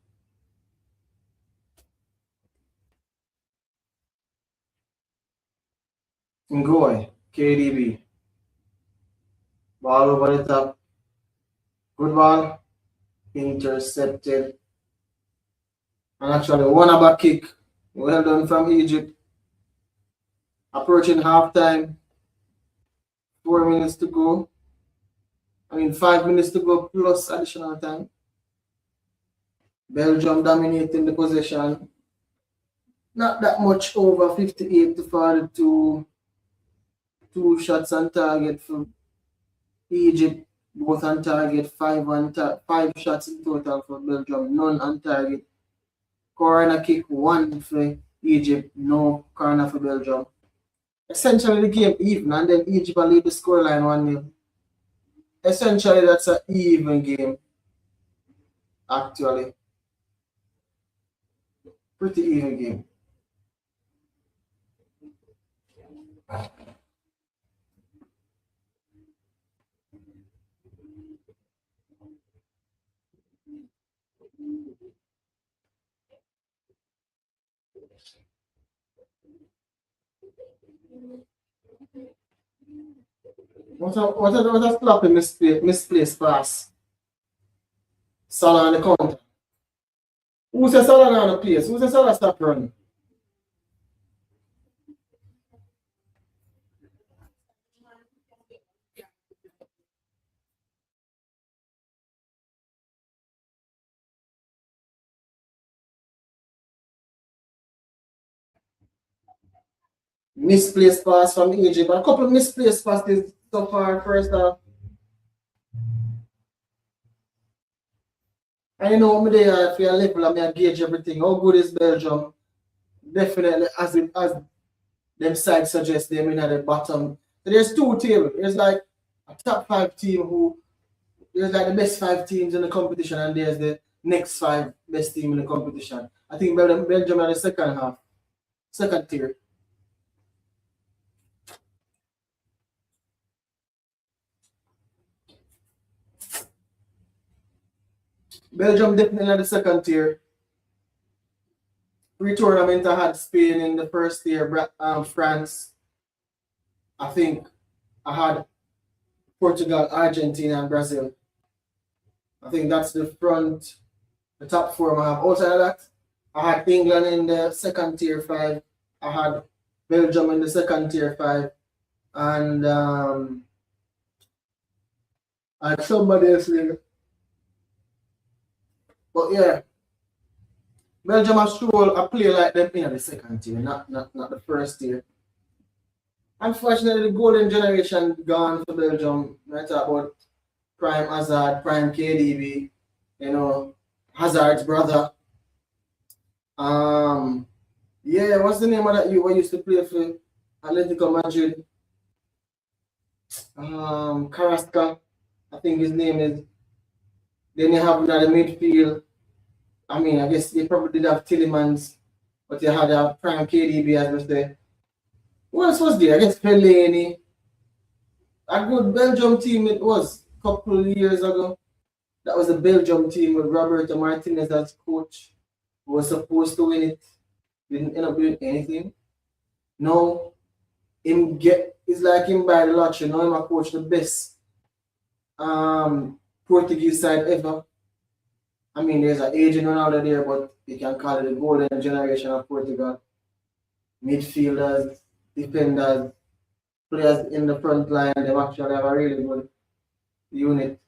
Ngoy, KDB. Ball over the top. Good ball. Intercepted. And actually one back kick. Well done from Egypt. Approaching halftime. 4 minutes to go. 5 minutes to go plus additional time. Belgium dominating the possession. Not that much over 58 to 42. 2 shots on target for Egypt. Both on target. 5 shots in total for Belgium. None on target. Corner kick 1 for Egypt. No corner for Belgium. Essentially the game even, and then Egypt will lead the scoreline 1-0. Essentially that's an even game. Actually. Pretty even game. What a sloppy misplaced pass. Salah on the counter. Who says Salah on the place? Who says Salah stop running? Misplaced pass from Egypt. A couple of misplaced passes so far first half. And you know, me there for a level, I gauge everything. How good is Belgium? Definitely, as them side suggests, them in at the bottom. So there's 2 teams. There's like a top 5 team who there's like the best 5 teams in the competition, and there's the next 5 best team in the competition. I think Belgium are the second tier. Belgium definitely at the second tier. Pre-tournament I had Spain in the first tier, France. I think I had Portugal, Argentina, and Brazil. I think that's the top 4 I have. Outside of that, I had England in the second tier 5. I had Belgium in the second tier 5. And I had somebody else there. But yeah, Belgium has shown a play like them in the second tier, not the first tier. Unfortunately, the golden generation gone for Belgium. I talk about Prime Hazard, Prime KDB, you know, Hazard's brother. Yeah, what's the name of that you what used to play for Atletico Madrid? Carrasco, I think his name is. Then you have another midfield. I mean, I guess they probably did have Tillemans, but you had a Prime KDB as was there. Who else was there? I guess Fellaini. A good Belgium team it was a couple of years ago. That was a Belgium team with Roberto Martinez as coach. Who was supposed to win it. Didn't end up doing anything. No, it's like him by the lottery. Now him a coach the best Portuguese side ever. I mean, there's an aging Ronaldo there, but you can call it the golden generation of Portugal. Midfielders, defenders, players in the front line, they actually have a really good unit.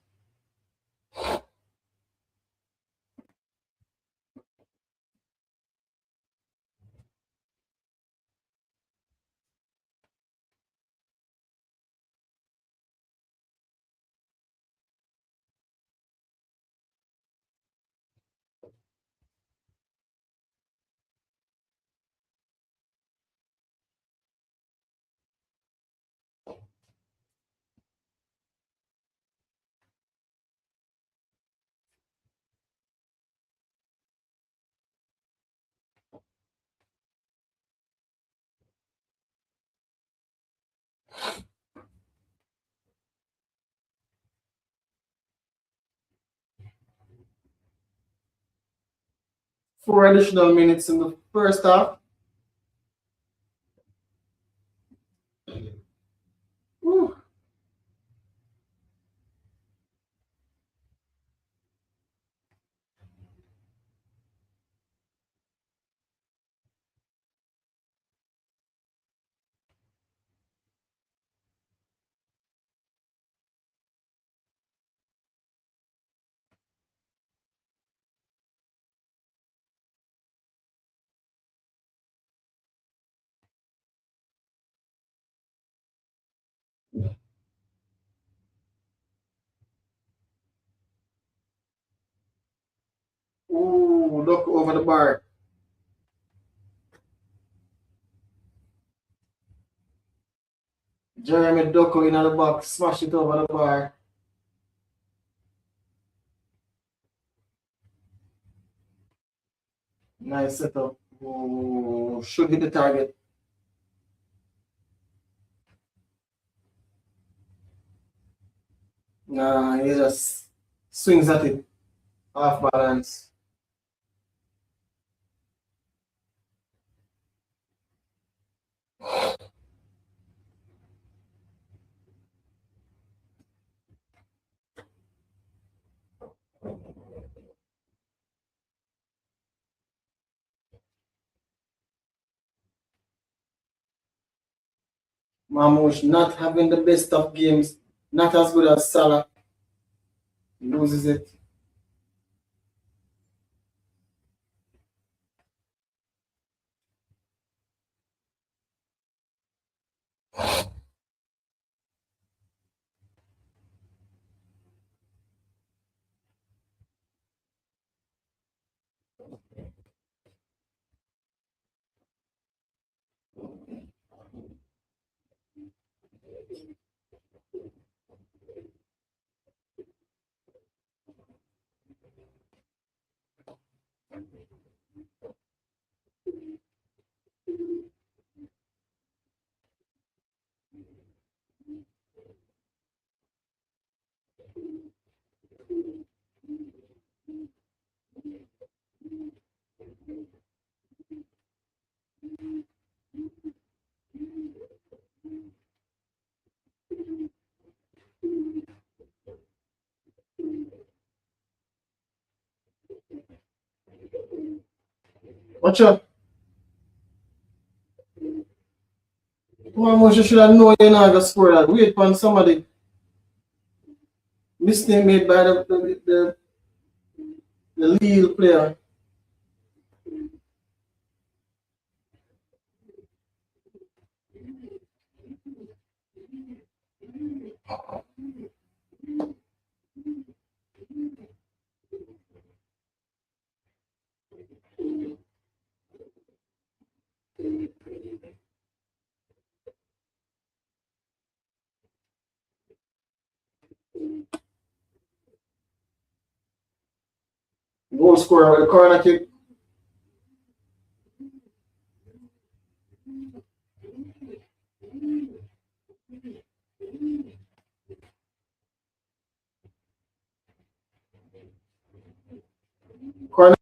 Four additional minutes in the first half. Whew. Ooh, look over the bar. Jeremy Doku in the box, smash it over the bar. Nice setup. Ooh, should hit the target. Nah, he just swings at it. Off balance. Mamouche not having the best of games, not as good as Salah. Loses it. Watch out. Mamouche should have known you're not going to score that. Wait for somebody. Mistake made by the the Lille player. Goal scorer with a corner kick. Corner.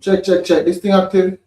Check, check, check. This thing active.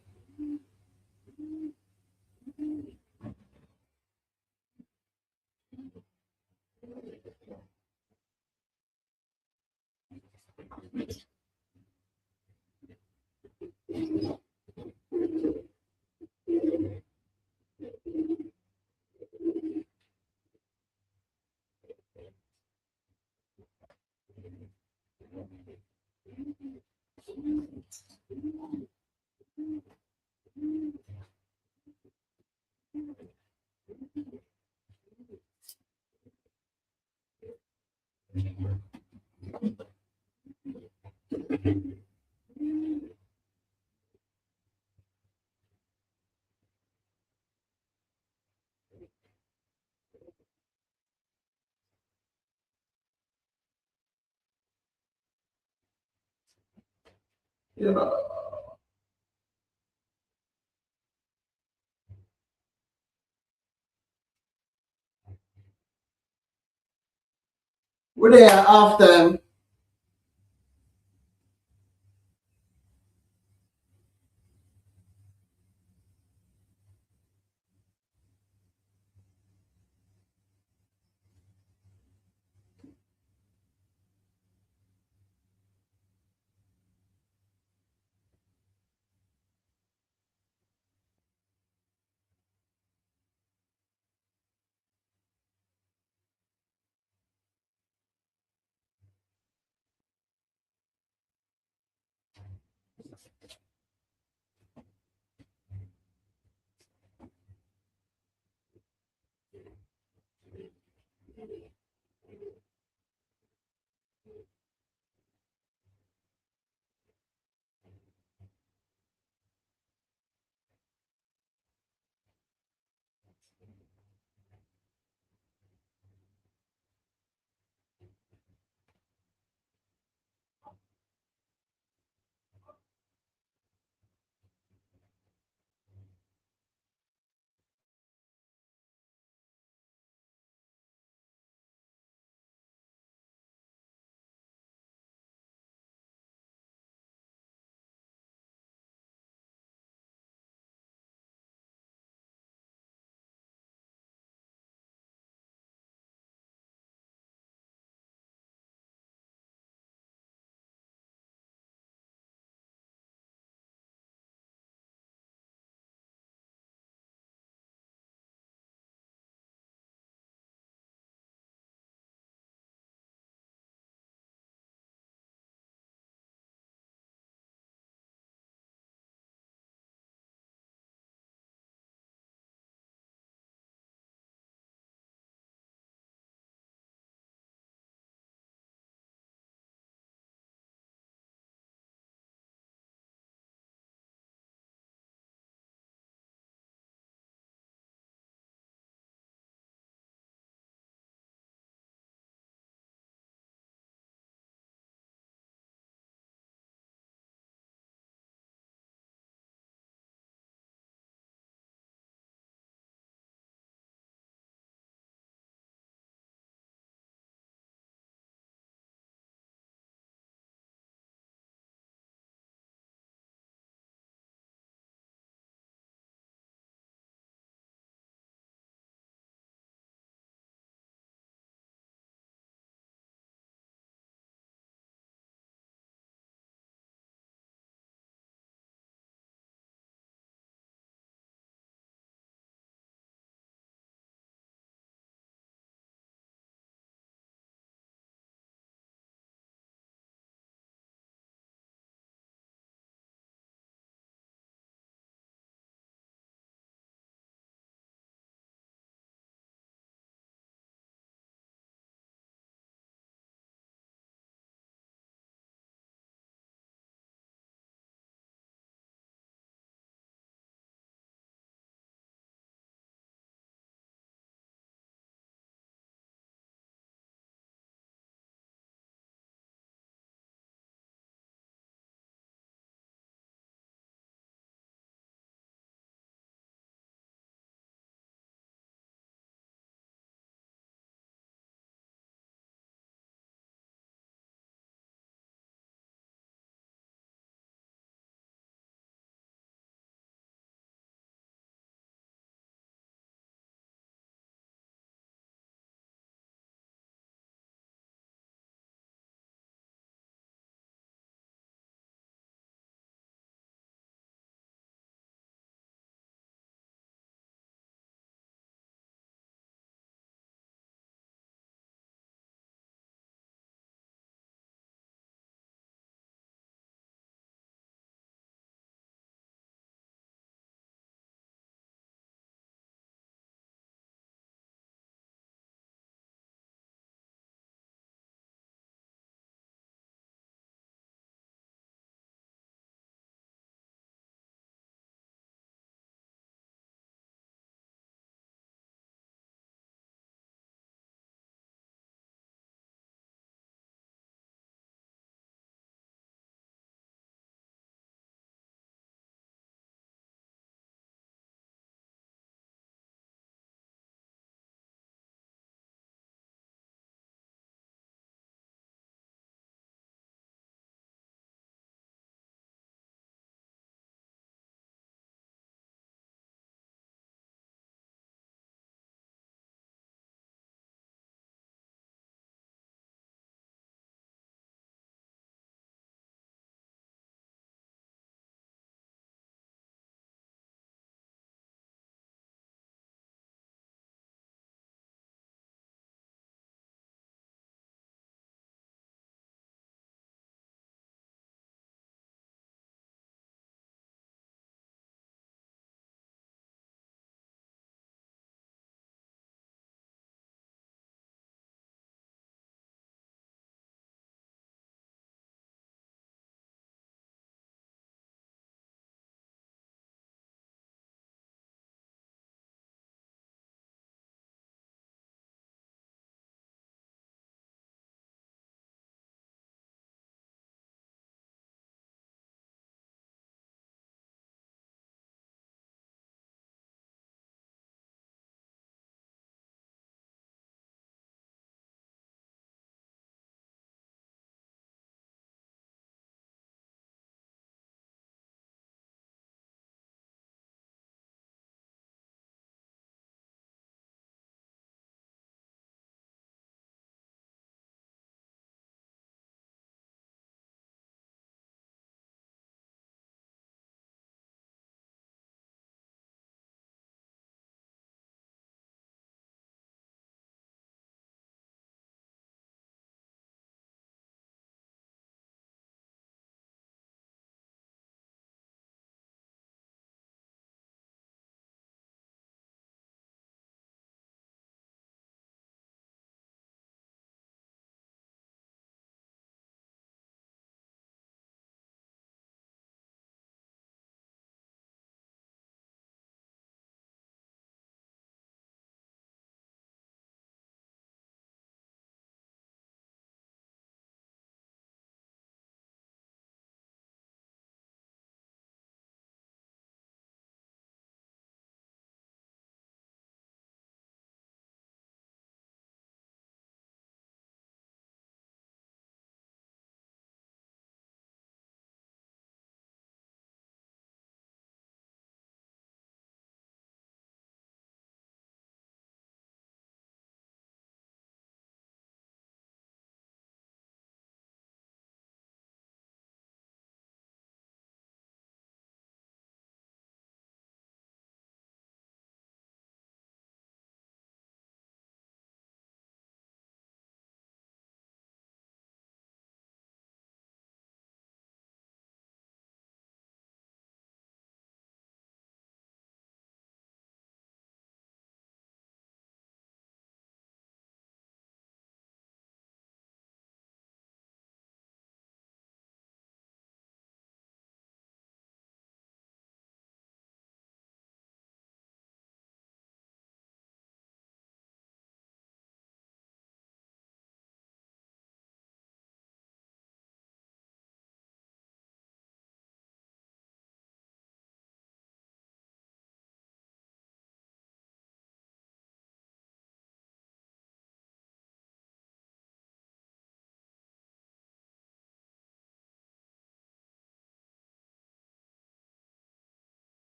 Yeah. We're there at halftime.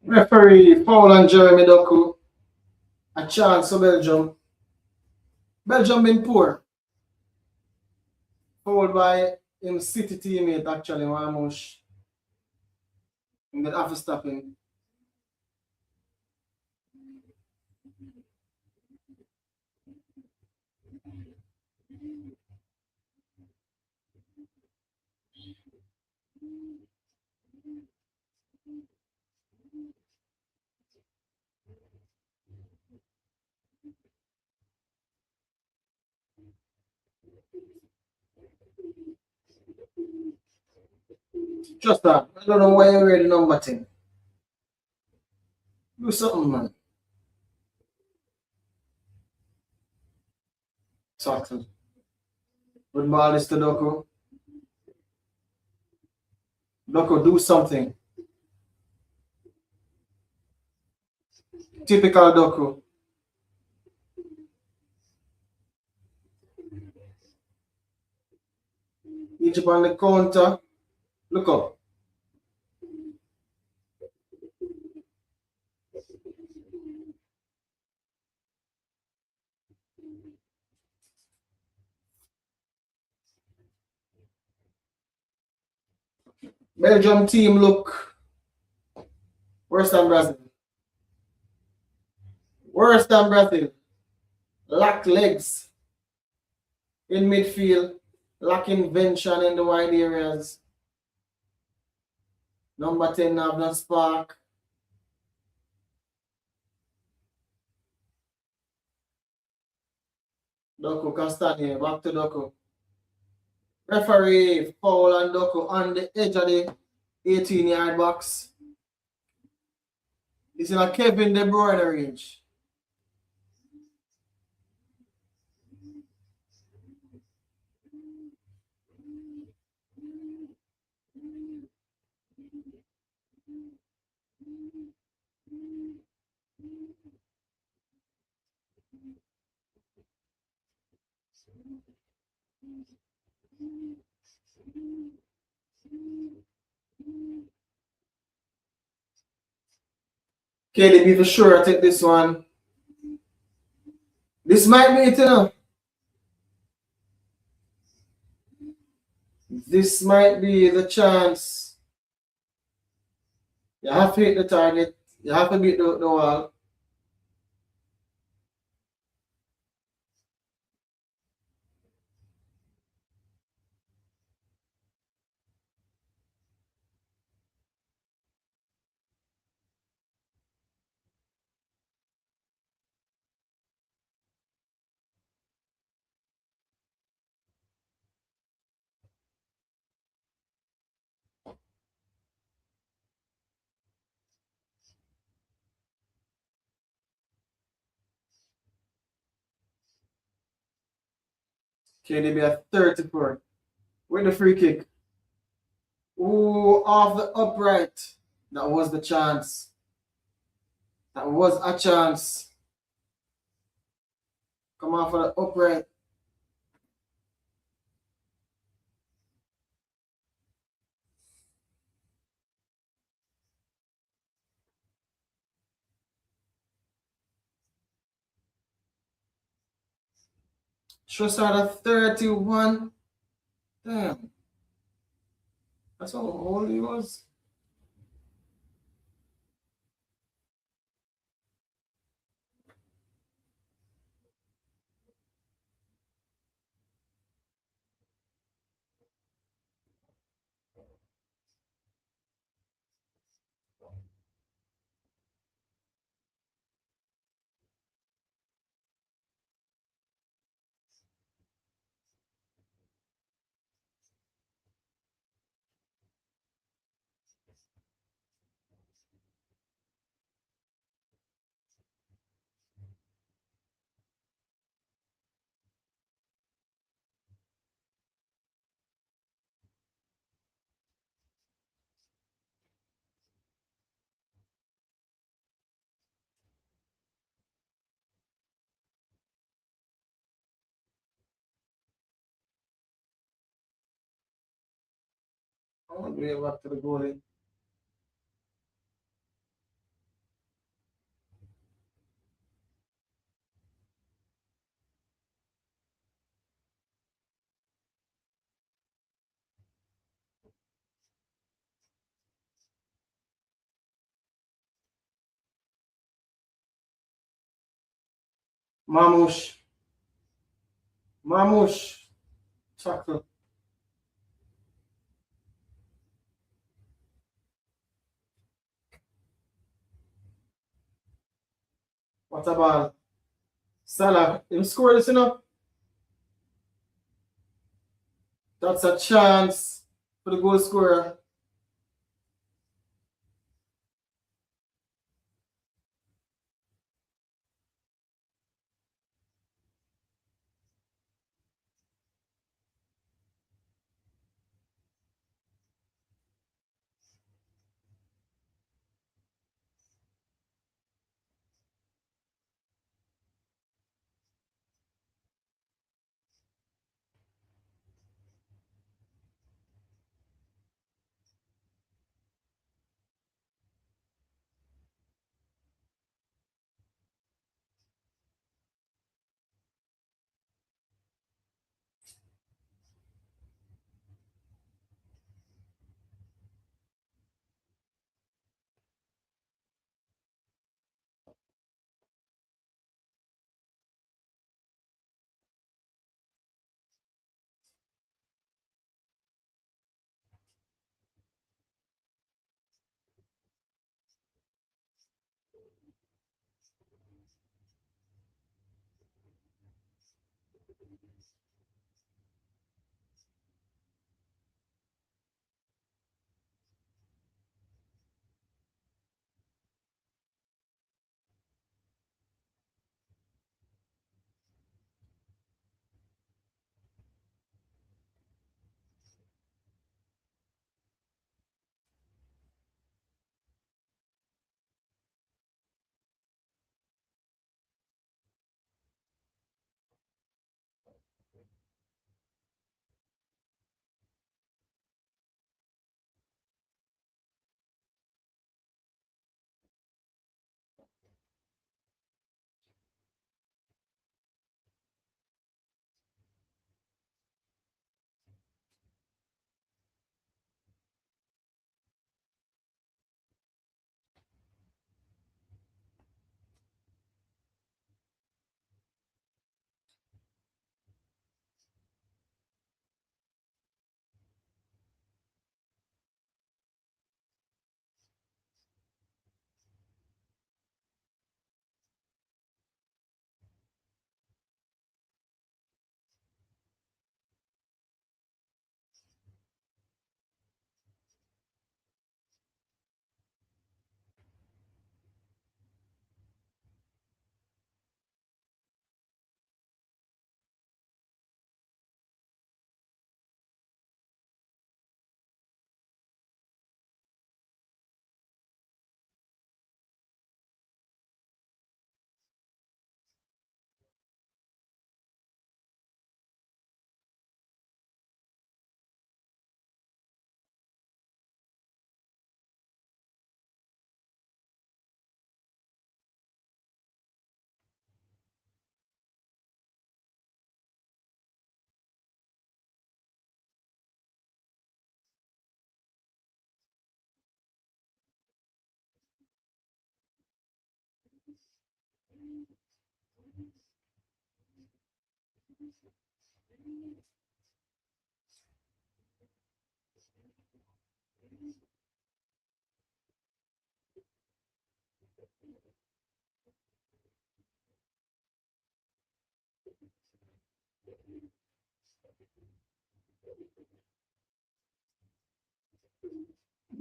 Referee foul on Jeremy Doku. A chance for Belgium. Belgium been poor. Fouled by him City teammate actually, Wamush. And they have to stop him. Just that. I don't know why you wear the number 10. Do something, man. Exactly. Good ball is to Doku. Doku, do something. Typical Doku. Egypt on the counter. Look up. Belgium team look worse than Brazil. Worse than Brazil. Lack legs in midfield. Lack invention in the wide areas. Number 10 have no spark. Doku Castagne, back to Doku. Referee foul on Doku on the edge of the 18-yard box. It's in a Kevin De Bruyne range. KDB for sure, I take this one. This might be it, you know. This might be the chance. You have to hit the target. You have to beat the wall. KDB at 34. With the free kick. Ooh, off the upright. That was the chance. That was a chance. Come on for the upright. Trossard at 31. Damn. That's how old he was. I want to bring it back to the goalie. Mamouche. Mamouche. Tackle. What a ball. Salah. Him score this, you know. That's a chance for the goal scorer.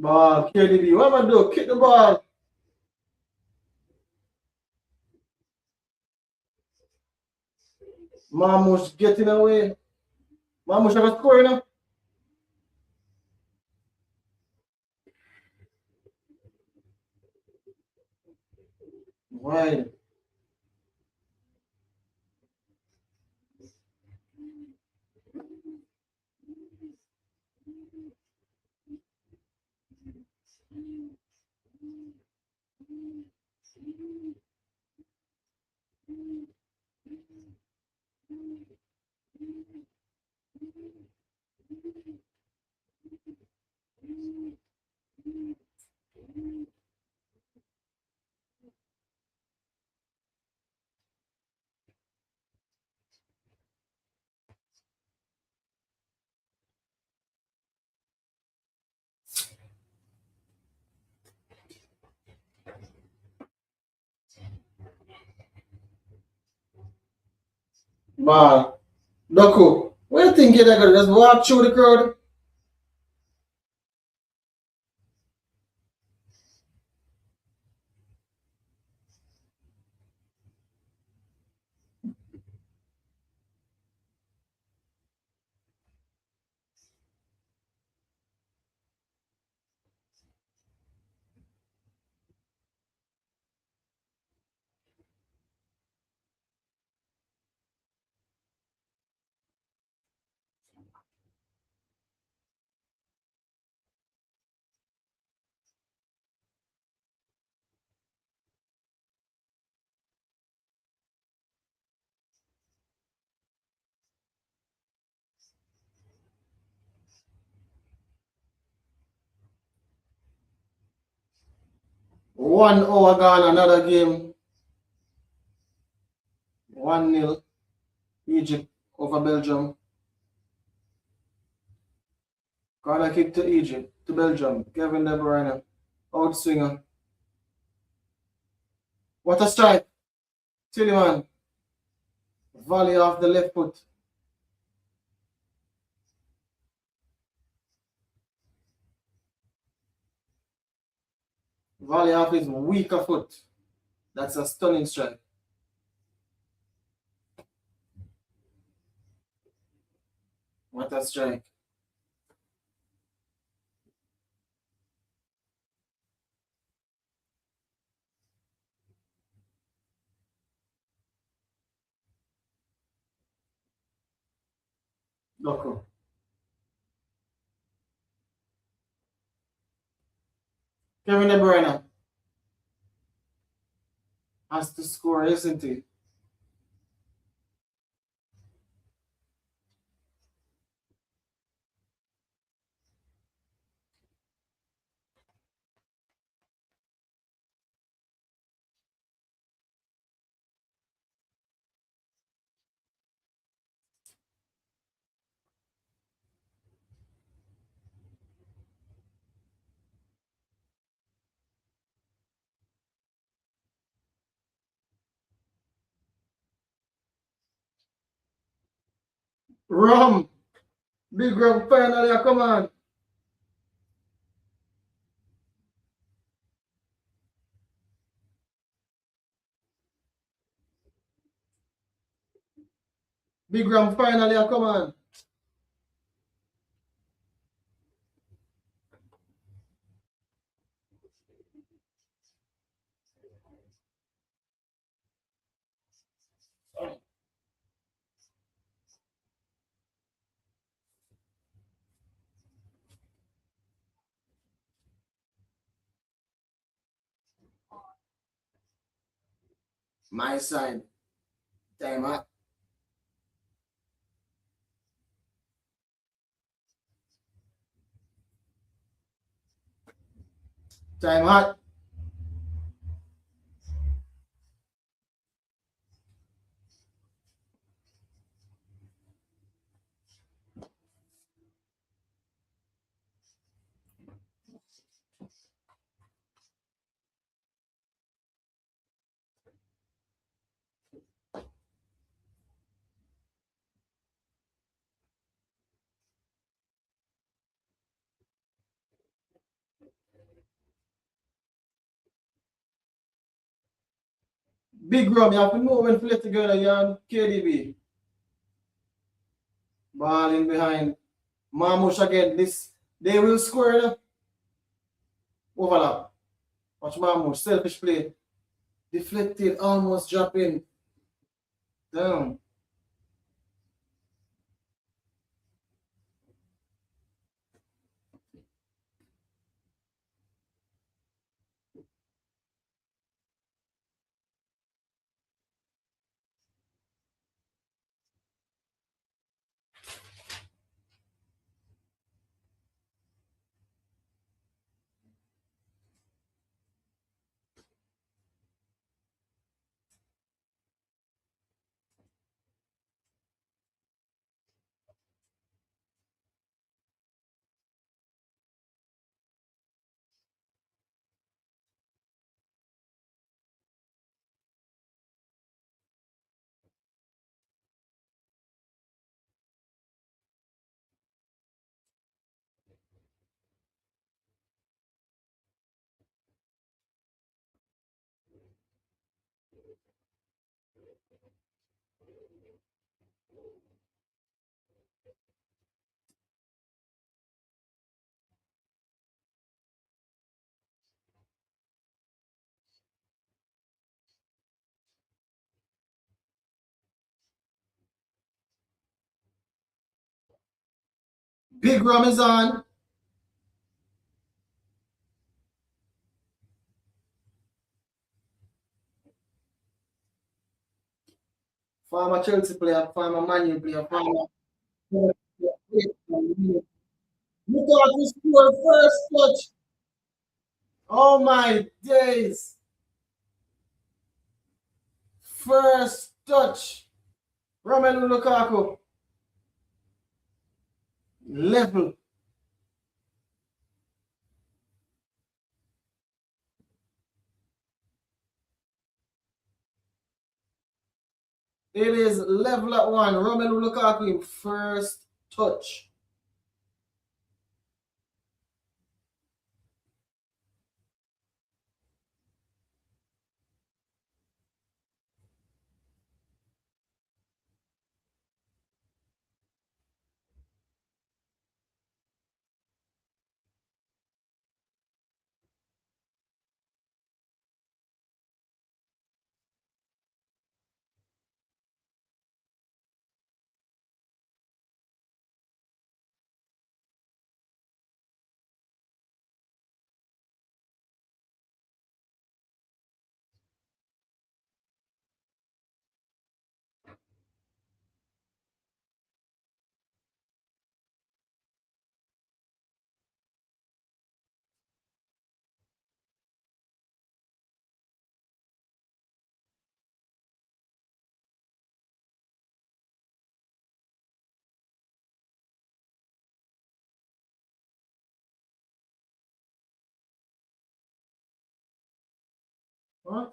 Ball, KDB. What am I do? Kick the ball. Mamush getting away. Mamush have a score now. Right. Ball. Doku. What do you think you're gonna just walk through the crowd? One hour gone, another game. 1-0. Egypt over Belgium. Corner kick to Egypt, to Belgium. Kevin De Bruyne. Outswinger. What a strike. Tillman. Volley off the left foot. Volley off his weaker foot. That's a stunning strike. What a strike. Doku. Kevin De Bruyne has to score, isn't he? Rum. Big Rum finally, come on. Big Rum finally, come on. My side. Time out. Time out. Big Rum, you have to know when to let together, you and KDB. Ball in behind. Marmoush again. This they will score overlap. Watch Marmoush. Selfish play. Deflected, almost dropping. Down. Big Rum is on. Former Chelsea player, former Man U player, former. Look at this score first touch. Oh my days. First touch. Romelu Lukaku. Level. It is level at one. Romelu Lukaku in first touch. Huh?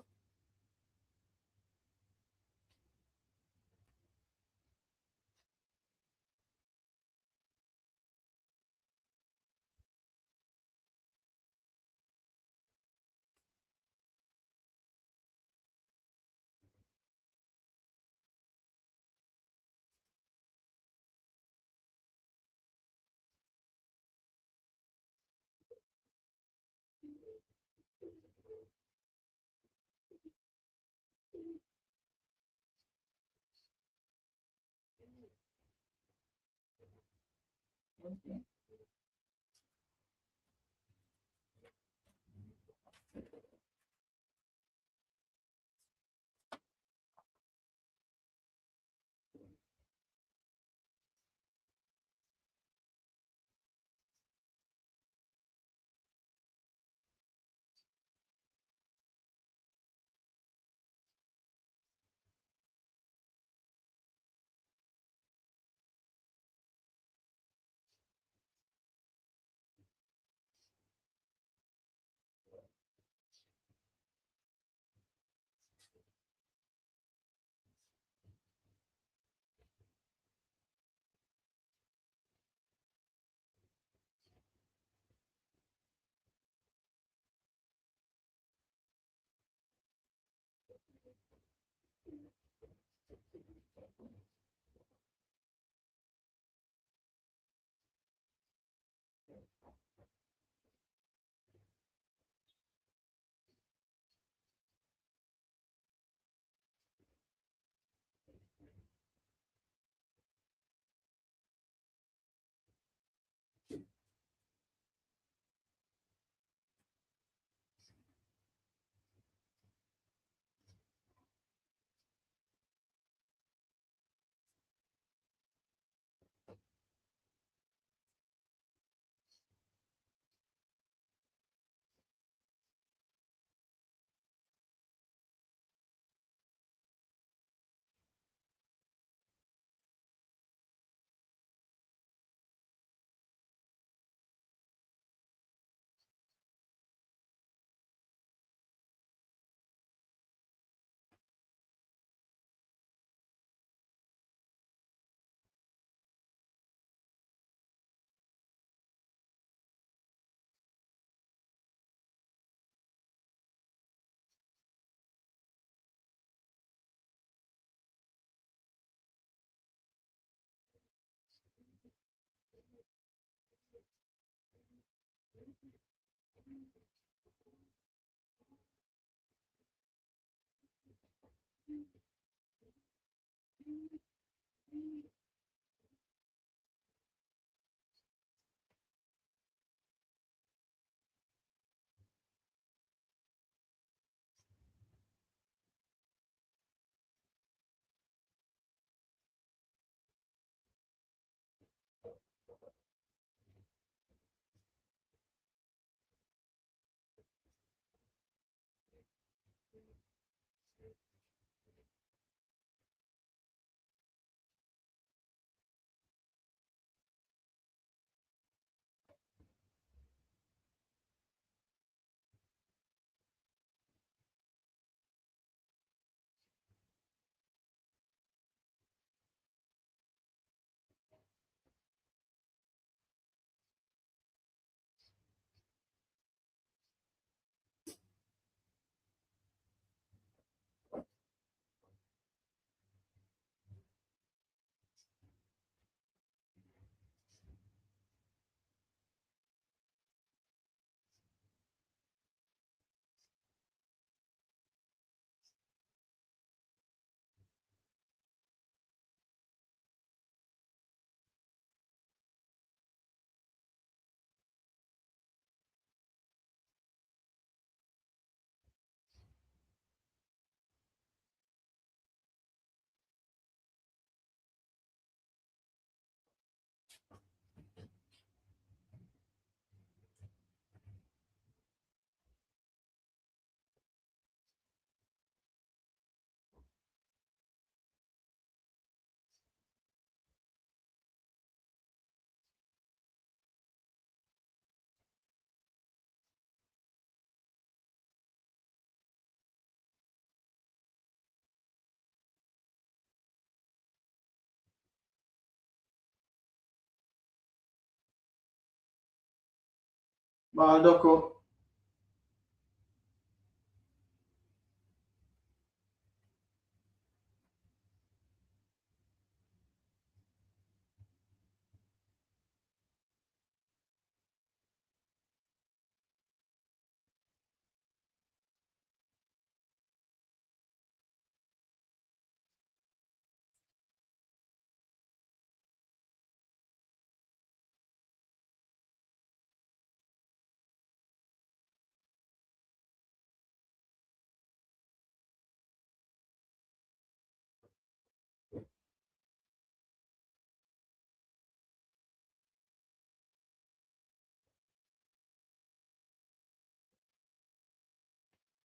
Baldocco.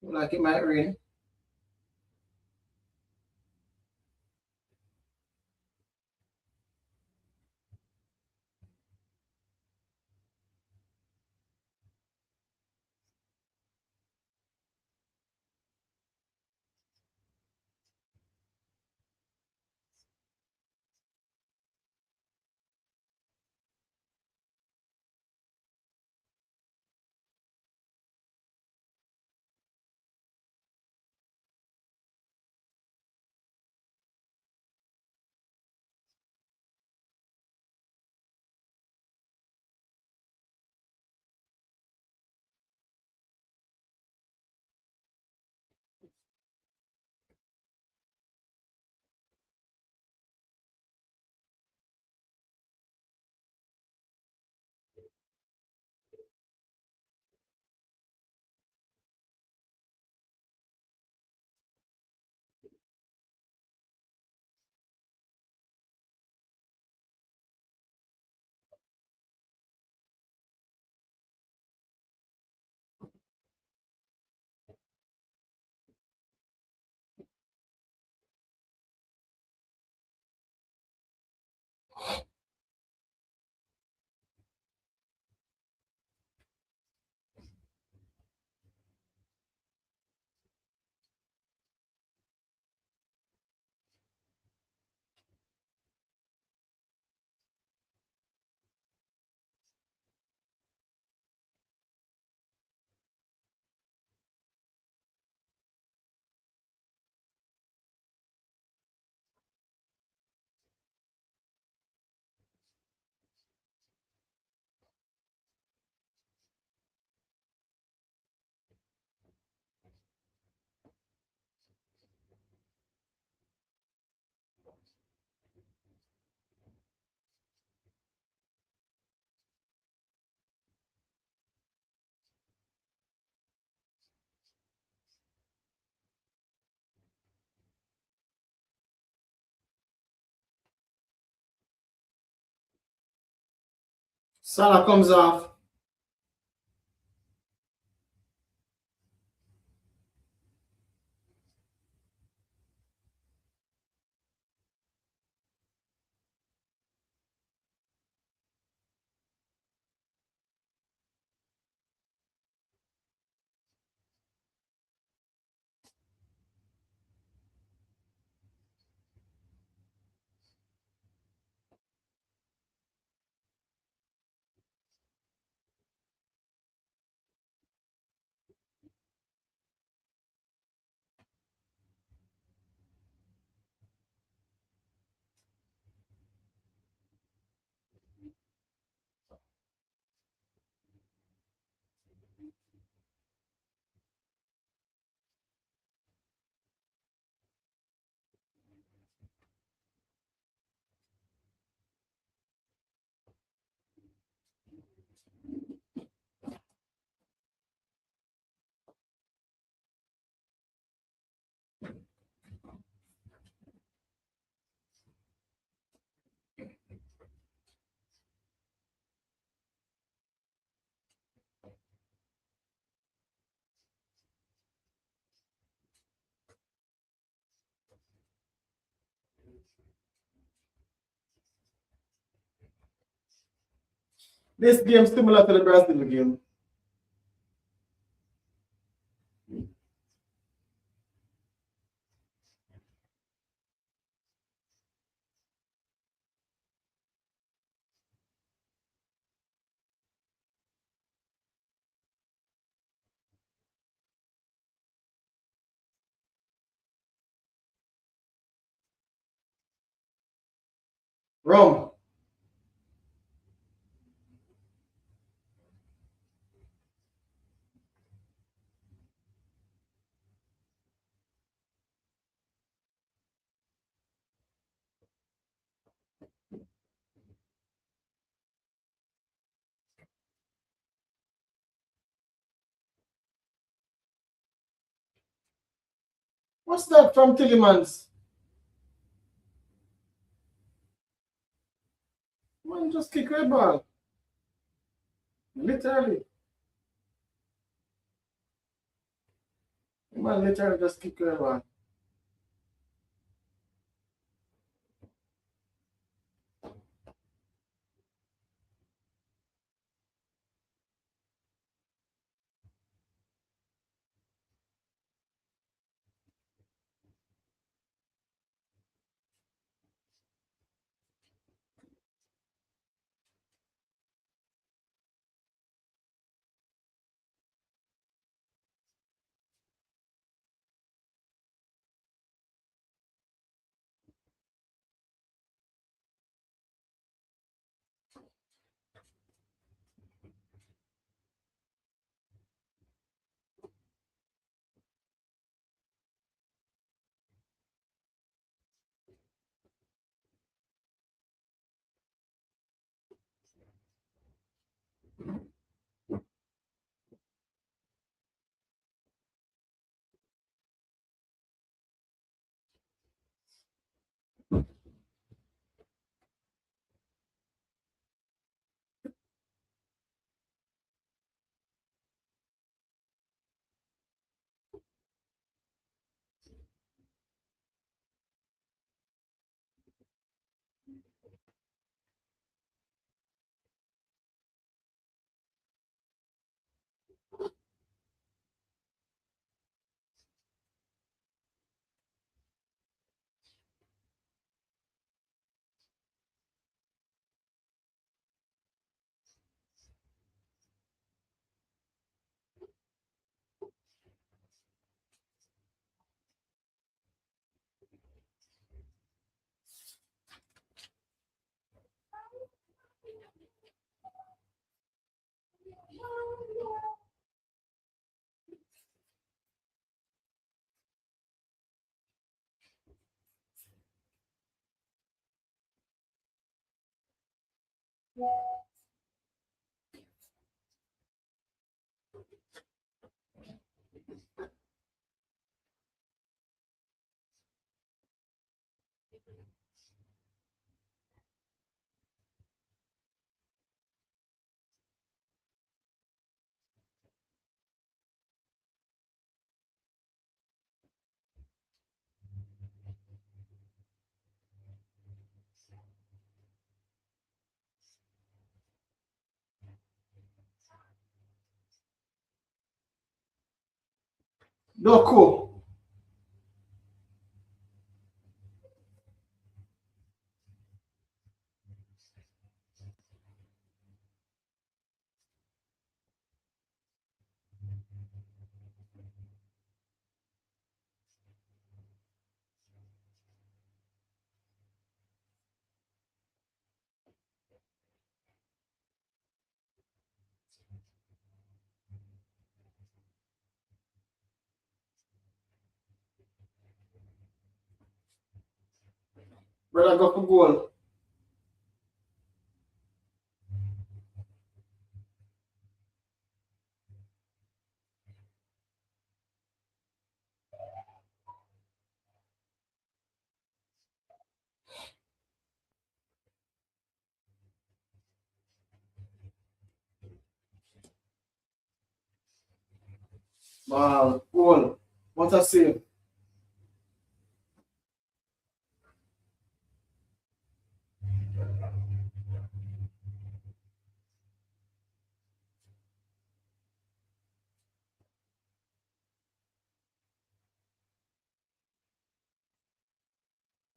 Like it might rain. Salah comes off. This game similar to the Brazil game. Rum. What's that from Tillemans? Man, just kick red ball. Literally. Man, literally just kick red ball. Doku. Brother go for goal. Ball. Goal. What a save.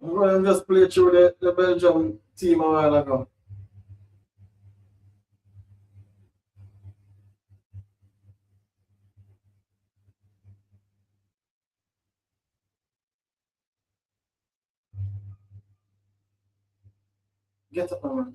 I'm going to just play through the Belgium team a while ago. Get up, man.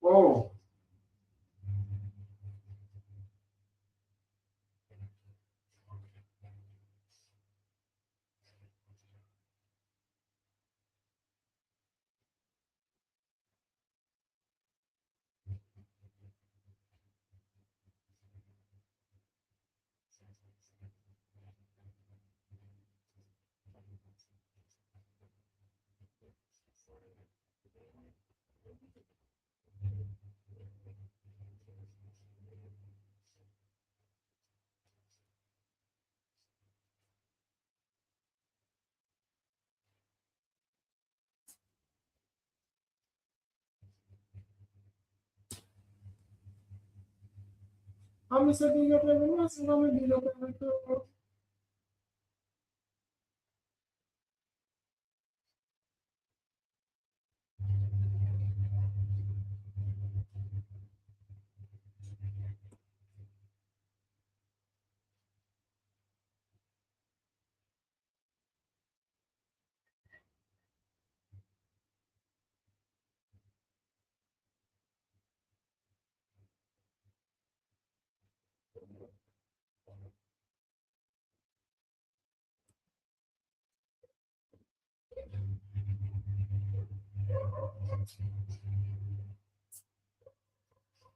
Oh. I'm setting up every match. I'm going to be up every match.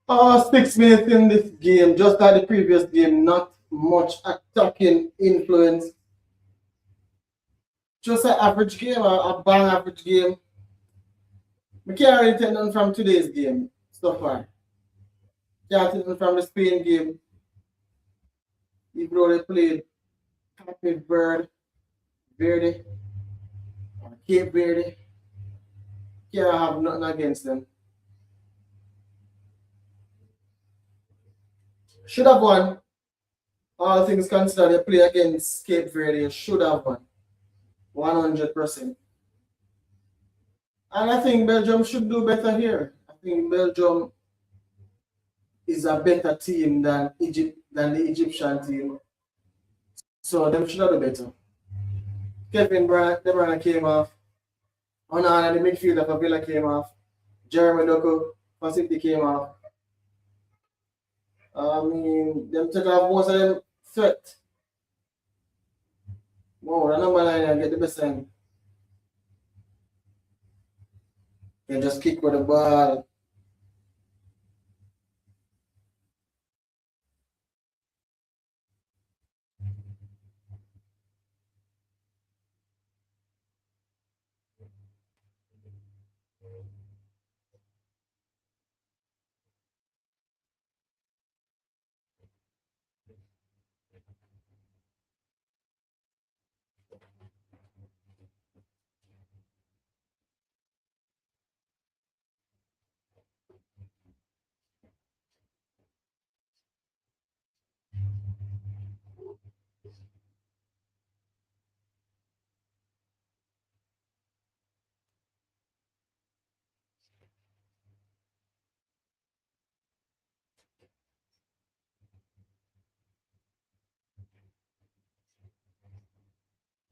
Oh, 6 minutes in this game, just like the previous game, not much attacking influence. Just an average game, a bang average game. We can't really take nothing from today's game so far. Can't take nothing from the Spain game, even though they played Cape Verde, or Cape Verde. Can't have nothing against them. Should have won. All things considered, they play against Cape Verde. Should have won. 100%. And I think Belgium should do better here. I think Belgium is a better team than the Egyptian team. So them should do better. Kevin De Bruyne came off. Onana, the midfielder for Villa came off. Jeremy Doku for City came off. I mean, them took off most of them threat. Wow, the number 9 and get the best thing. Can just kick with the ball.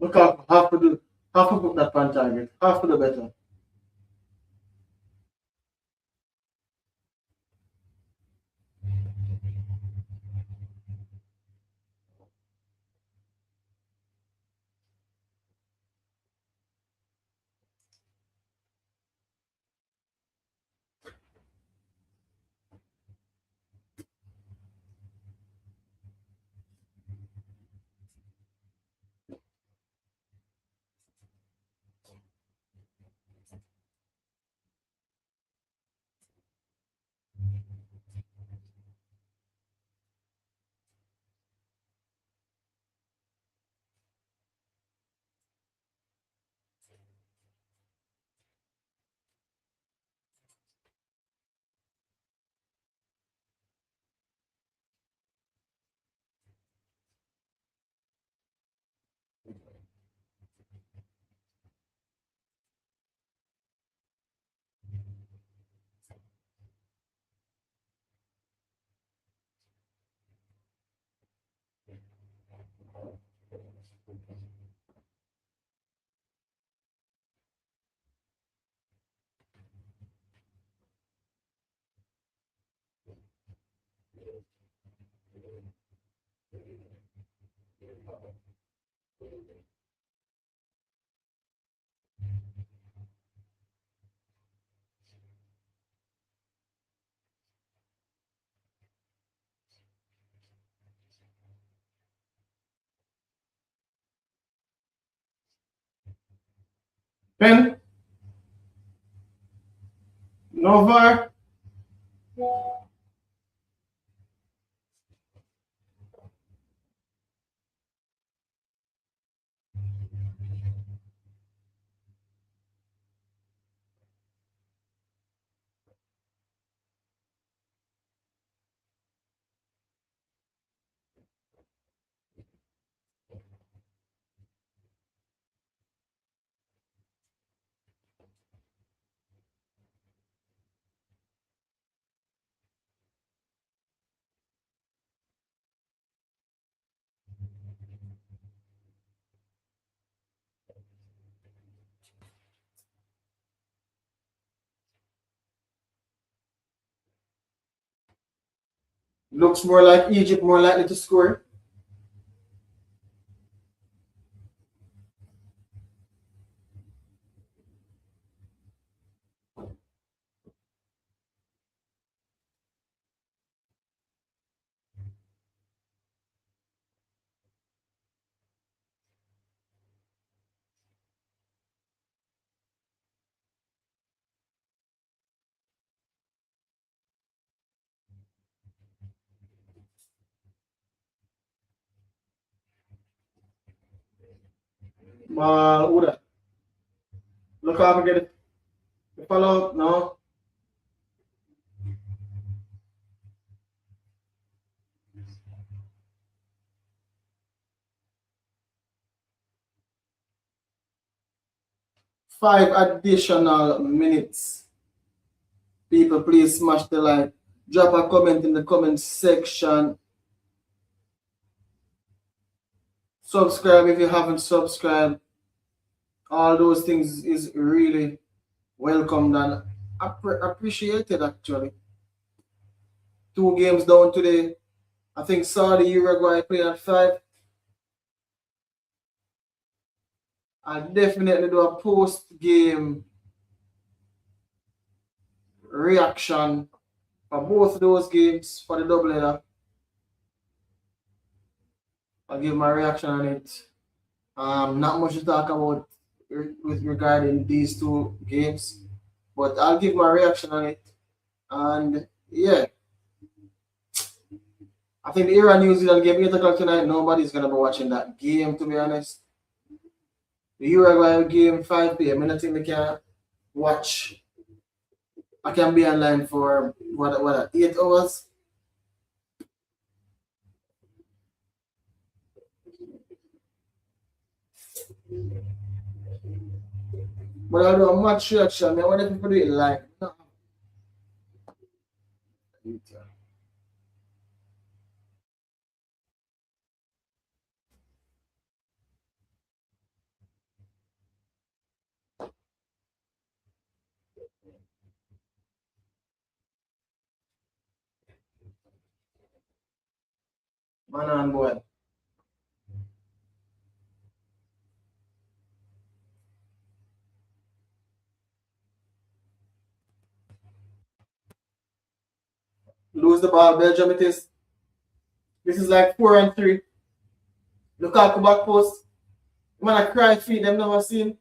Lukaku have to put that on target. Have to do better. Pen, no VAR. 'Looks more like Egypt more likely to score. Who that? Lukaku get it. The follow, no. 5 additional minutes. People, please smash the like. Drop a comment in the comment section. Subscribe if you haven't subscribed. All those things is really welcomed and appreciated actually. 2 games down today. I think Saudi Uruguay playing at 5. I definitely do a post game reaction for both those games for the doubleheader. I'll give my reaction on it. Not much to talk about with regarding these 2 games, but I'll give my reaction on it. And yeah, I think the Iran New Zealand game 8 o'clock tonight. Nobody's gonna be watching that game, to be honest. The Uruguay game 5 p.m. I don't think they can watch. I can be online for what 8 hours. But I'll do a match reaction. I want people to do it live. Man on boy. Lose the ball, Belgium it is. This is like 4-3. Lukaku back post. Man, I cry feet, them never seen.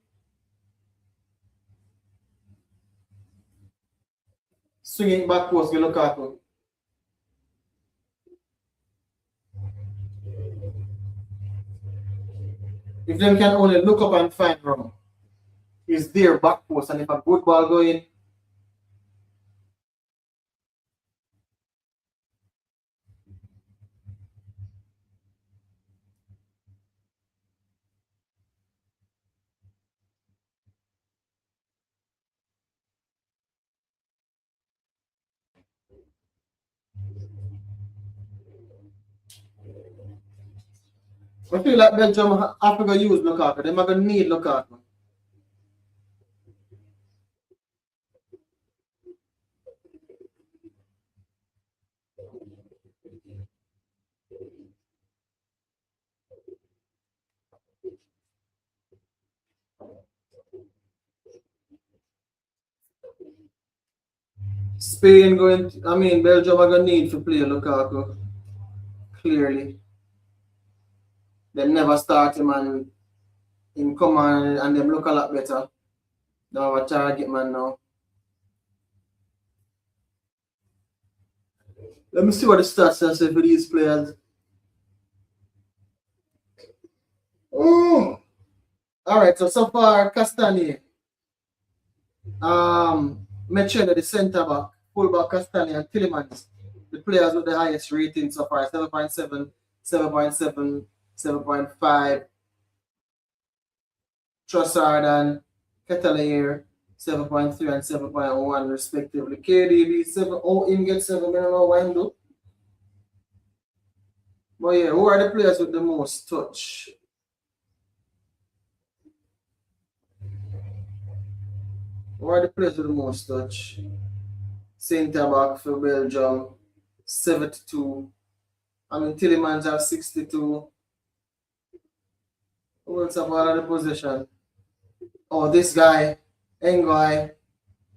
Swinging back post, get Lukaku. If them can only look up and find wrong, it's their back post, and if a good ball go in, I feel like Belgium have to go use Lukaku. They're not going to need Lukaku. Spain going to, I mean, Belgium are going to need to play Lukaku. Clearly. They never start him and him come on and them look a lot better. They have a target man now. Let me see what the stats are say for these players. Oh! Alright, so far Castagna. Mechele, the centre back, fullback Castagna and Tillemans, the players with the highest rating so far, 7.7, 7.7, 7.5. Trossard and Ketelaere, 7.3 and 7.1 respectively. KDB 7. Oh, him get 7. I don't know why him do. But yeah, who are the players with the most touch? Who are the players with the most touch? Centre back for Belgium, 72. I mean, Tillemans have 62. Who else have all of the possession? Oh, this guy, Engoy,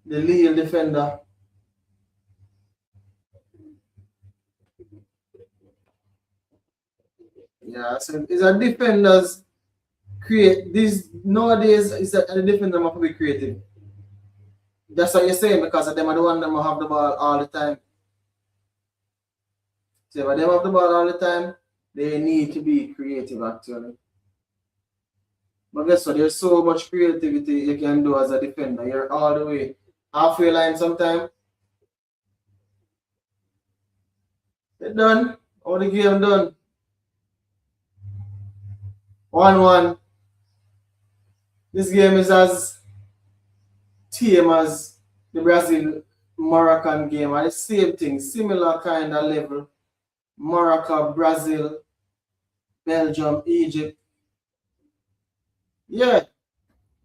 the Lille defender. Yeah, so it's a defenders create this nowadays. Is that the defender must be creative. That's what you're saying because of them are the one that have the ball all the time. So if them have the ball all the time, they need to be creative actually. But guess what? There's so much creativity you can do as a defender. You're all the way halfway line sometime. It's done. All the game done. 1-1. This game is as tame as the Brazil Moroccan game. And the same thing, similar kind of level. Morocco, Brazil, Belgium, Egypt. Yeah,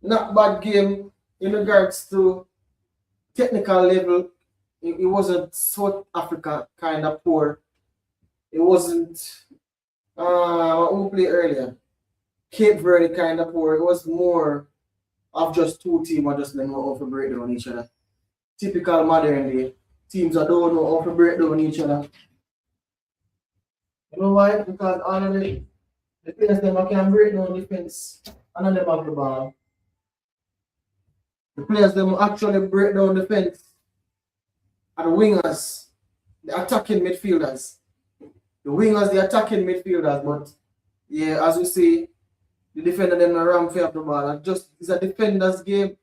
not bad game in regards to technical level. It wasn't South Africa kind of poor. It wasn't what we played earlier. Cape Verde kind of poor. It was more of just two teams that just don't know how to break down each other. Typical modern day teams that don't know how to break down each other. You know why? Because all of the players them can break down defense and none of them have the ball. The players them actually break down defense are the wingers, the attacking midfielders. The wingers, the attacking midfielders, but yeah, as we see, the defender them not ram for the ball. And just it's a defender's game.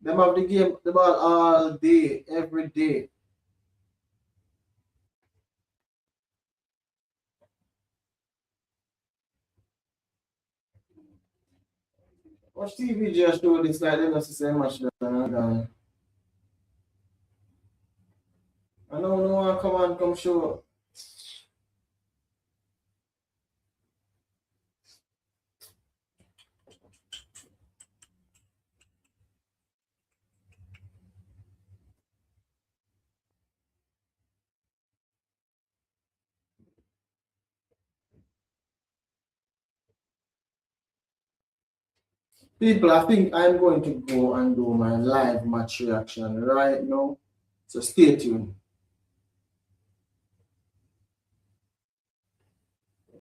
Them have the ball all day, every day. Watch TV just show this like they must say much than another. I know no one come on, come show. People, I think I'm going to go and do my live match reaction right now. So stay tuned.